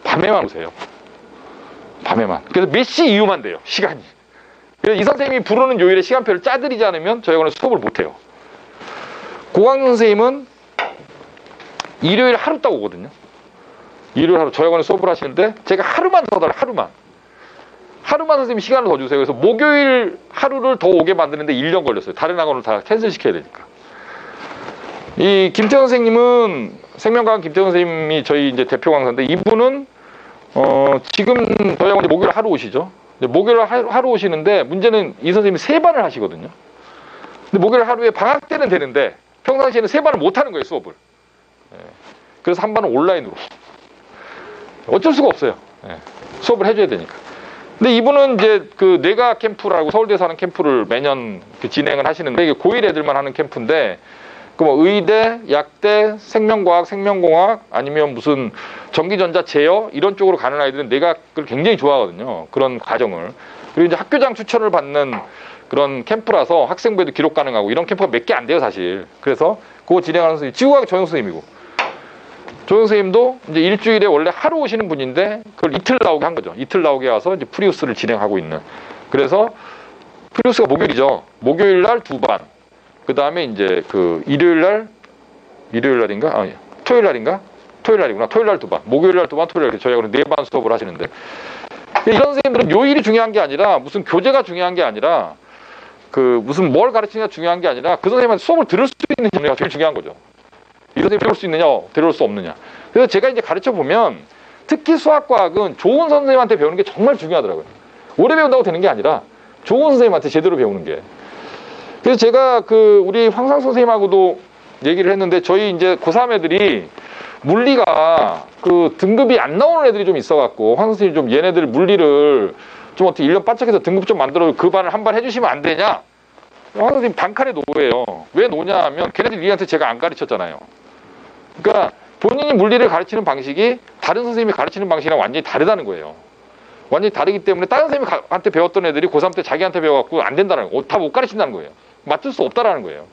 밤에만 오세요. 밤에만. 그래서 몇 시 이후만 돼요, 시간이. 그래서 이 선생님이 부르는 요일에 시간표를 짜드리지 않으면 저희 학원에 수업을 못해요. 고광준 선생님은 일요일 하루 딱 오거든요. 일요일 하루 저희 학원에 수업을 하시는데 제가 하루만 더 달라, 하루만 선생님 시간을 더 주세요. 그래서 목요일 하루를 더 오게 만드는데 1년 걸렸어요. 다른 학원을 다 캔슬 시켜야 되니까. 이 김태현 선생님은, 생명과학 김태현 선생님이 저희 이제 대표 강사인데, 이분은 지금 저희 학원에 목요일 하루 오시죠. 목요일 하루 오시는데 문제는 이 선생님이 3반을 하시거든요. 근데 목요일 하루에 방학 때는 되는데 평상시에는 3반을 못 하는 거예요, 수업을. 그래서 한 반은 온라인으로. 어쩔 수가 없어요. 수업을 해줘야 되니까. 근데 이분은 이제 그 뇌가 캠프라고 서울대에서 하는 캠프를 매년 진행을 하시는데, 이게 고1 애들만 하는 캠프인데, 그 뭐 의대, 약대, 생명과학, 생명공학, 아니면 무슨 전기전자 제어 이런 쪽으로 가는 아이들은 뇌과학을 굉장히 좋아하거든요. 그런 과정을. 그리고 이제 학교장 추천을 받는 그런 캠프라서 학생부에도 기록 가능하고, 이런 캠프가 몇 개 안 돼요, 사실. 그래서 그거 진행하는 선생님, 지구과학 전용 선생님이고, 조영 선생님도 이제 일주일에 원래 하루 오시는 분인데 그걸 이틀 나오게 한 거죠. 이틀 나오게 와서 이제 프리우스를 진행하고 있는. 그래서 프리우스가 목요일이죠. 목요일 날 2반. 그 다음에 이제 그 일요일 날인가? 아니, 토요일 날인가? 토요일 날이구나. 토요일 날 2반. 목요일 날 2반, 토요일 날 저희가 4반 수업을 하시는데, 이런 선생님들은 요일이 중요한 게 아니라, 무슨 교재가 중요한 게 아니라, 그 무슨 뭘 가르치느냐 중요한 게 아니라, 그 선생님한테 수업을 들을 수 있느냐가 제일 중요한 거죠. 이 선생님 데려올 수 있느냐, 데려올 수 없느냐. 그래서 제가 이제 가르쳐 보면 특히 수학과학은 좋은 선생님한테 배우는 게 정말 중요하더라고요. 오래 배운다고 되는 게 아니라 좋은 선생님한테 제대로 배우는 게. 그래서 제가 그 우리 황상 선생님하고도 얘기를 했는데, 저희 이제 고3 애들이 물리가 그 등급이 안 나오는 애들이 좀 있어갖고, 황 선생님 좀 얘네들 물리를 좀 어떻게 1년 바짝해서 등급 좀 만들어 그 반을 한 반 해주시면 안 되냐? 황 선생님 단칼에 노예요. 왜 노냐 하면 걔네들 리한테 제가 안 가르쳤잖아요. 그러니까 본인이 물리를 가르치는 방식이 다른 선생님이 가르치는 방식이랑 완전히 다르다는 거예요. 완전히 다르기 때문에 다른 선생님한테 배웠던 애들이 고3 때 자기한테 배워갖고 안 된다는 거, 다 못 가르친다는 거예요. 맞출 수 없다라는 거예요.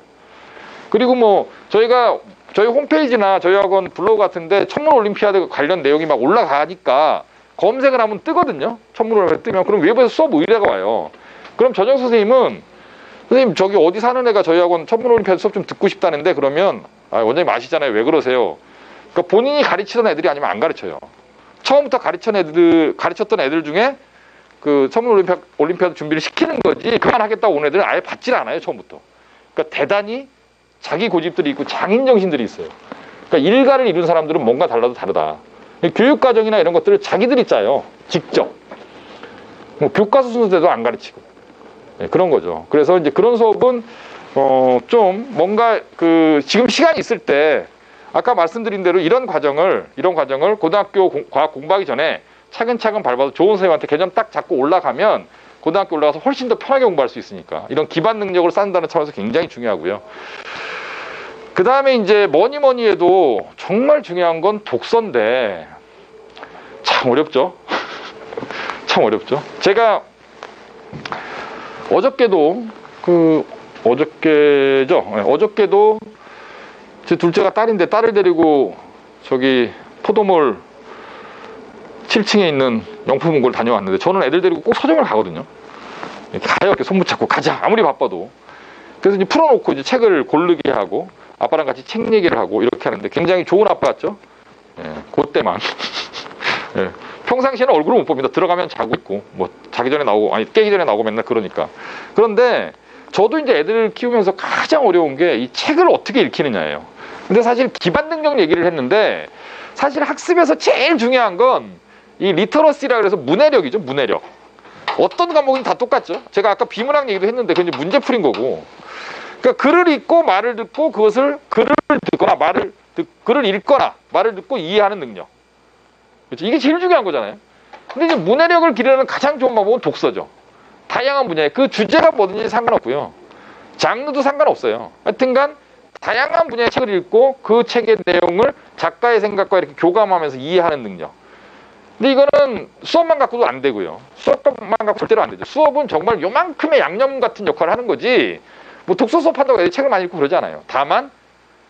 그리고 뭐 저희가 저희 홈페이지나 저희 학원 블로그 같은데 천문 올림피아드 관련 내용이 막 올라가니까 검색을 하면 뜨거든요. 천문 올림피아드 뜨면. 그럼 외부에서 수업 의뢰가 와요. 그럼 전영 선생님은, 선생님 저기 어디 사는 애가 저희 학원 천문 올림피아드 수업 좀 듣고 싶다는데, 그러면 원장님 아시잖아요. 왜 그러세요? 그러니까 본인이 가르치던 애들이 아니면 안 가르쳐요. 처음부터 가르쳤던 애들 중에 그 천문 올림피아드 준비를 시키는 거지, 그만하겠다고 온 애들은 아예 받질 않아요, 처음부터. 그러니까 대단히 자기 고집들이 있고 장인 정신들이 있어요. 그러니까 일가를 이룬 사람들은 뭔가 달라도 다르다. 교육과정이나 이런 것들을 자기들이 짜요, 직접. 뭐 교과서 순서대로 안 가르치고. 그런 거죠. 그래서 이제 그런 수업은 좀 뭔가 그 지금 시간이 있을 때, 아까 말씀드린 대로 이런 과정을 고등학교 과학 공부하기 전에 차근차근 밟아서 좋은 선생님한테 개념 딱 잡고 올라가면 고등학교 올라가서 훨씬 더 편하게 공부할 수 있으니까, 이런 기반 능력을 쌓는다는 차원에서 굉장히 중요하고요. 그 다음에 이제 뭐니 해도 정말 중요한 건 독서인데 참 어렵죠. 참 어렵죠. 제가 어저께도 제 둘째가 딸인데, 딸을 데리고 저기 포도몰 7층에 있는 명품문고를 다녀왔는데, 저는 애들 데리고 꼭 서점을 가거든요. 가요. 이렇게 손 붙잡고 가자, 아무리 바빠도. 그래서 이제 풀어놓고 이제 책을 고르게 하고 아빠랑 같이 책 얘기를 하고 이렇게 하는데, 굉장히 좋은 아빠 같죠? 그때만. 평상시에는 얼굴을 못 봅니다. 들어가면 자고 있고, 뭐 자기 전에 나오고, 아니 깨기 전에 나오고 맨날 그러니까. 그런데 저도 이제 애들을 키우면서 가장 어려운 게 이 책을 어떻게 읽히느냐예요. 근데 사실 기반 능력 얘기를 했는데, 사실 학습에서 제일 중요한 건 이 리터러시라 그래서 문해력이죠. 문해력. 어떤 과목은 다 똑같죠. 제가 아까 비문학 얘기도 했는데 그건 이제 문제 풀인 거고. 그러니까 글을 읽고 말을 듣고, 그것을 글을 듣거나 글을 읽거나 말을 듣고 이해하는 능력. 그렇죠? 이게 제일 중요한 거잖아요. 근데 이제 문해력을 기르는 가장 좋은 방법은 독서죠. 다양한 분야에 그 주제가 뭐든지 상관없고요. 장르도 상관없어요. 하여튼간 다양한 분야의 책을 읽고 그 책의 내용을 작가의 생각과 이렇게 교감하면서 이해하는 능력. 근데 이거는 수업만 갖고도 안 되고요. 수업만 갖고 절대로 안 되죠. 수업은 정말 요만큼의 양념 같은 역할을 하는 거지, 뭐 독서 수업 한다고 해서 책을 많이 읽고 그러지 않아요. 다만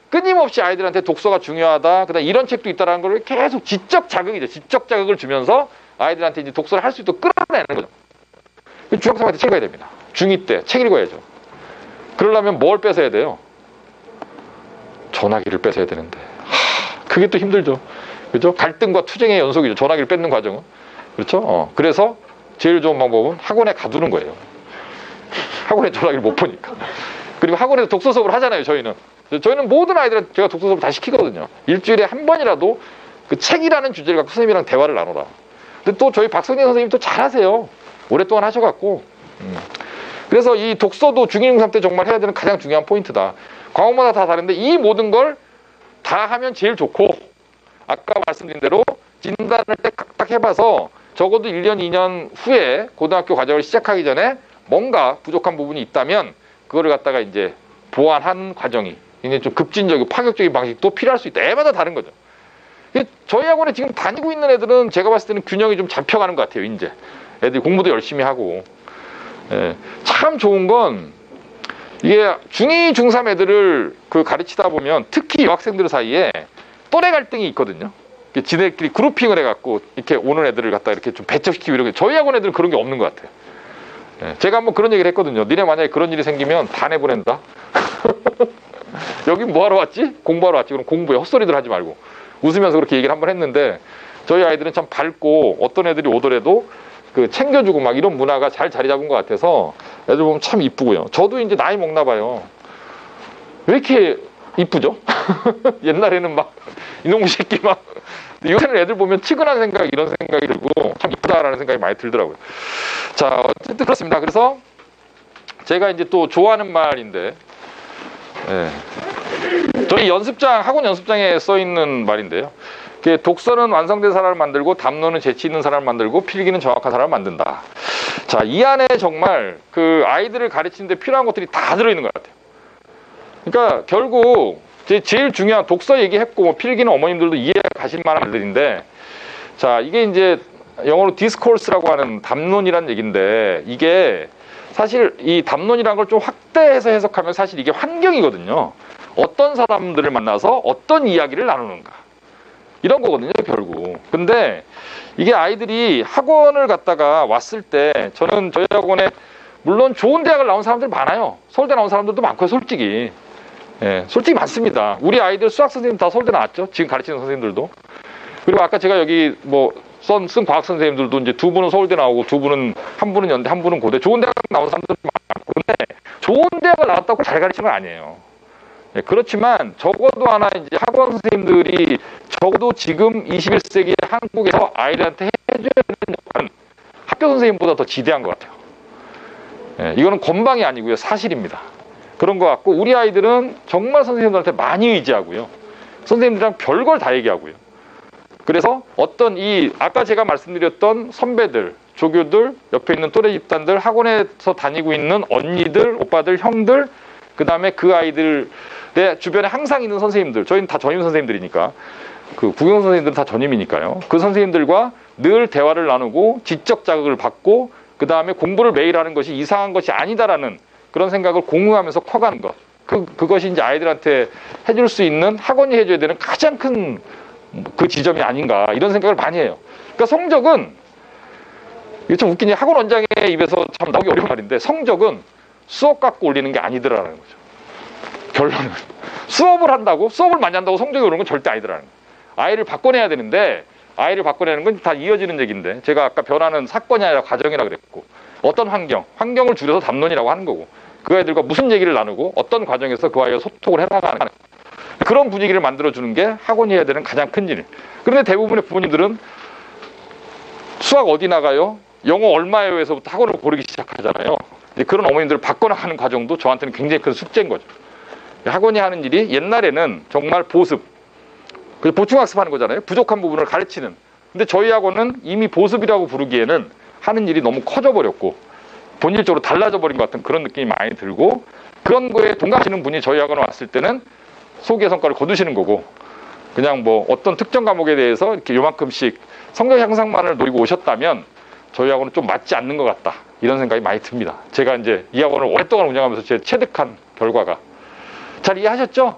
끊임없이 아이들한테 독서가 중요하다, 그다음 이런 책도 있다라는 걸 계속 지적 자극이죠. 지적 자극을 주면서 아이들한테 이제 독서를 할 수 있도록 끌어내는 거죠. 중학생한테 책 읽어야 됩니다. 중2 때 책 읽어야죠. 그러려면 뭘 뺏어야 돼요? 전화기를 뺏어야 되는데, 그게 또 힘들죠. 그렇죠? 갈등과 투쟁의 연속이죠. 전화기를 뺏는 과정은. 그렇죠? 그래서 제일 좋은 방법은 학원에 가두는 거예요. 학원에 전화기를 못 보니까. 그리고 학원에서 독서 수업을 하잖아요, 저희는. 모든 아이들한테 제가 독서 수업을 다 시키거든요. 일주일에 한 번이라도 그 책이라는 주제를 갖고 선생님이랑 대화를 나눠라. 근데 또 저희 박성진 선생님 또 잘하세요. 오랫동안 하셔갖고. 그래서 이 독서도 중1, 중3 때 정말 해야 되는 가장 중요한 포인트다. 과목마다 다 다른데 이 모든 걸 다 하면 제일 좋고, 아까 말씀드린 대로 진단을 딱 해봐서 적어도 1년, 2년 후에 고등학교 과정을 시작하기 전에 뭔가 부족한 부분이 있다면 그거를 갖다가 이제 보완한 과정이 굉장히 좀 급진적이고 파격적인 방식도 필요할 수 있다. 애마다 다른 거죠. 저희 학원에 지금 다니고 있는 애들은 제가 봤을 때는 균형이 좀 잡혀가는 것 같아요. 이제 애들이 공부도 열심히 하고. 예, 참 좋은 건 이게 중2, 중3 애들을 가르치다 보면 특히 여학생들 사이에 또래 갈등이 있거든요. 지네끼리 그룹핑을 해갖고 이렇게 오는 애들을 갖다 이렇게 좀 배척시키고 이런 게, 저희 학원 애들은 그런 게 없는 것 같아요. 예, 제가 한번 그런 얘기를 했거든요. 니네 만약에 그런 일이 생기면 다 내보낸다. 여기 뭐하러 왔지? 공부하러 왔지. 그럼 공부해. 헛소리들 하지 말고. 웃으면서 그렇게 얘기를 한번 했는데, 저희 아이들은 참 밝고 어떤 애들이 오더라도 챙겨주고 막 이런 문화가 잘 자리 잡은 것 같아서 애들 보면 참 이쁘고요. 저도 이제 나이 먹나 봐요. 왜 이렇게 이쁘죠? 옛날에는 막 이놈의 새끼 막, 요새는 애들 보면 치근한 생각, 이런 생각이 들고 참 이쁘다라는 생각이 많이 들더라고요. 자, 어쨌든 그렇습니다. 그래서 제가 이제 또 좋아하는 말인데, 저희 연습장, 학원 연습장에 써 있는 말인데요. 독서는 완성된 사람을 만들고, 담론은 재치 있는 사람을 만들고, 필기는 정확한 사람을 만든다. 자, 이 안에 정말 아이들을 가르치는데 필요한 것들이 다 들어있는 것 같아요. 그러니까 결국 제일 중요한 독서 얘기했고, 뭐 필기는 어머님들도 이해 가실 만한 말들인데, 자, 이게 이제 영어로 디스코스라고 하는 담론이라는 얘기인데, 이게 사실 이 담론이라는 걸 좀 확대해서 해석하면 사실 이게 환경이거든요. 어떤 사람들을 만나서 어떤 이야기를 나누는가, 이런 거거든요, 결국. 근데 이게 아이들이 학원을 갔다가 왔을 때, 저는 저희 학원에 물론 좋은 대학을 나온 사람들 많아요. 서울대 나온 사람들도 많고요, 솔직히. 예, 솔직히 많습니다. 우리 아이들 수학 선생님 다 서울대 나왔죠, 지금 가르치는 선생님들도. 그리고 아까 제가 여기 쓴 과학 선생님들도 이제 2분은 서울대 나오고, 한 분은 연대, 한 분은 고대. 좋은 대학 나온 사람들 많고. 근데 좋은 대학을 나왔다고 잘 가르치는 건 아니에요. 예, 그렇지만 적어도 하나 이제 학원 선생님들이 적어도 지금 21세기 한국에서 아이들한테 해줘야 되는 역할은 학교 선생님보다 더 지대한 것 같아요. 예, 이거는 건방이 아니고요, 사실입니다. 그런 것 같고, 우리 아이들은 정말 선생님들한테 많이 의지하고요, 선생님들이랑 별걸 다 얘기하고요. 그래서 아까 제가 말씀드렸던 선배들, 조교들, 옆에 있는 또래 집단들, 학원에서 다니고 있는 언니들, 오빠들, 형들, 그 다음에 그 아이들의 주변에 항상 있는 선생님들, 저희는 다 전임 선생님들이니까, 국영 선생님들은 다 전임이니까요. 그 선생님들과 늘 대화를 나누고 지적 자극을 받고, 그 다음에 공부를 매일 하는 것이 이상한 것이 아니다라는 그런 생각을 공유하면서 커가는 것. 그것이 이제 아이들한테 해줄 수 있는, 학원이 해줘야 되는 가장 큰 그 지점이 아닌가, 이런 생각을 많이 해요. 그러니까 성적은, 이게 좀 웃기니 학원 원장의 입에서 참 나오기 어려운 말인데, 성적은 수업 갖고 올리는 게 아니더라는 거죠. 결론은 수업을 많이 한다고 성적이 오르는 건 절대 아니더라는 거예요. 아이를 바꿔내야 되는데, 아이를 바꿔내는 건 다 이어지는 얘기인데, 제가 아까 변화는 사건이 아니라 과정이라 그랬고, 어떤 환경을 줄여서 담론이라고 하는 거고, 그 아이들과 무슨 얘기를 나누고 어떤 과정에서 그 아이와 소통을 해나가는, 그런 분위기를 만들어주는 게 학원이 해야 되는 가장 큰 일. 그런데 대부분의 부모님들은 수학 어디 나가요? 영어 얼마예요에서부터 학원을 고르기 시작하잖아요. 이제 그런 어머님들을 바꿔나가는 과정도 저한테는 굉장히 큰 숙제인 거죠. 학원이 하는 일이 옛날에는 정말 보습, 보충학습하는 거잖아요. 부족한 부분을 가르치는 근데 저희 학원은 이미 보습이라고 부르기에는 하는 일이 너무 커져 버렸고 본질적으로 달라져 버린 것 같은 그런 느낌이 많이 들고, 그런 거에 동감하시는 분이 저희 학원에 왔을 때는 소기의 성과를 거두시는 거고, 그냥 뭐 어떤 특정 과목에 대해서 이렇게 요만큼씩 성적 향상만을 노리고 오셨다면 저희 학원은 좀 맞지 않는 것 같다, 이런 생각이 많이 듭니다. 제가 이제 이 학원을 오랫동안 운영하면서 제 체득한 결과가. 잘 이해하셨죠?